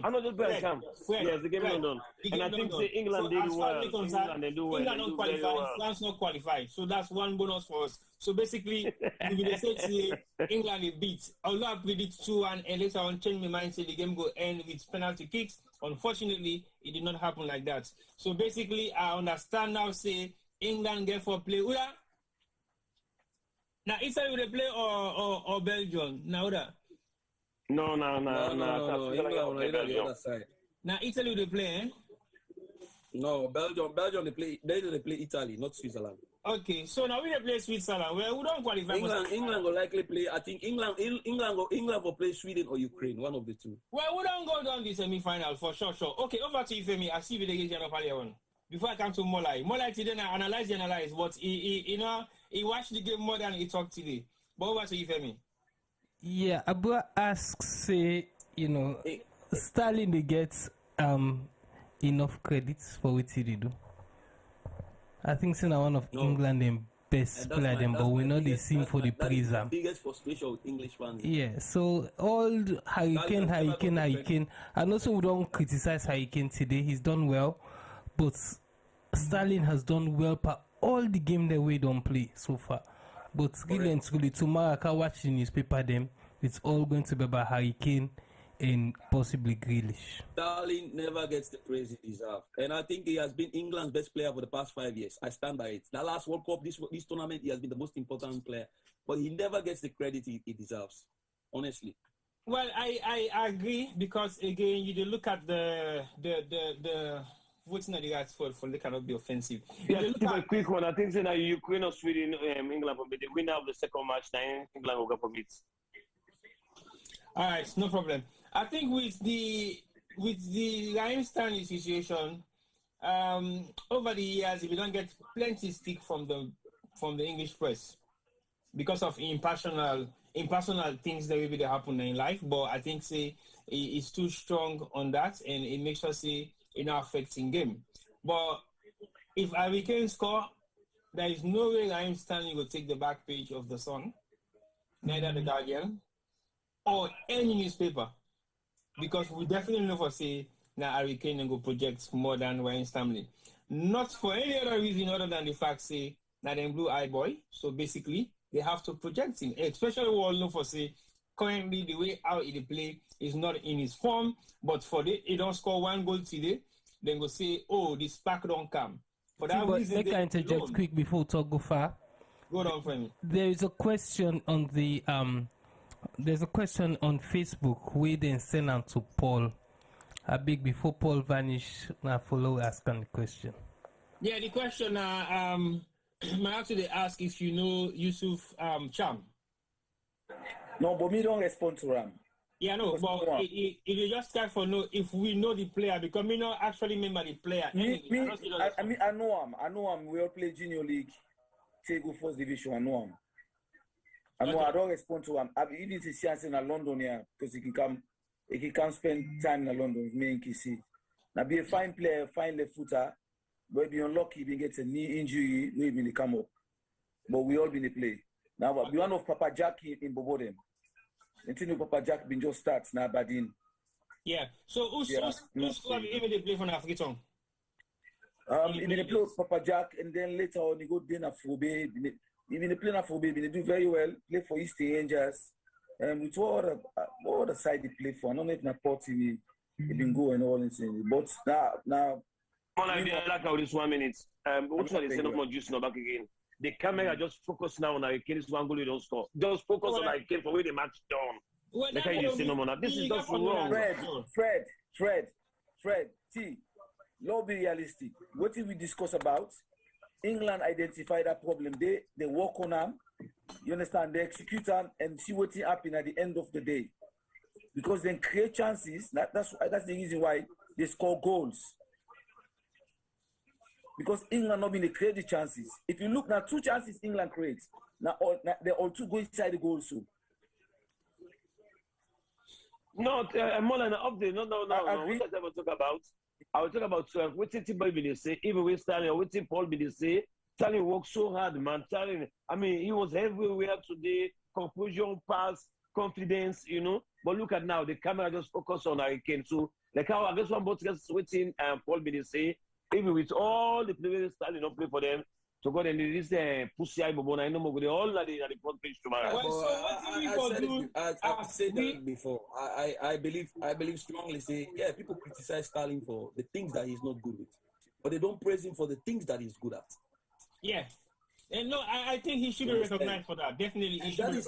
I'm not just going to come. Yes, the game is done. And I think say England did well. England they do well. England don't qualify. France not qualified. So that's one bonus for us. So basically, we will say England is beat. Although I predict 2-1 and later on change my mind, say the game will end with penalty kicks. Unfortunately, it did not happen like that. So basically, I understand now, say, England get for play. Now, Italy will play or Belgium? Now, No. England on the other side. Now, Italy will play, eh? No, Belgium they play Italy, not Switzerland. Okay, so now we play Switzerland. Well, we don't qualify. England will likely play. I think England will play Sweden or Ukraine, one of the two. Well, we don't go down the semi-final for sure. Okay, over to you, Femi. I see you get one. Before I come to Molai today, I analyze, but he watched the game more than he talked today. But over to you, Femi. Yeah, Abu asks, Sterling they get enough credits for what he do. I think he's one of England and best player them, but we know they sing for the praise. The biggest frustration with English fans. Yeah, so all Hurricane. And also we don't criticize Hurricane today. He's done well, but Sterling has done well for all the game that we don't play so far. But really and truly, tomorrow I can watch the newspaper them. It's all going to be about Hurricane and possibly Grealish. Sterling never gets the praise he deserves. And I think he has been England's best player for the past 5 years. I stand by it. The last World Cup, this tournament, he has been the most important player. But he never gets the credit he deserves, honestly. Well, I agree because, again, you look at the what's not the guys for they cannot be offensive. Yeah, a quick one. I think that Ukraine or Sweden, England will be the winner of the second match. Then England will go for it. All right, no problem. I think with the Raheem Sterling situation, over the years, we don't get plenty stick from the English press because of impersonal things that will happen in life. But I think it's too strong on that, and it makes us affecting game. But if Harry Kane score, there is no way Raheem Sterling will take the back page of the Sun, neither the Guardian or any newspaper, because we definitely know for Harry Kane will project more than Raheem Sterling. Not for any other reason other than the fact that them blue eye boy. So basically they have to project him, especially we all know for currently the way how he play is not in his form, but for he don't score one goal today, then go say, oh, the spark don't come. For that but reason, they can interject alone. quick before talk go far. Go on, friend. There is a question on the there's a question on Facebook where they send out to Paul. A big before Paul vanish, now follow asking the question. Yeah, the question I actually ask if you know Yusuf Cham. No, but me don't respond to him. Yeah, no, but if you just try for know if we know the player, because me not actually remember the player. I know him. We all play junior league, Tego first division. I know him. I don't respond to him. He needs to see us in London here because he can come spend time in London with me and Kisi. Now be a fine player, fine left footer, but be unlucky if he gets a knee injury, maybe come up. But we all been a play. Now we one of Papa Jack in Bobodem. Until Papa Jack been just starts now Badin. Yeah. So who's even they play for African? He been play with Papa Jack, and then later on he go then Afrobe. He been playing Afrobe, he do very well. Play for East Rangers. With what other side he play for? I don't know if Napoli he been going all insane. But now. One idea like how this 1 minute. Which one is no more juice no back again? The camera just focus now on Hurricane. This one goal you don't score. Just focus on Hurricane for where the match done. Like how you say no more. This is just wrong. Fred. See, let's be realistic. What did we discuss about? England identify that problem. They work on them. You understand? They execute them and see what happen at the end of the day. Because then create chances. That's the reason why they score goals. Because England not been create the chances. If you look now, 2 chances England creates. Now they all 2 go inside the goal soon. No, more than an update. No. What I ever talk about? I will talk about what Timber be say, even with Stanley or what Paul be say. Stanley worked so hard, man. He was everywhere today. Conclusion, pass, confidence, But look at now, the camera just focus on Hurricane. So, like how I guess one both just waiting and Paul be say. Even with all the players starting to play for them, to go and this pussy eye bobona, I know more. They all are the front page tomorrow. I've said that before. I believe strongly. Say people criticize Sterling for the things that he's not good with, but they don't praise him for the things that he's good at. Yeah, and no, I think he should be recognized for that. Definitely,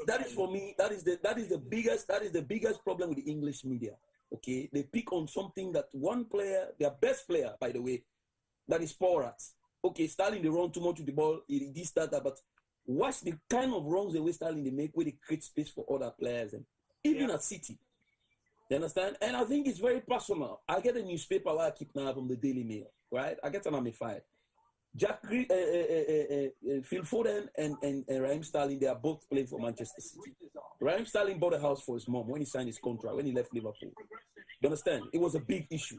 that is for me. That is the biggest problem with the English media. Okay, they pick on something that one player, their best player, by the way. That is poor at. Okay, Sterling they run too much with the ball, this, that, but watch the kind of runs the way Sterling they make where they create space for other players and even at City. You understand? And I think it's very personal. I get a newspaper where I keep now from the Daily Mail, right? I get an army file. Phil Foden and Raheem Sterling, they are both playing for Manchester City. Raheem Sterling bought a house for his mom when he signed his contract, when he left Liverpool. You understand? It was a big issue.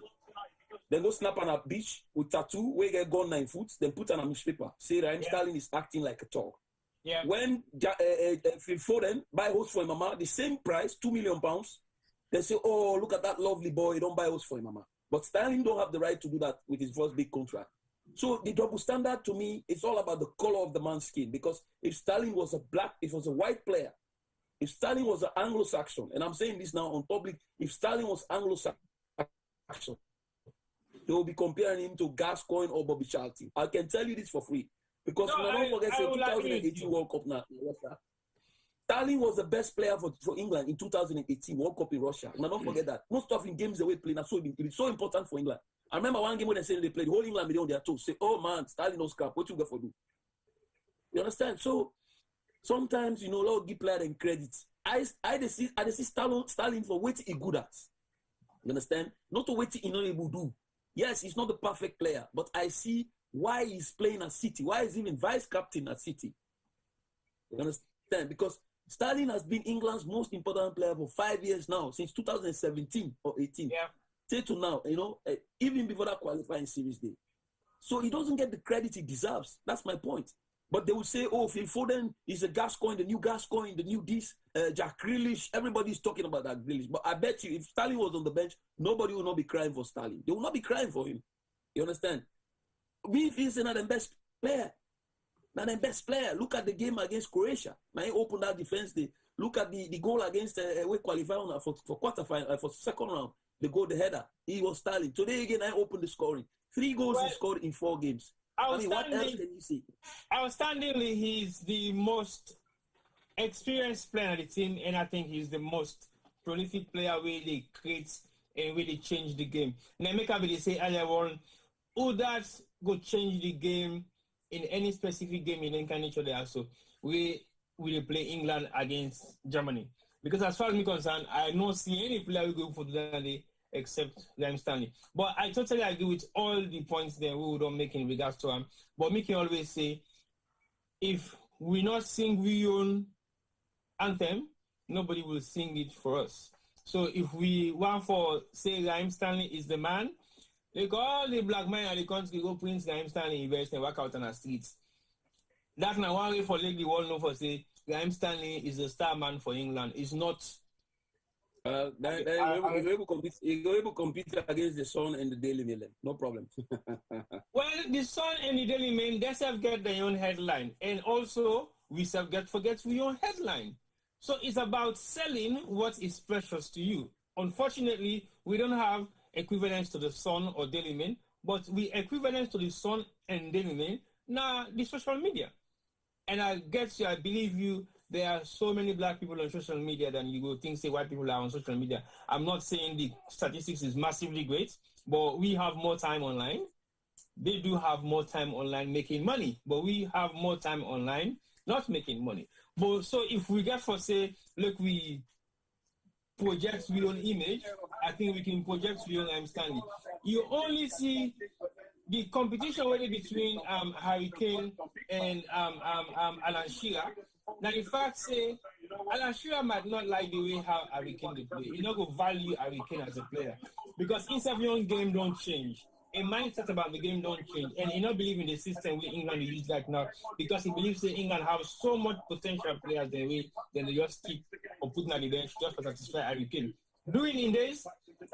Then go snap on a beach with tattoo, where get gone 9 foot, then put on a newspaper. Say Raheem Sterling is acting like a dog. Yeah. When Phil Foden buy house for him, mama, the same price, £2 million, they say, oh, look at that lovely boy, don't buy house for him, mama. But Sterling don't have the right to do that with his first big contract. So the double standard to me, it's all about the color of the man's skin. Because if Sterling was a white player, if Sterling was an Anglo-Saxon, and I'm saying this now on public, if Sterling was Anglo-Saxon, they will be comparing him to Gascoigne or Bobby Charlton. I can tell you this for free. Because don't forget the 2018 World Cup now in Russia. Sterling was the best player for England in 2018 World Cup in Russia. Now don't forget that. Most of in games the way playing, it's so important for England. I remember one game when they said they played, the whole England be on their toes. Say, oh man, Sterling no scrap. What you got for do? You understand? So sometimes, Lord give player them credit. I see Sterling for what he good at. You understand? Not to what he not able to do. Yes, he's not the perfect player, but I see why he's playing at City. Why he's even vice captain at City. You understand? Because Sterling has been England's most important player for 5 years now, since 2017 or 18. Yeah. Say to now, even before that qualifying series day. So he doesn't get the credit he deserves. That's my point. But they will say, oh, Phil Foden is a Gascoigne, the new Gascoigne, the new this, Jack Grealish. Everybody's talking about that Grealish. But I bet you, if Sterling was on the bench, nobody will not be crying for Sterling. They will not be crying for him. You understand? We feel not the best player. Not the best player. Look at the game against Croatia. Now he opened that defense. Look at the goal against we qualified for quarterfinal, for second round. The goal, the header. He was Sterling. Today again, I opened the scoring. 3 goals he scored in 4 games. I mean, what else can you say? Outstandingly, he's the most experienced player on the team, and I think he's the most prolific player where they create and where they change the game. Now, make up they say earlier on, who that go change the game in any specific game in any kind of there. So we will play England against Germany. Because as far as me concerned, I don't see any player who go for that day except Liam Stanley. But I totally agree with all the points that we don't make in regards to him. But me can always say, if we not sing we own anthem, nobody will sing it for us. So if we want for, say, Liam Stanley is the man, like all the black men in the country go Prince Liam Stanley invest and work out on the streets. That's not one way for like the world know for say Liam Stanley is a star man for England. It's not. You're able to compete against the Sun and the Daily Mail. No problem. Well, the Sun and the Daily Mail, they have get their own headline. And also, we have forget your own headline. So it's about selling what is precious to you. Unfortunately, we don't have equivalence to the Sun or Daily Mail, but we equivalent to the Sun and Daily Mail now the social media. And I believe you, there are so many black people on social media than you will think say white people are on social media. I'm not saying the statistics is massively great, but we have more time online. They do have more time online making money, but we have more time online not making money. But so if we get for say, look, we project your own image, I think we can project your own Stanley. You only see the competition really between Harry Kane and Alan Shearer. Now, in fact, say Alan Shearer might not like the way how Harry Kane they play. He not go value Harry Kane as a player because inside your own game don't change. A mindset about the game don't change, and he not believe in the system we England use right now because he believes that England have so much potential players their way, then they just keep or putting at the bench just to satisfy Harry Kane. Doing in this,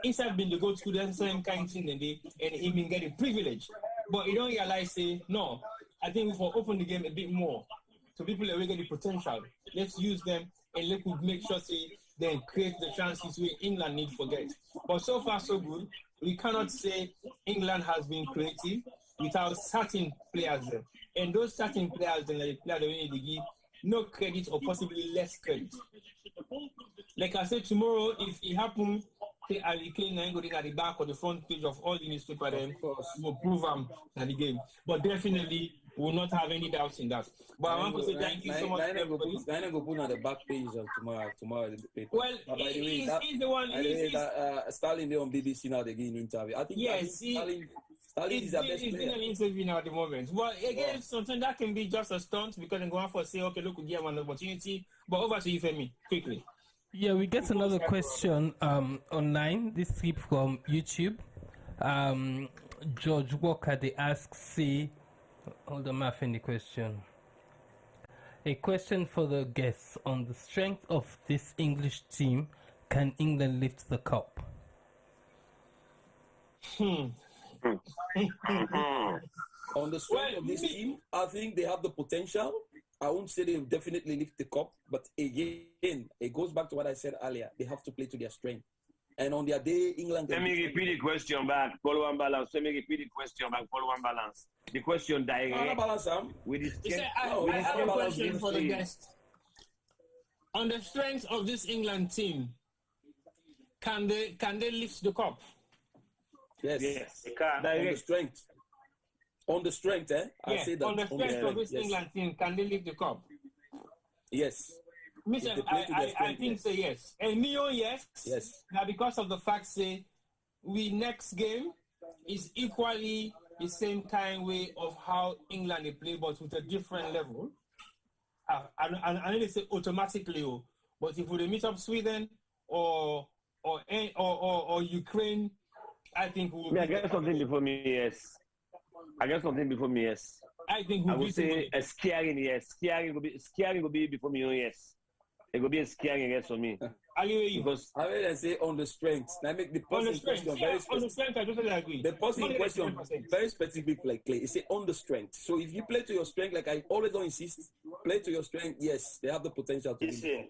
inside being the go-to the same kind of thing and he been get a privilege, but you don't realize say no. I think we will open the game a bit more so people that we get the potential. Let's use them and let us make sure say then create the chances where England need forget. But so far so good. We cannot say England has been creative without certain players there. And those certain players, then the player that we need to give no credit or possibly less credit. Like I said, tomorrow, if it happens, Harry Kane and go at the back or the front page of all the newspaper, then will prove them at the game. But definitely, we will not have any doubts in that. But I want to say thank you so much. I'm going to put on the back page of tomorrow. Well, by the way, he's the one. Stalin there on BBC now, they give an interview. I think yes, Stalin is the best player. He's in an interview now at the moment. Well, again, something that can be just a stunt because they're going for say, okay, look, we give him an opportunity. But over to you, Femi, quickly. Yeah, we get another question online. This clip from YouTube. George Walker, they ask, say, hold on, I find the question. A question for the guests. On the strength of this English team, can England lift the cup? On the strength of this team, I think they have the potential. I won't say they will definitely lift the cup, but again, it goes back to what I said earlier. They have to play to their strength. And on their day, England... Let me repeat the question back. Follow one balance. Let me repeat the question back. Follow one balance. The question direct. Balance, Sam. With I have a question for the guest. On the strength of this England team, can they lift the cup? Yes. They can. On the strength. On the strength, I say that. On the strength of this England team, can they lift the cup? Yes. Mister, I think so, yes. And Mio, yes. Yes. Now, because of the fact, say, we next game is equally the same kind way of how England they play, but with a different level. I know they say automatically, but if we meet up Sweden or Ukraine, I think we will. I guess something before me, yes. I I think I would say a scaring, yes. Scaring will be before me, yes. It will be a scaring, yes, for me. Because I mean, I say on the strength. I make the person question very specific. On the strength, I totally agree. The person question very specific, like Clay. He say on the strength. So if you play to your strength, like I always don't insist, play to your strength. Yes, they have the potential to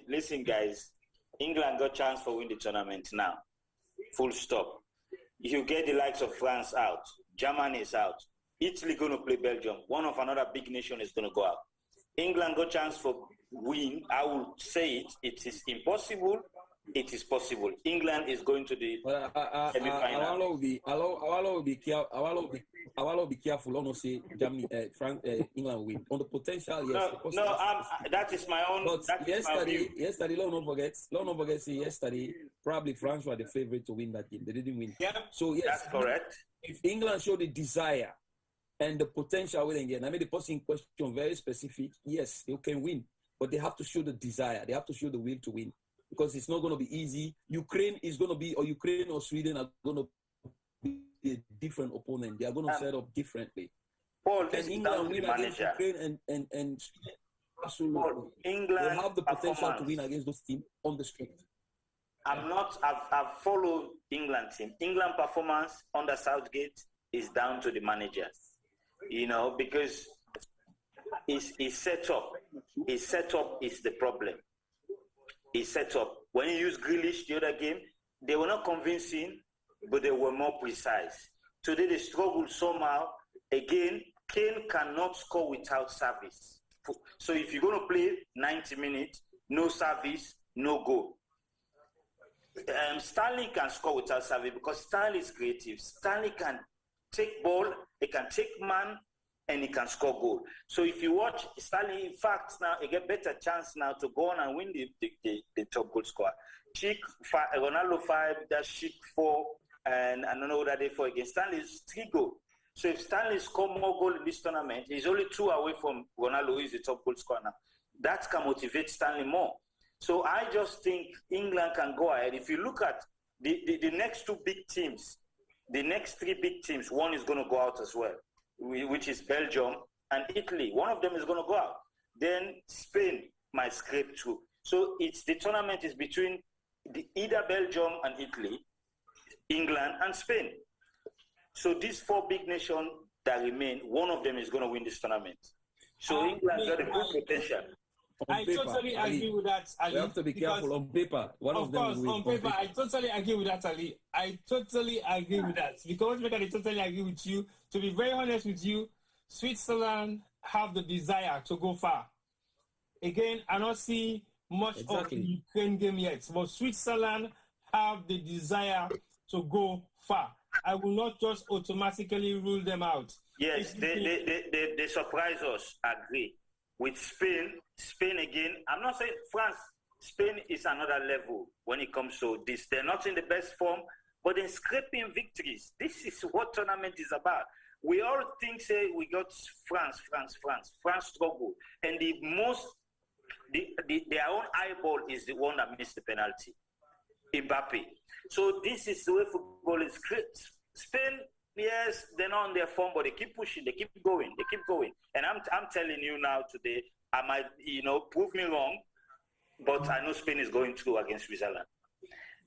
Listen, guys. England got chance for win the tournament now. Full stop. If you get the likes of France out, Germany is out, Italy going to play Belgium. One of another big nation is going to go out. England got chance for win. I will say it. It is impossible. It is possible. England is going to the semi-final. I will be careful. I will say Germany, England will win. On the potential, yes. That is my own. But yesterday, let not forget. See, yesterday, probably France were the favorite to win that game. They didn't win. Yeah. So yes, that's correct. If England show the desire and the potential win again, I made the person in question very specific. Yes, they can win, but they have to show the desire. They have to show the will to win, because it's not going to be easy. Ukraine or Sweden are going to be a different opponent. They are going to set up differently. Paul, can England win against Ukraine and Sweden? Absolutely. Paul, England they have the potential to win against those teams on the street. I've followed England team. England performance under Southgate is down to the managers, because it's set up. His setup is the problem. His setup. When you use Grealish the other game, they were not convincing, but they were more precise. Today they struggled somehow. Again, Kane cannot score without service. So if you're going to play 90 minutes, no service, no goal. Stanley can score without service because Stanley is creative. Stanley can take ball, he can take man, and he can score goal. So if you watch Stanley, in fact, now he get better chance now to go on and win the top goal scorer. Ronaldo 5, that's Chic 4, and I don't know what that they for against Stanley is 3 goals. So if Stanley score more goal in this tournament, he's only 2 away from Ronaldo, who is the top goal scorer now. That can motivate Stanley more. So I just think England can go ahead. If you look at the next 2 big teams, the next 3 big teams, one is going to go out as well, which is Belgium and Italy. One of them is going to go out. Then Spain might scrape through. So the tournament is between either Belgium and Italy, England and Spain. So these 4 big nations that remain, one of them is going to win this tournament. So England got a good potential. I totally agree with that, Ali. We have to be careful on paper. Of course, on paper, I totally agree with that, Ali. I totally agree with that. Because I totally agree with you. To be very honest with you, Switzerland have the desire to go far. Again, I don't see much of the Ukraine game yet, but Switzerland have the desire to go far. I will not just automatically rule them out. Yes, they surprise us, I agree. With Spain again, I'm not saying France, Spain is another level when it comes to this. They're not in the best form, but they're scraping victories. This is what tournament is about. We all think, say, we got France struggle. And their own eyeball is the one that missed the penalty. Mbappe. So this is the way football is. Spain, yes, they're not on their form, but they keep pushing, they keep going. And I'm telling you now today, I might, prove me wrong, but I know Spain is going through against Switzerland.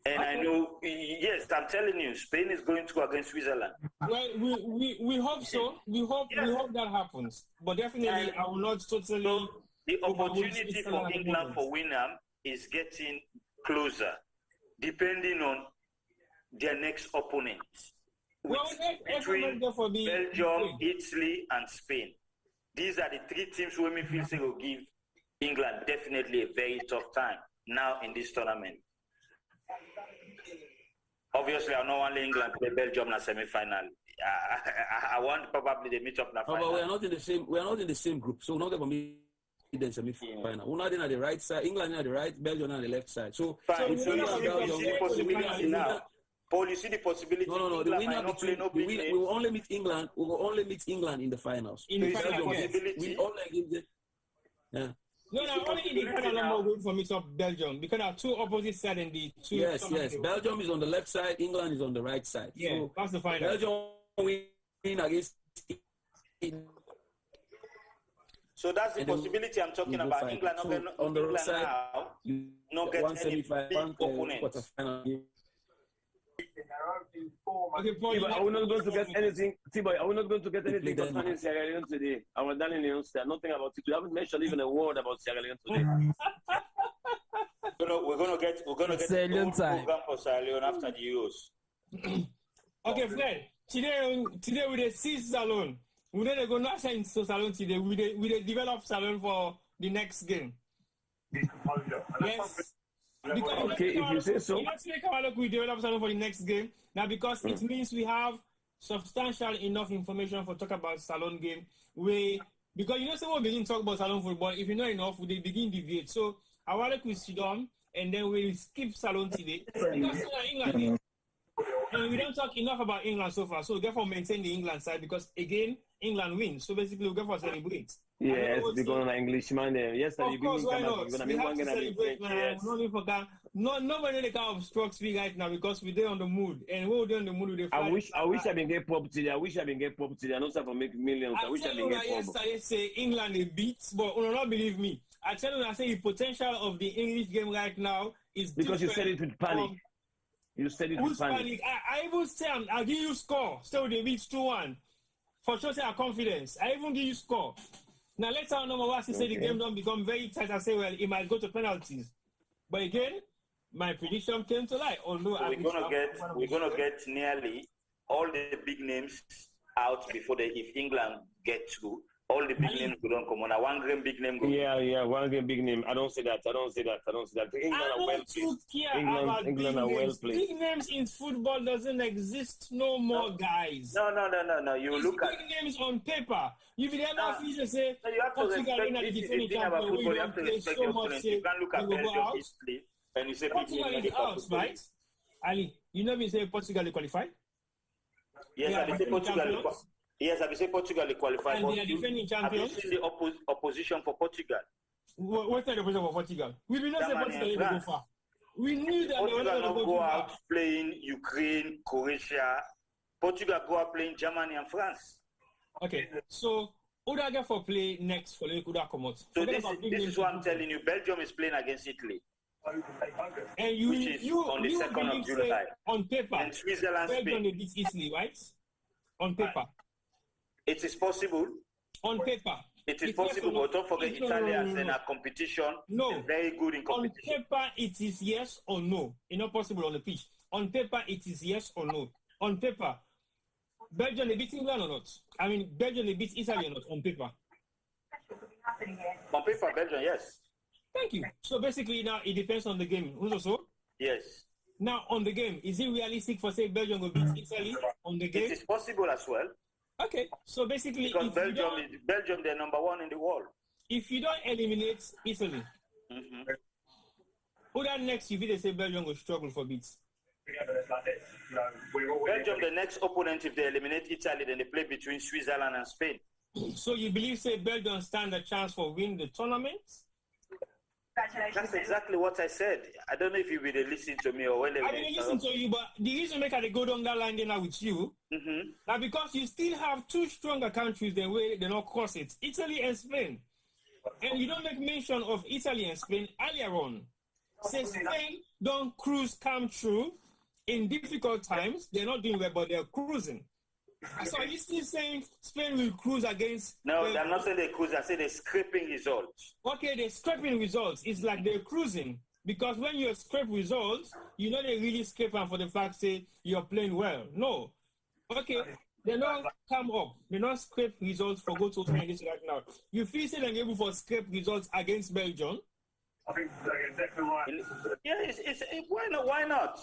And I know, yes, I'm telling you, Spain is going through against Switzerland. Well, we hope so. We hope that happens. But definitely, I will not totally. So the opportunity for England for winner is getting closer, depending on their next opponents. Between Belgium, Italy, and Spain. These are the 3 teams who me feel say will give England definitely a very tough time now in this tournament. Obviously, I don't want England play Belgium in the semi-final. I want probably they meet up in the final. But we are not in the same. We are not in the same group, so we're not going to meet in the semi-final. We're not in at the right side. England on the right, Belgium on the left side. So Paul, you see the possibility. No. The winner between we will only meet England. We will only meet England in the finals. In the final, we only give the. Yeah. No, only in the final. I'm not going for mix up Belgium because there are 2 opposite sides in the 2. Yes. Belgium is on the left side. England is on the right side. Yeah, so that's the final. Belgium win against. So that's the possibility I'm talking about. Final. England So on the right side, now, not get any big opponents. Okay, Paul, but I will not going to get anything. I will not going to get anything concerning Sierra Leone today. I was done in nothing about it. We haven't mentioned even a word about Sierra Leone today. We're gonna get Sierra Leone time program for Sierra Leone after the Euros. Okay, Fred. Today with the seasons alone, We don't go not saying so Salon today. We develop Salon for the next game. Yes. Because Okay, if you say so. let's make our look, we develop Salon for the next game. Now, because it means we have substantial enough information for talk about Salon game. Because someone begin talk about Salon football. If you know enough, we begin deviate. So our look we sit down and then we'll skip Salon today. Because England, and we don't talk enough about England so far. So therefore maintain the England side because again, England wins. So basically we go for celebrate. Yes, because an Englishman there. Yesterday, of course, why not? We We have to celebrate, man. Yes. Nobody can obstruct speak right now because we're there on the mood. And we're there on the mood. I wish I been get pop today. I know for make millions. I wish I been get pop. Yesterday say England they beat, but you not believe me. I tell you, I say the potential of the English game right now is because you said it with panic. You said it with panic. I even say I'll give you score. So they beat 2-1. For sure, say our confidence. I even give you score. Now let's our number one say the game don't become very tight. I say, well, it might go to penalties. But again, my prediction came to light. Although so we're gonna get nearly all the big names out before if England get through. All the big names don't come on. One game big name. Yeah, one game big name. I don't say that. England are well played. England are well played. Big names in football doesn't exist no more, guys. No. You look at big names on paper. You will never feel say you have to respect the thing about football. You have to respect your opponent. You can't look at Belgium history and you say Portugal is out, right? Ali, you know me say Portugal qualified? Yes, I say Portugal. Yes, I will say Portugal qualified. And they are defending champions. Have you seen the opposition for Portugal? What's the opposition for Portugal? We will not say Portugal will go far. We knew that Portugal they were not going to go out playing Ukraine, Croatia. Portugal go out playing Germany and France. Okay, so who do I get for play next for Kuda come out? So this is what I'm telling you. Belgium is playing against Italy. And which is on the 2nd of July. On paper, and Switzerland, Belgium they beat Italy, right? On paper. It is possible. On paper. It is possible, but don't forget Italians in a competition. No. Very good in competition. On paper, it is yes or no. It's not possible on the pitch. On paper, it is yes or no. On paper, Belgium, they beat England or not? I mean, Belgium, they beat Italy or not? On paper. On paper, Belgium, yes. Thank you. So basically, now it depends on the game. Also? Yes. Now, on the game, is it realistic for, say, Belgium will beat Italy on the game? It is possible as well. Okay, so basically, because Belgium, they're number one in the world. If you don't eliminate Italy, who that next? If they say Belgium will struggle for beats. Belgium, the next opponent, if they eliminate Italy, then they play between Switzerland and Spain. So you believe, say, Belgium stand a chance for win the tournament? That's exactly what I said. I don't know if you will listen to me or when they I didn't listen to you, but the reason make I go down that line there now with you, now because you still have two stronger countries the way they not cross it, Italy and Spain, and you don't make mention of Italy and Spain earlier on. Say Spain don't come through in difficult times. They're not doing well, but they're cruising. So are you still saying Spain will cruise against? No, I'm not saying they cruise. I say they're scraping results. Okay, they're scraping results. It's like they're cruising. Because when you scrape results, you know they really scrape them for the fact say you're playing well. No. Okay, they don't come up. They don't scrape results for go to this right now. You feel say they're able for scrape results against Belgium? I think they're exactly right. Yeah, why not?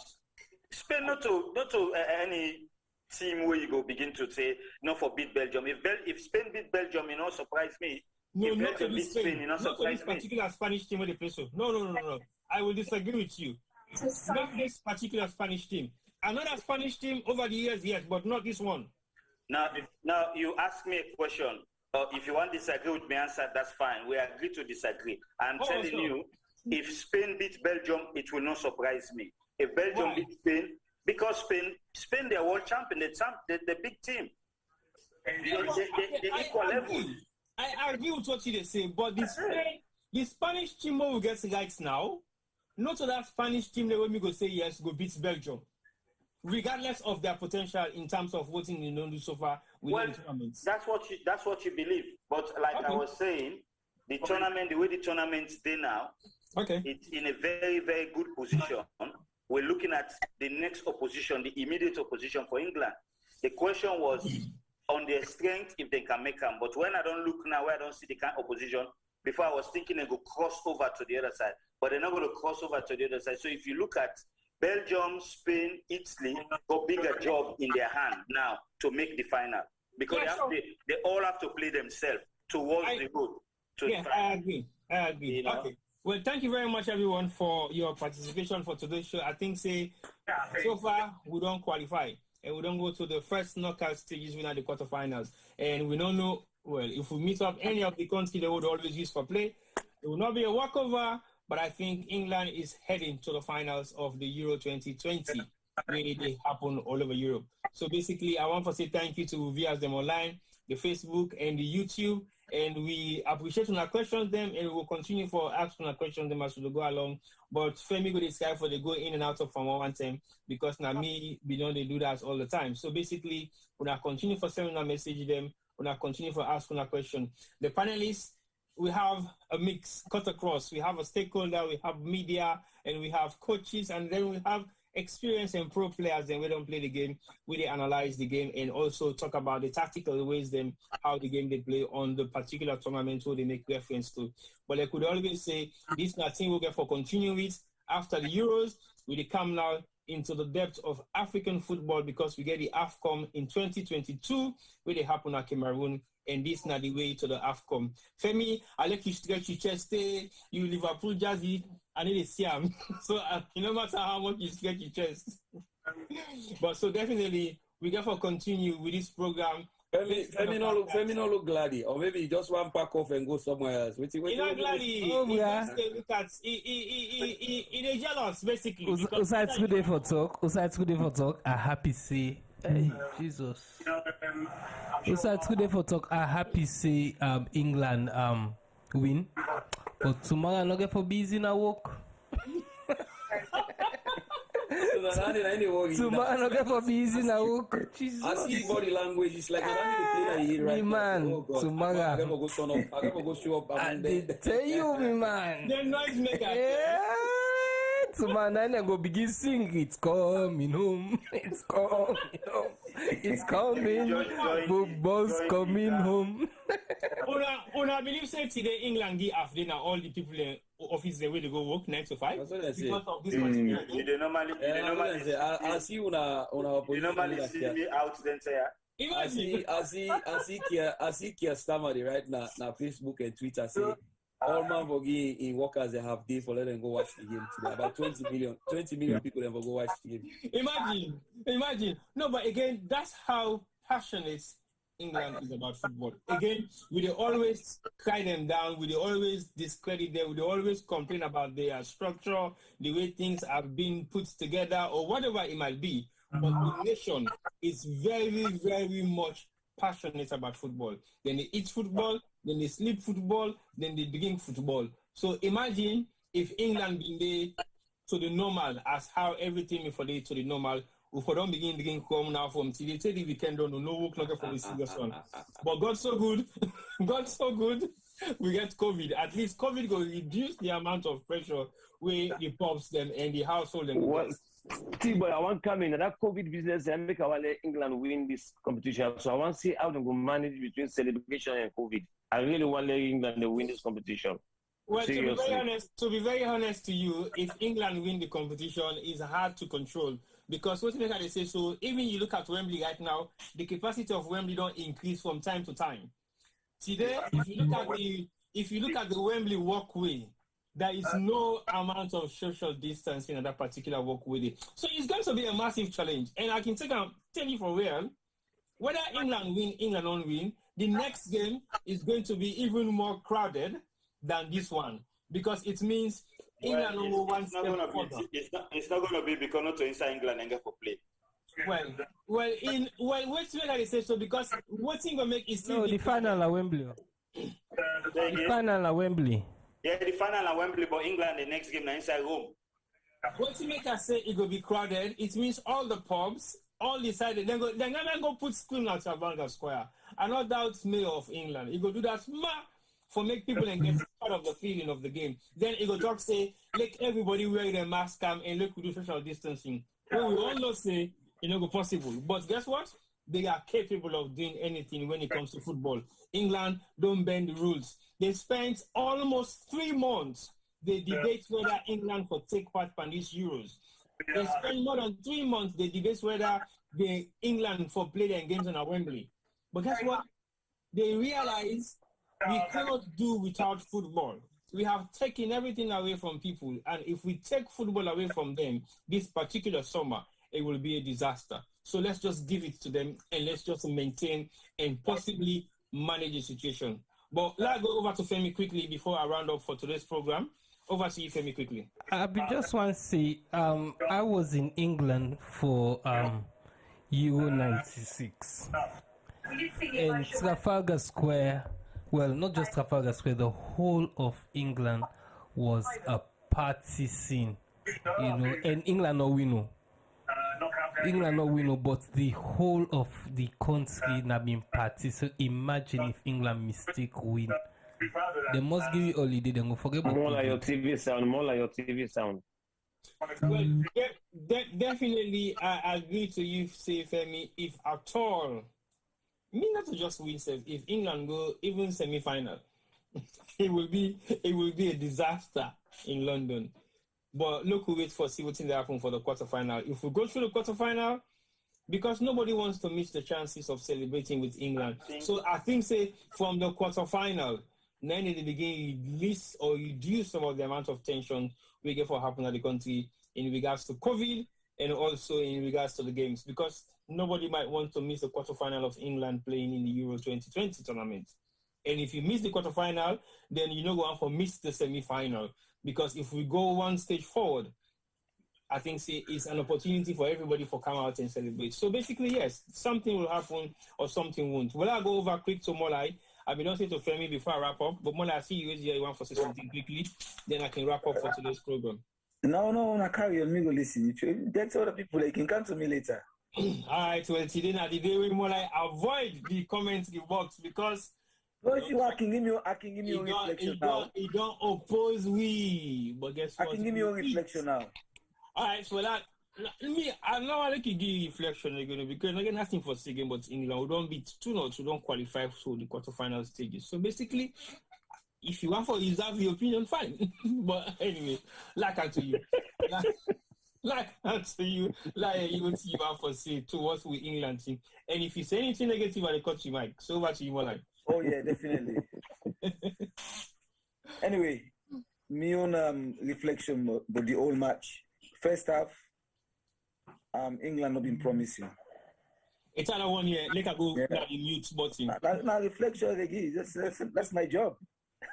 Spain not to any team where you go begin to say no for beat Belgium. If Spain beat Belgium, it not surprise me. No, if not to beat Spain, it not surprise this particular Spanish team where they play so. No. I will disagree with you. Not this particular Spanish team. Another Spanish team over the years, yes, but not this one. Now you ask me a question. If you want to disagree with me, answer, that's fine. We agree to disagree. I'm telling you, if Spain beats Belgium, it will not surprise me. If Belgium beats Spain, because Spain, they're world champion, the big team. They're equal level. I agree with what you say, but the Spanish team will get right now, not to that Spanish team that when we go say yes, go beat Belgium, regardless of their potential in terms of voting in the so far within the tournaments. That's what you believe. But like I was saying, the tournament, the way the tournament's there now, it's in a very, very good position. We're looking at the next opposition, the immediate opposition for England. The question was, on their strength if they can make them. But when I don't look now, where I don't see the kind of opposition, before I was thinking they go cross over to the other side, but they're not going to cross over to the other side. So if you look at Belgium, Spain, Italy, got bigger job in their hand now to make the final because they all have to play themselves towards the road. I agree. You know? Okay. Well, thank you very much, everyone, for your participation for today's show. I think, so far, we don't qualify. And we don't go to the first knockout stages, we're at the quarterfinals. And we don't know, well, if we meet up any of the countries they would always use for play, it will not be a walkover, but I think England is heading to the finals of the Euro 2020, where they happen all over Europe. So basically, I want to say thank you to viewers them online, the Facebook and the YouTube. And we appreciate our questions them, and we will continue for asking our questions them as we go along. But Femi go this guy for they go in and out of from one time because now me beyond they do that all the time. So basically, we're gonna continue for sending a message them, we're gonna continue for asking a question. The panelists, we have a mix cut across. We have a stakeholder, we have media, and we have coaches, and then we have experienced and pro players. Then we don't play the game, we they analyze the game and also talk about the tactical ways then how the game they play on the particular tournament who they make reference to. But I could always say this nothing will get for continue it after the Euros. We come now into the depth of African football because we get the AFCON in 2022 where they happen at Cameroon. And this not the way to the AFCON. Femi, I let you stretch your chest, you Liverpool Jazzy, I need to see him. So no matter how much you stretch your chest. But so definitely, we get for continue with this program. Femi no look gladdy, or maybe he just want pack off and go somewhere else. He's not gladdy. He is jealous, basically. Usaid's good day for talk. A happy say. Hey, Jesus. Usaid's good day for talk. A happy say England win. But tomorrow I'm not get for busy now work. Tomorrow I'm not get for busy now work. I see body language. It's like I don't need to play right man, now. Oh, tomorrow. I gotta go turn up. I gotta go show up. I tell you, me man. The noise maker. Yeah. Tomorrow I go begin sing. It's coming home. It's coming home. It's coming. Football's coming home. Una believe say today England give after now all the people in office the way they go work 9 to 5 That's what I say. because of this particular game. They normally I see una opposition. see me out then say I see Keir Starmer right now Facebook and Twitter say all man for in workers they have day for let them go watch the game today. About 20 million people them for go watch the game. Imagine. No, but again, that's how passionate England is about football. Again, we always cry them down, we always discredit them, we always complain about their structure, the way things have been put together, or whatever it might be. But the nation is very, very much passionate about football. Then they eat football, then they sleep football, then they begin football. So imagine if England been there to the normal as how everything is for the to the normal. If we don't begin come now from till they take the weekend on no work looking for the serious one. But God so good, we get COVID. At least COVID will reduce the amount of pressure where the pubs them and the household them. Well, T-boy, I want to come in that COVID business and make our England win this competition. So I want to see how they go manage between celebration and COVID. I really want England to win this competition. Well, to be very honest to you, if England win the competition, it's hard to control. Because what make I say so, even you look at Wembley right now, the capacity of Wembley don't increase from time to time. Today, if you look at the Wembley walkway, there is no amount of social distancing in that particular walkway. So it's going to be a massive challenge. And I can tell you for real, whether England win, England don't win, the next game is going to be even more crowded than this one. Because it means England number one it's not going to be because not to inside England and get for play. What's what I say so because what thing will make is still the final at Wembley. The final at Wembley. Yeah, the final at Wembley, but England the next game inside Rome. What to make us say it will be crowded? It means all the pubs, all decided they're gonna go put screen at Trafalgar Square. I no doubt Mayor of England. He go do that for make people and get part of the feeling of the game. Then he go talk say, let everybody wear their mask and look we do social distancing. Well, we all know say go possible. But guess what? they are capable of doing anything when it comes to football. England don't bend the rules. They spent almost 3 months. They debate whether England will take part in these Euros. They spend more than 3 months. They debate whether England for play their games on Wembley. But guess what? They realize we cannot do without football. We have taken everything away from people, and if we take football away from them this particular summer, it will be a disaster. So let's just give it to them, and let's just maintain and possibly manage the situation. But let's go over to Femi quickly before I round up for today's program. Over to you, Femi, quickly. I just want to say, I was in England for Euro 96. In Trafalgar Square, well, not just Trafalgar Square, the whole of England was a party scene, and England no win, but the whole of the country na been party. So imagine if England mistake win, they must give you holiday. They go forget about more like your TV sound. Well, definitely, I agree to you, say Femi. If at all, me not to just win, if England go even semi-final, it will be a disaster in London. But look, we wait for see what's in the happen for the quarterfinal. If we go through the quarterfinal, because nobody wants to miss the chances of celebrating with England. So I think, say, from the quarterfinal, then in the beginning, you list or reduce some of the amount of tension we get for happening at the country in regards to COVID and also in regards to the games, because nobody might want to miss the quarterfinal of England playing in the Euro 2020 tournament. And if you miss the quarterfinal, then you know go on for miss the semi-final, because if we go one stage forward, I think it's an opportunity for everybody to come out and celebrate. So basically, yes, something will happen or something won't. Will I go over quick to Molai? I've been saying to Femi before I wrap up, but Molai, I see you here. You want to say something quickly, then I can wrap up for today's program. No, I carry on. Me go listen. That's other people. They can come to me later. All right. Well, today now the day we Molai avoid the comments the box, because. No, if you I can give me a reflection now. He don't oppose we, but guess what? I can give you a reflection now. All right, so I know I can give you reflection again, because again nothing for second, but England we don't beat 2-0, we don't qualify for the quarterfinal stages. So basically, if you want to reserve your opinion, fine. But anyway, like to you, like you want for say towards with England team, and if you say anything negative, I cut you, Mike. So over to you, Molai. Oh yeah, definitely. Anyway, me on reflection, but the whole match. First half, England not been promising. It's another one here. Let her go. The mute button. Now reflection again. That's my job.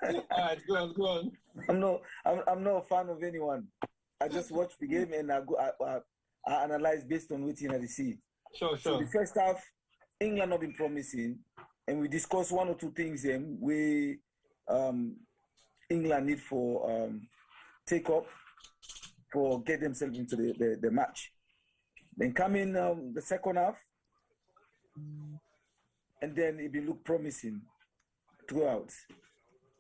All right, go on. I'm not a fan of anyone. I just watch the game and I analyze based on what I see. Sure. So the first half, England not been promising, and we discussed one or two things we England need for take up for get themselves into the match. Then come in the second half, and then it will look promising throughout.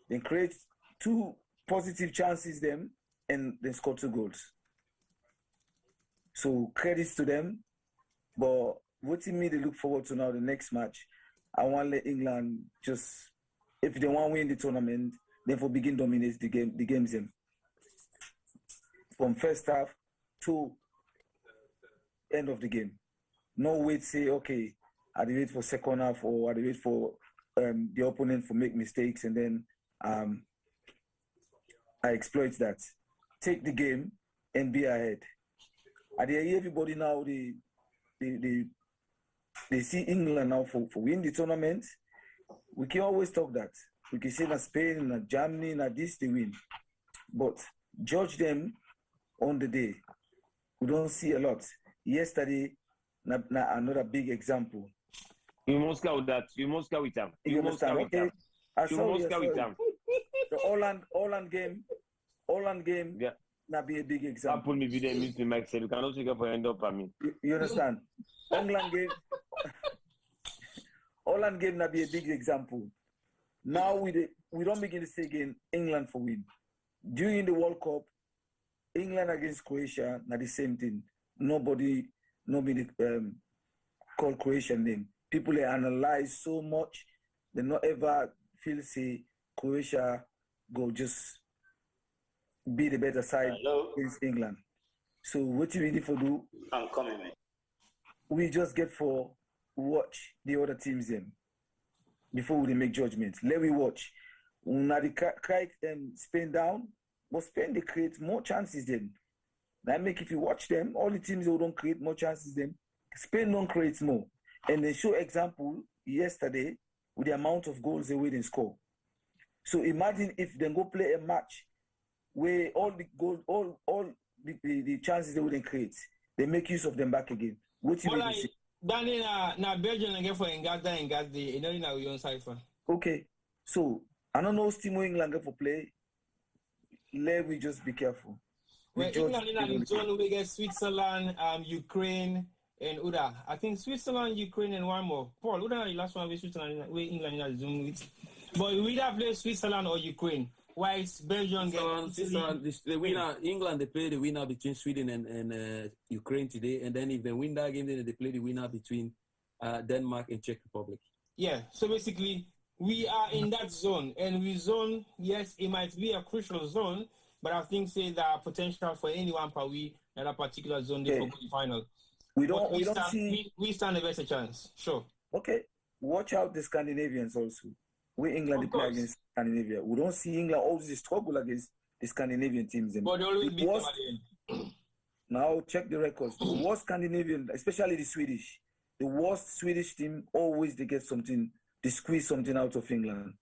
Then create 2 positive chances them, and then score 2 goals. So credits to them, but what in me they look forward to now the next match. I want to let England just, if they want to win the tournament, then for begin dominate the games them. From first half to end of the game. No wait say, okay, I wait for second half or I wait for the opponent for make mistakes and then I exploit that. Take the game and be ahead. Everybody now they see England now for win the tournament. We can always talk that. We can say that Spain, that Germany, that this they win. But judge them on the day. We don't see a lot. Yesterday, another big example. You must go with that. You must go with them. You must go with them. The Holland game. Yeah. Not be a big example. Put me video and me Mike said you cannot take up for end up at me. You understand? Holland game not be a big example. Now we don't begin to say again England for win. During the World Cup, England against Croatia, not the same thing. Nobody call Croatian name. People they analyze so much, they not ever feel say Croatia go just be the better side against England. So what we need to do? I'm coming, man. We just get for watch the other teams then before we make judgments. Let we watch. When they cry Spain down, but Spain they create more chances then. That make if you watch them, all the teams who don't create more chances then, Spain don't create more. And they show example yesterday with the amount of goals they didn't score. So imagine if they go play a match where all the goals, all the chances they wouldn't create, they make use of them back again. What you mean? Danny na Belgium again for England, you know now we on cipher. Okay, so I don't know Steam England for play. Let me just be careful. Well, England in the zone we get Switzerland, Ukraine, and Uda. I think Switzerland, Ukraine, and one more. Paul, Uda the last one with Switzerland, where England in the zone with. But we either play Switzerland or Ukraine. Whilst Belgium the winner, England they play the winner between Sweden and Ukraine today, and then if they win that game, then they play the winner between Denmark and Czech Republic. Yeah, so basically we are in that zone, and we zone. Yes, it might be a crucial zone, but I think say there are potential for anyone per week in a particular zone for the final. We stand a better chance, sure. Okay, watch out the Scandinavians also. We England play against Scandinavia. We don't see England always struggle against the Scandinavian teams. But they always beat them at the end. Now check the records. The worst Scandinavian, especially the Swedish, the worst Swedish team always they get something, they squeeze something out of England.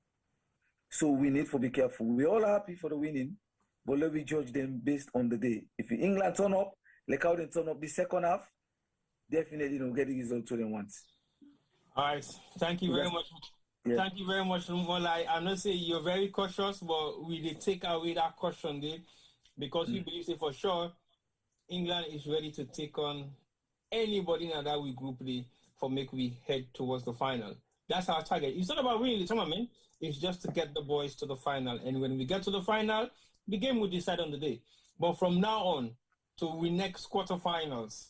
So we need to be careful. We're all happy for the winning, but let me judge them based on the day. If England turn up, like how they turn up the second half, definitely don't get the result to them once. All right. Thank you very much. Yeah. Thank you very much, Lumolai. I'm not saying you're very cautious, but we did take away that caution there because we believe for sure England is ready to take on anybody in that we group D for make we head towards the final. That's our target. It's not about winning the tournament. It's just to get the boys to the final. And when we get to the final, the game will decide on the day. But from now on to we next quarterfinals,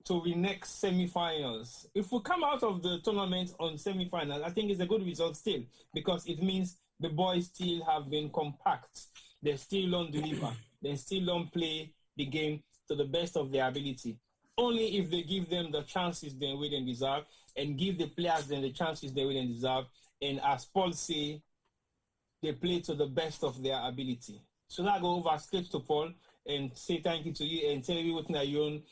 to the next semi-finals. If we come out of the tournament on semi-finals, I think it's a good result still because it means the boys still have been compact. They still don't deliver. They still don't play the game to the best of their ability. Only if they give them the chances they will and deserve and give the players then the chances they will and deserve. And as Paul say, they play to the best of their ability. So I go over straight to Paul and say thank you to you and tell you what your own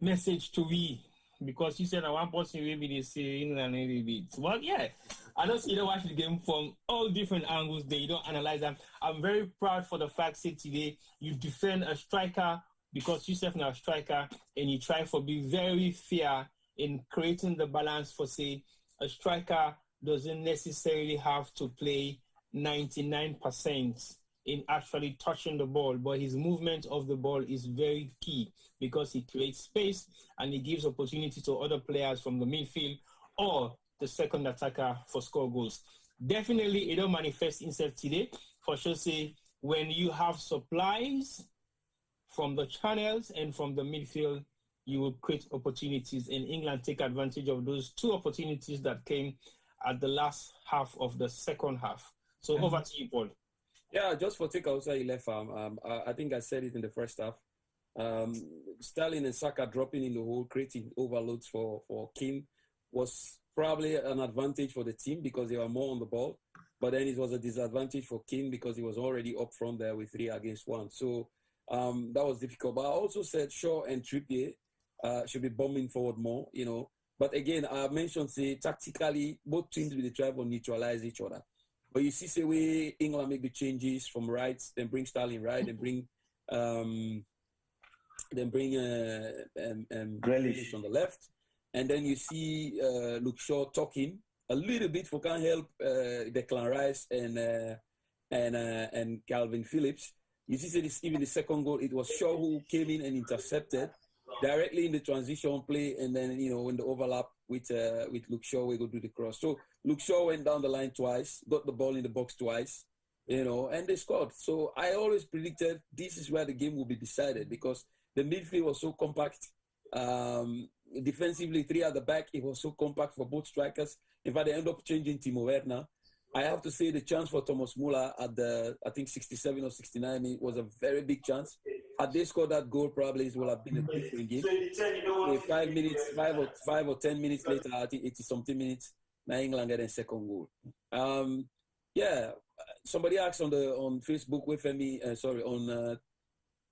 message to we, because you said that one person will be say England maybe beat. Well, yeah, I don't see you watch the game from all different angles. They don't analyze them. I'm very proud for the fact that today you defend a striker because you yourself now a striker and you try for be very fair in creating the balance for say a striker doesn't necessarily have to play 99% in actually touching the ball, but his movement of the ball is very key because he creates space and he gives opportunity to other players from the midfield or the second attacker for score goals. Definitely, it don't manifest itself today. For sure, say when you have supplies from the channels and from the midfield, you will create opportunities. And England take advantage of those two opportunities that came at the last half of the second half. So over to you, Paul. Yeah, just for take outside 11, I think I said it in the first half. Sterling and Saka dropping in the hole, creating overloads for Kane was probably an advantage for the team because they were more on the ball. But then it was a disadvantage for Kane because he was already up front there with 3 against 1. So that was difficult. But I also said Shaw and Trippier should be bombing forward more, you know. But again, I mentioned, say, tactically, both teams will try to neutralize each other. But you see, say, way England make the changes from right, then bring Sterling right, then bring Grealish on the left, and then you see Luke Shaw talking a little bit for can't help Declan Rice and Calvin Phillips. You see, say this, even the second goal, it was Shaw who came in and intercepted directly in the transition play, and then in the overlap with Luke Shaw, we go do the cross. So Luke Shaw went down the line twice, got the ball in the box twice, and they scored. So I always predicted this is where the game will be decided because the midfield was so compact. Defensively, 3 at the back. It was so compact for both strikers. In fact, they end up changing Timo Werner. I have to say the chance for Thomas Muller at the, I think, 67 or 69 it was a very big chance. Had they scored that goal, probably it would have been a different game. 5 or 10 minutes later, I think 80 something minutes, now England get a second goal. Yeah, somebody asked on Facebook with Femi, on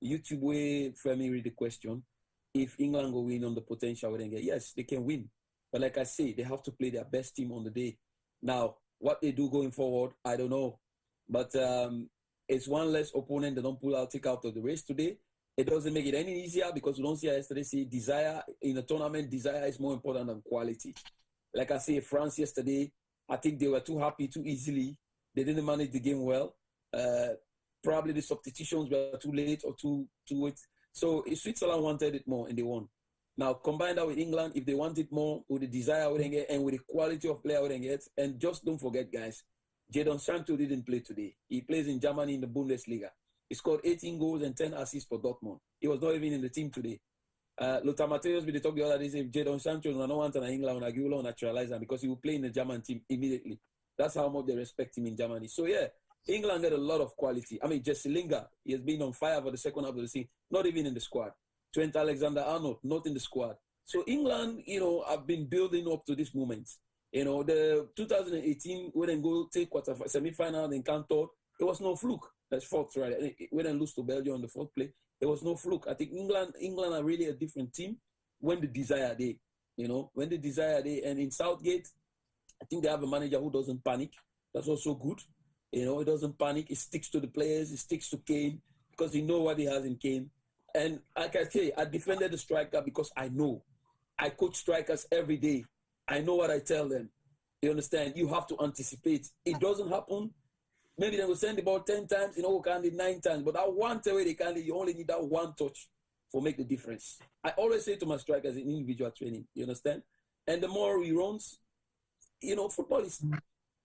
YouTube where Femi read the question, if England will win on the potential, then get yes, they can win. But like I say, they have to play their best team on the day. Now, what they do going forward, I don't know. But it's one less opponent they don't take out of the race today. It doesn't make it any easier because we don't see yesterday say desire in a tournament, desire is more important than quality. Like I say, France yesterday, I think they were too happy too easily. They didn't manage the game well. Probably the substitutions were too late or too late. So Switzerland wanted it more and they won. Now, combine that with England, if they want it more, with the desire we get and with the quality of player we get, and just don't forget, guys, Jadon Sancho didn't play today. He plays in Germany in the Bundesliga. He scored 18 goals and 10 assists for Dortmund. He was not even in the team today. Lothar Matthäus, we talked the other day, if Jadon Sancho is not want in England, I give him naturalize him because he will play in the German team immediately. That's how much they respect him in Germany. So, yeah, England got a lot of quality. I mean, Jesse Lingard, he has been on fire for the second half of the season, not even in the squad. Trent Alexander-Arnold, not in the squad. So England, have been building up to this moment. The 2018, when they go take semi-final and count third, it was no fluke. That's fourth, right? When they lose to Belgium on the fourth play, it was no fluke. I think England are really a different team when the desire they, when the desire they. And in Southgate, I think they have a manager who doesn't panic. That's also good. He doesn't panic. He sticks to the players. He sticks to Kane because he knows what he has in Kane. And like I say, I defended the striker because I know. I coach strikers every day. I know what I tell them. You understand? You have to anticipate. It doesn't happen. Maybe they will send the ball 10 times, we can do 9 times. But that one way they can, you only need that one touch for make the difference. I always say to my strikers in individual training, you understand? And the more he runs, football is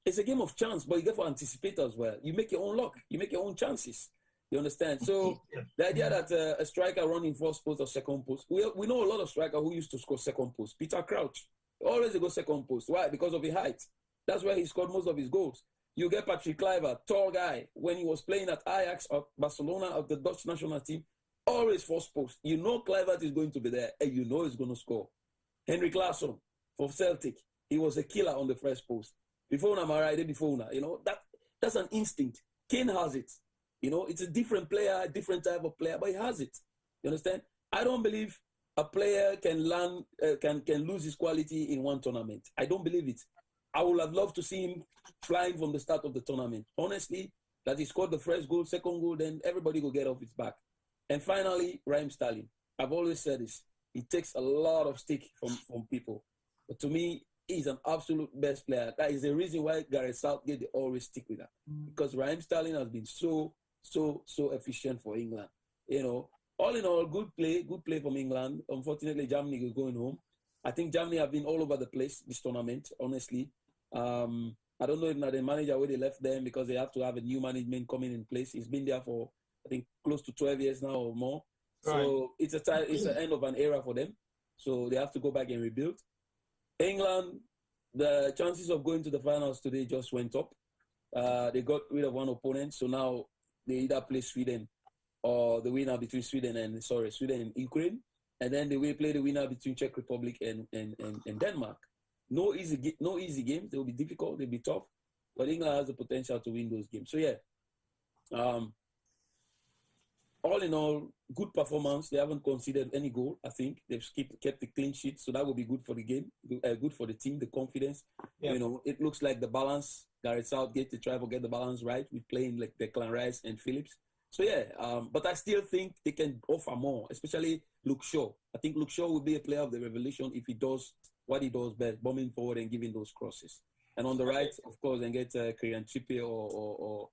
it's a game of chance, but you get to anticipate as well. You make your own luck. You make your own chances. You understand? So the idea that a striker running first post or second post, we know a lot of strikers who used to score second post. Peter Crouch, always go second post. Why? Because of his height. That's where he scored most of his goals. You get Patrick Kluivert, tall guy, when he was playing at Ajax or Barcelona of the Dutch national team, always first post. Kluivert is going to be there, and he's going to score. Henrik Larsson for Celtic, he was a killer on the first post. Before Namara, before that's an instinct. Kane has it. It's a different player, a different type of player, but he has it. You understand? I don't believe a player can lose his quality in one tournament. I don't believe it. I would have loved to see him flying from the start of the tournament. Honestly, that he scored the first goal, second goal, then everybody will get off his back. And finally, Raheem Sterling. I've always said this. He takes a lot of stick from people. But to me, he's an absolute best player. That is the reason why Gareth Southgate, they always stick with that. Because Raheem Sterling has been so efficient for England. All in all, good play from England. Unfortunately, Germany is going home. I think Germany have been all over the place this tournament, honestly. I don't know if not the manager where they left them because they have to have a new management coming in place. He's been there for, I think, close to 12 years now or more. Right. So it's the end of an era for them. So they have to go back and rebuild. England, the chances of going to the finals today just went up. They got rid of one opponent, so now they either play Sweden or the winner between Sweden and Ukraine, and then they will play the winner between Czech Republic and Denmark. No easy games. They will be difficult. They'll be tough, but England has the potential to win those games. So yeah, all in all, good performance. They haven't conceded any goal. I think they've kept the clean sheet, so that will be good for the game, good for the team, the confidence. Yeah. It looks like the balance. Gareth Southgate to try to get the balance right with playing like Declan Rice and Phillips. So yeah, but I still think they can offer more, especially Luke Shaw. I think Luke Shaw will be a player of the revolution if he does what he does best, bombing forward and giving those crosses. And on the right, of course, and get Kieran Trippier or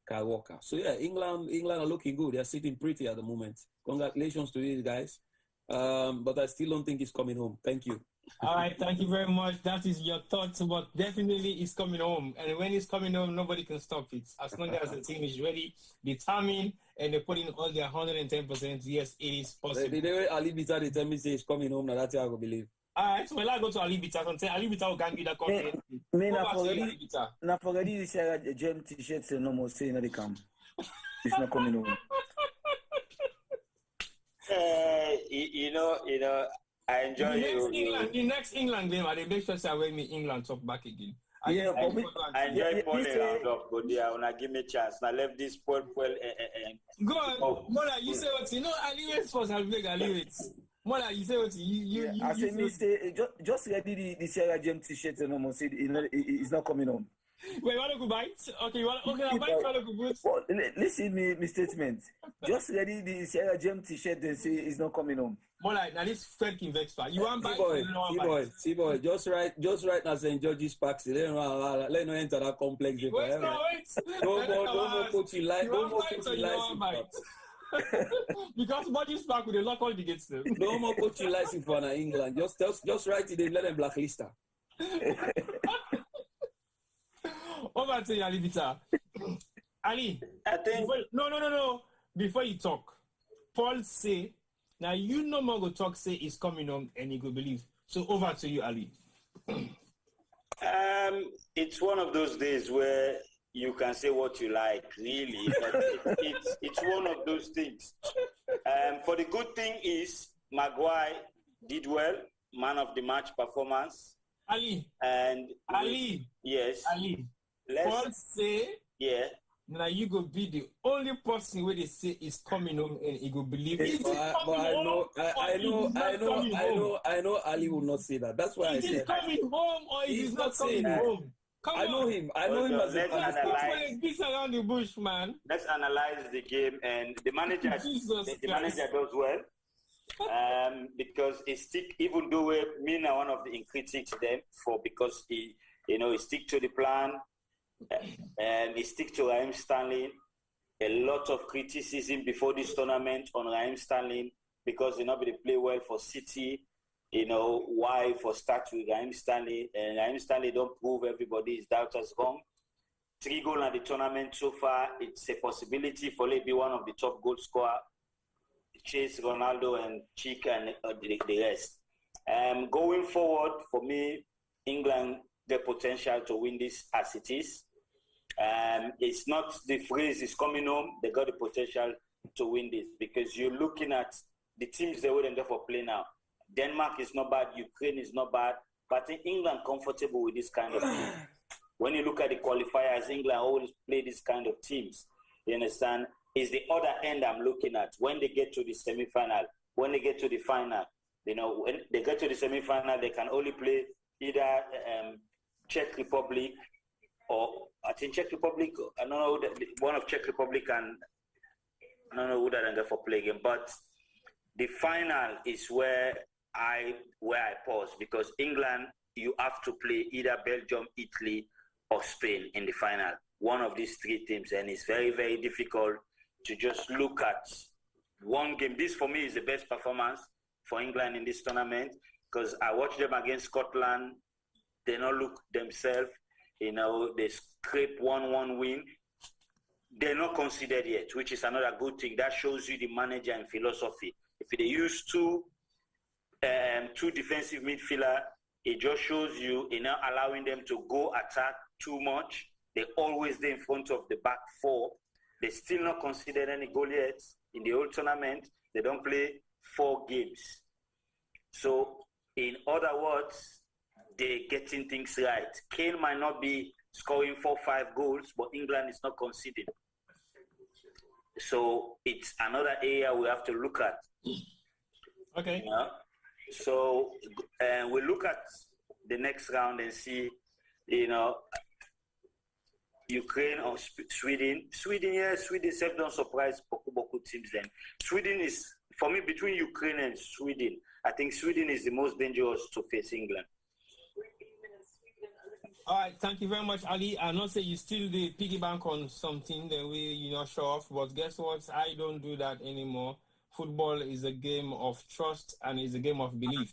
Kyle Walker. So yeah, England are looking good. They're sitting pretty at the moment. Congratulations to these guys. But I still don't think he's coming home. Thank you. All right, thank you very much. That is your thoughts, but definitely it's coming home. And when it's coming home, nobody can stop it. As long as the team is ready, determined, and they put in all their 110%, yes, it is possible. The way Ali Bita, they tell me say he's coming home, now that's how I go believe. All right, so when I go to Ali Bita and say Ali Bita will gang you that content. Me na forget the Sarah Gem t-shirt say no more say no they come. It's not coming home. You know, I enjoy the next England game, I make sure I wear me England talk back again. I enjoy Paul round up, but yeah, when I give me a chance, I left this Paul. Go on, Mola, you say what you know. Ali waits for Salveg, Ali waits. Mola, you say what you. I say me stay just ready the Sarah Gem t-shirt no more say it's not coming home. Wait, you want to bite? Okay, you want to bite? Well, listen me statement. Just ready the Sarah Gem t-shirt and say it's not coming home. More like now this Fred can vex for you. Want bite? See boy. Just right now St. George's Park. Let no enter that complex. Wait. No more coaching life. No more coaching license. Because George's Park with the lock all the gates still. No more coaching license for England. Just write it. They let them blacklist her. Over to you, Ali Bita. Ali, I think no. Before you talk, Paul say, now you no more go talk, say it's coming home and you go believe. So over to you, Ali. It's one of those days where you can say what you like, really, but it's one of those things. For the good thing is, Maguire did well, man of the match performance. Ali. And Ali. Yes. Ali. Paul say, yeah. Now you go be the only person where they say is coming home and he go believe it. But I know Ali will not say that. That's why I said it is coming home or it is not coming home. I know him as a this around the bush, man. Let's analyze the game, and the manager does well. Because he stick, even though me now one of the critics them for because he stick to the plan. And he stick to Raheem Sterling. A lot of criticism before this tournament on Raheem Sterling because they not be play well for City. Why for start with Raheem Sterling, and Raheem Sterling don't prove everybody his doubters wrong. 3 goals at the tournament so far. It's a possibility for him to be one of the top goal scorer. Chase Ronaldo and Chica and the rest. Going forward, for me, England the potential to win this as it is. It's not the phrase is coming home. They got the potential to win this because you're looking at the teams they wouldn't go for play now. Denmark is not bad. Ukraine is not bad. But I think England comfortable with this kind of team. When you look at the qualifiers, England always play this kind of teams. You understand? Is the other end I'm looking at. When they get to the semi-final, when they get to the final, when they get to the semi-final, they can only play either Czech Republic or I think Czech Republic. I don't know one of Czech Republic and I don't know who that and for play game. But the final is where I pause because England you have to play either Belgium, Italy, or Spain in the final. One of these 3 teams, and it's very very difficult to just look at one game. This for me is the best performance for England in this tournament because I watched them against Scotland. They don't look themselves. They scrape 1-1 win. They're not considered yet, which is another good thing. That shows you the manager and philosophy. If they use two defensive midfielder, it just shows you not allowing them to go attack too much. They're always there in front of the back 4. They still not considered any goal yet in the whole tournament. They don't play 4 games. So, in other words, they're getting things right. Kane might not be scoring 4-5 goals, but England is not conceding. So, it's another area we have to look at. Okay. So, we look at the next round and see, Ukraine or Sweden. Sweden self don't surprise Boku teams then. Sweden is, for me, between Ukraine and Sweden, I think Sweden is the most dangerous to face England. All right, thank you very much, Ali. I know say you still the piggy bank on something that you're not sure of, but guess what? I don't do that anymore. Football is a game of trust and is a game of belief.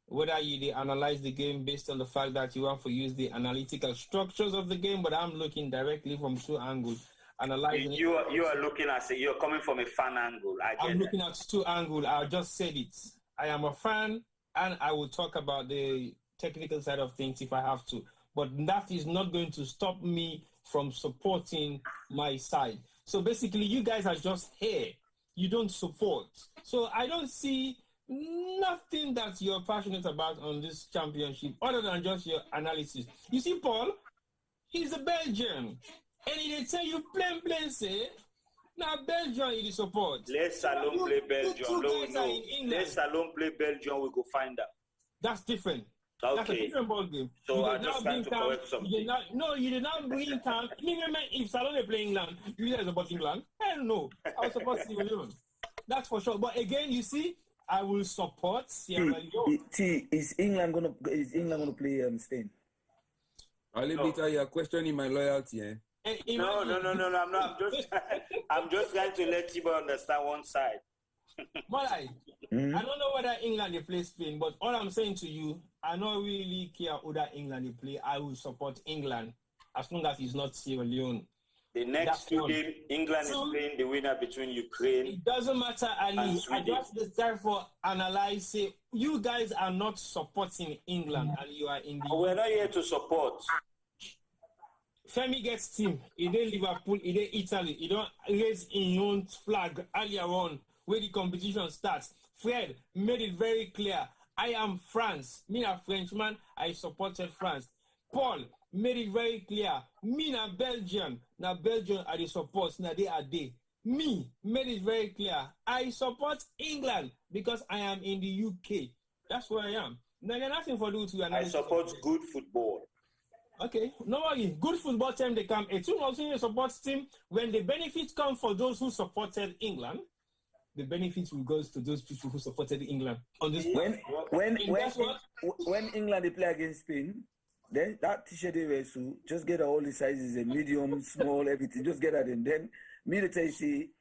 whether they analyze the game based on the fact that you want to use the analytical structures of the game, but I'm looking directly from two angles, analyzing you are looking at it. You're coming from a fan angle. I'm looking at two angles. I just said it. I am a fan, and I will talk about the technical side of things if I have to. But that is not going to stop me from supporting my side. So basically, you guys are just here. You don't support. So I don't see nothing that you're passionate about on this championship other than just your analysis. You see, Paul, he's a Belgian. And they tell you plain say, now Belgium is support. Let Salon play Belgium. Let Salon play Belgium, we go find out. That's different. Okay. That's a different ball game. So I'm just trying to correct something. You did not bring camp. If Salon is playing England, you guys support England? Hell no. I was supposed to Leone. That's for sure. But again, you see, I will support Sierra Leone. Is England gonna play Spain? Ali Bita, you're questioning my loyalty, eh? No. I'm not. I'm just trying to let you understand one side. But I don't know whether England they play Spain, but all I'm saying to you, I don't really care whether England they play. I will support England as long as it's not Sierra Leone. The next two games, England is playing the winner between Ukraine. It doesn't matter, Ali. I just decide for analyze. Say you guys are not supporting England, and you are in the. We're not here to support. Femi gets team. He did Liverpool. He did Italy. He don't raise his own flag earlier on where the competition starts. Fred made it very clear. I am France. Me a Frenchman. I supported France. Paul made it very clear. Me na Belgian. Now Belgium are the supports. Now they are they. Me made it very clear. I support England because I am in the UK. That's where I am. Now there's nothing for you to. I support good football. Okay, no worry. Good football team they come. A team also supports team. When the benefits come for those who supported England, the benefits will go to those people who supported England. On this when England they play against Spain, then that t-shirt they wear, so just get all the sizes, a medium, small, everything. Just get that, and then me to tell you, see,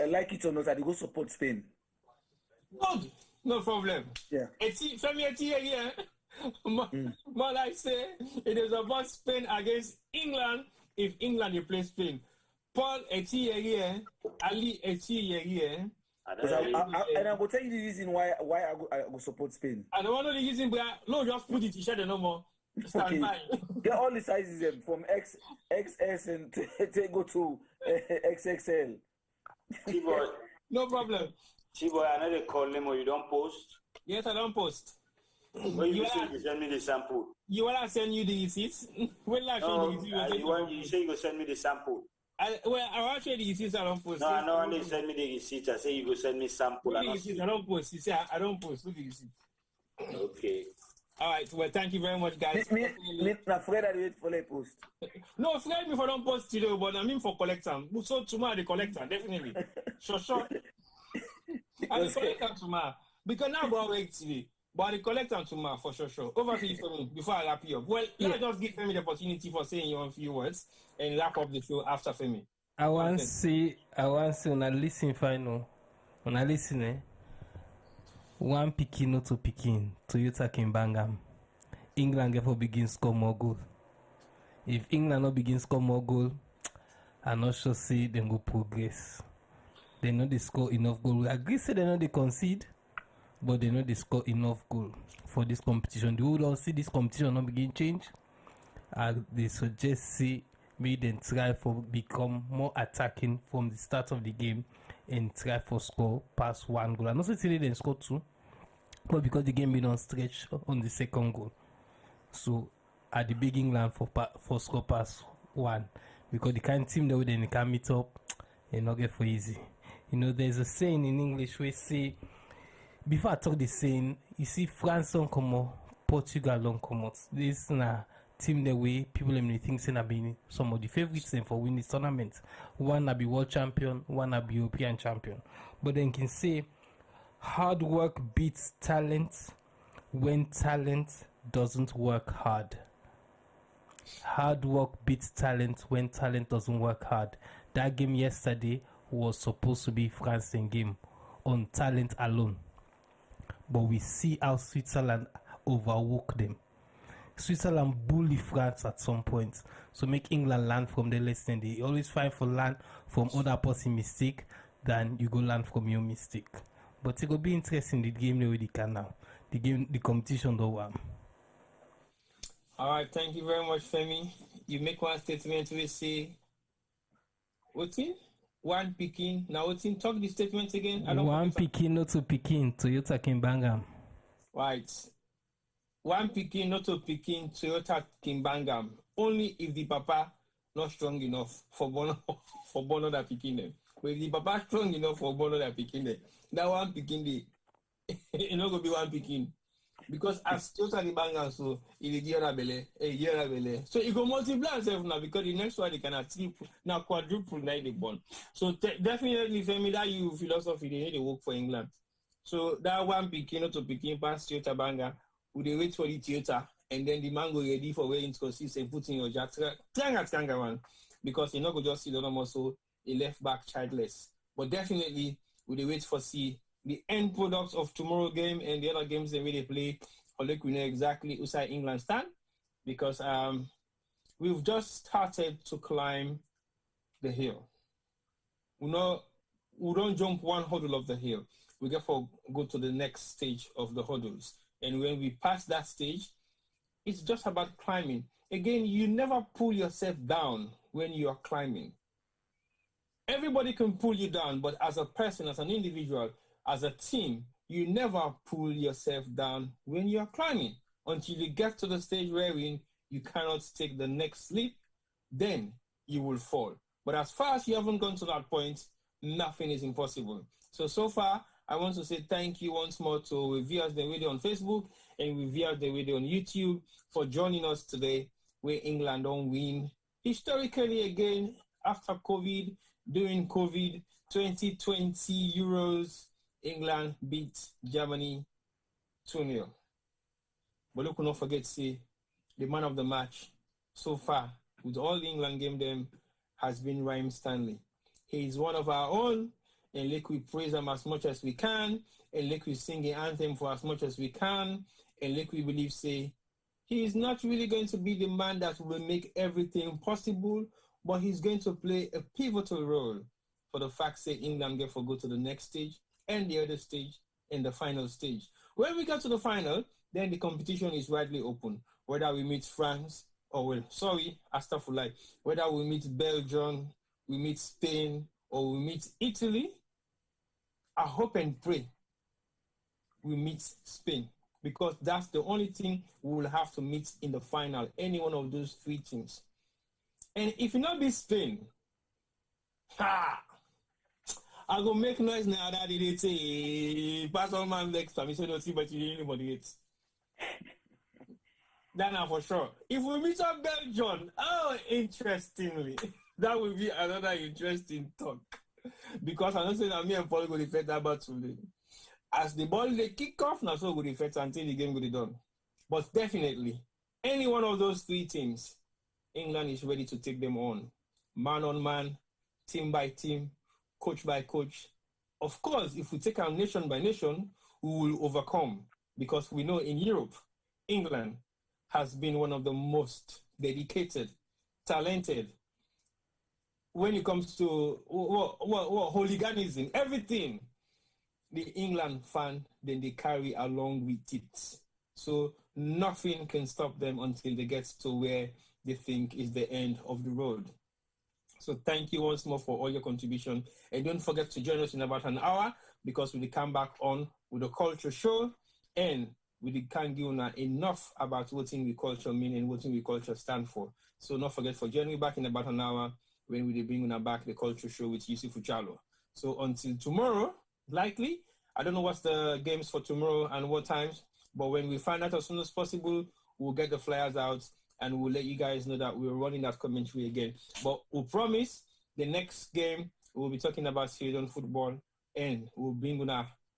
I like it or not, I go support Spain. Good, no problem. Yeah. More like say it is about Spain against England if England you play Spain. Paul Etienne, Ali Etienne. And I will tell you the reason why I go support Spain. I don't want to know the reason, but no, just put the t-shirt no more. Stand by. Get all the sizes from XS and go to XXL. T-boy. No problem. T-boy, I know they call them or you don't post. Yes, I don't post. Well, you send me the sample. You want to send you the receipts? When I show you the receipts, you say you go send me the sample. I want to show the receipts. I don't post. No, I know when they send me the receipts. I say you go send me sample. I don't post. You say I don't post. Look the receipt. Okay. All right. Well, thank you very much, guys. Me afraid I wait for the post. No, afraid me for don't post today, but I mean for collector. So tomorrow the collector definitely. Sure. I collect them tomorrow because now we're waiting today. But the collector tomorrow for sure. Over to you for me before I wrap you up. Well, let's just give Femi the opportunity for saying your few words and wrap up the show after Femi. I want to see when I listen final. When I listen, one picking not to picking Toyota Kimbangam. England therefore begin score more goal. If England not begin score more goal, I'm not sure say them go progress. They know they score enough goal. We agree say they know they concede. But they know they score enough goal for this competition. They will see this competition not begin change. They suggest see me then try for become more attacking from the start of the game and try for score past one goal. I not say they score two, but because the game been on stretch on the second goal. So at the big England for score past one, because the kind of team that they can meet up and not get for easy. You know, there's a saying in English where say. Before I talk the saying, you see France don't come out, Portugal don't come out. This is a team the way people may think say have been some of the favorites for winning this tournament. One will be world champion, one will be European champion. But then can say hard work beats talent when talent doesn't work hard. Hard work beats talent when talent doesn't work hard. That game yesterday was supposed to be France's game on talent alone. but we see how Switzerland overwork them. Switzerland bully France at some point, so make England learn from the lesson. They always fight for learn from other person mistake than you go learn from your mistake. But it will be interesting the game they already can now. The competition though. All right, thank you very much, Femi. You make one statement, we say, Otin, one picking. Now, Otin, talk the statement again. One picking, not to picking. Toyota Kimbangam. Right. One picking, not to picking. Toyota Kimbangam. Only if the papa not strong enough for Bono that picking them. But if the papa strong enough for Bono that picking them, that one picking the it not gonna be one picking. Because as Toyota Kimbangam, so it get a belly. So it go multiply itself now because the next one they can triple now quadruple now the bond. So definitely Femi, that you philosophy they need to work for England. So that one picking not to picking past Toyota Banga, would they wait for the Toyota and then the man go ready for where it consists and put in your jack tanga one because you not go just see the normal so a left back childless. But definitely would they wait for see the end products of tomorrow game and the other games the way they play, or like we know exactly who side England stand, because we've just started to climb the hill. We don't jump one hurdle of the hill. We therefore go to the next stage of the hurdles. And when we pass that stage, it's just about climbing. Again, you never pull yourself down when you are climbing. Everybody can pull you down, but as a person, as an individual, as a team, you never pull yourself down when you are climbing until you get to the stage wherein you cannot take the next leap, then you will fall. But as far as you haven't gone to that point, nothing is impossible. So far, I want to say thank you once more to viewers the video on Facebook and viewers the video on YouTube for joining us today where England don't win. Historically, again, after COVID, during COVID, 2020 Euros, England beat Germany 2-0. But look, not forget to say the man of the match so far with all the England game them has been Raheem Stanley. He is one of our own, and let we praise him as much as we can, and let we sing the anthem for as much as we can, and let we believe say he is not really going to be the man that will make everything possible, but he's going to play a pivotal role for the fact that England get for go to the next stage and the other stage and the final stage. When we get to the final, then the competition is widely open. Whether we meet France, whether we meet Belgium, we meet Spain, or we meet Italy, I hope and pray we meet Spain because that's the only thing we will have to meet in the final, any one of those three teams. And if you not be Spain, I go make noise now that they say, Pastor man next time, he said, no, see, but you didn't moderate. That now for sure. If we meet up Belgium, interestingly, that will be another interesting talk. Because I don't say that me and Paul go to fight that battle today. As the ball they kick off, now so go to fight until the game go to done. But definitely, any one of those three teams, England is ready to take them on man, team by team, coach by coach. Of course, if we take our nation by nation, we will overcome because we know in Europe, England has been one of the most dedicated, talented. When it comes to hooliganism, everything, the England fan, then they carry along with it. So nothing can stop them until they get to where they think is the end of the road. So thank you once more for all your contribution. And don't forget to join us in about an hour because we will come back on with the culture show and we can't give enough about what we culture mean and what we culture stand for. So not forget for joining me back in about an hour when we bring back the culture show with Yusuf Uchalo. So until tomorrow, likely, I don't know what's the games for tomorrow and what times, but when we find out as soon as possible, we'll get the flyers out and we'll let you guys know that we're running that commentary again. But we'll promise the next game, we'll be talking about Sweden football and we'll bring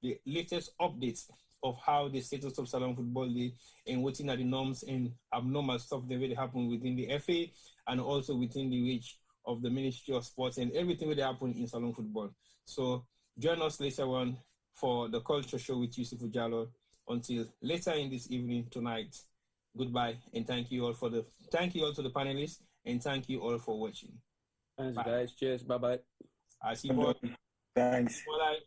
the latest updates of how the status of Salon Football League and what are the norms and abnormal stuff that really happen within the FA and also within the reach of the Ministry of Sports and everything that happen in Salon Football. So join us later on for the culture show with Yusuf Ujalo. until later in this evening tonight. Goodbye, and thank you all to the panelists, and thank you all for watching. Thanks, guys. Cheers. Bye bye. I see you. Thanks. Bye.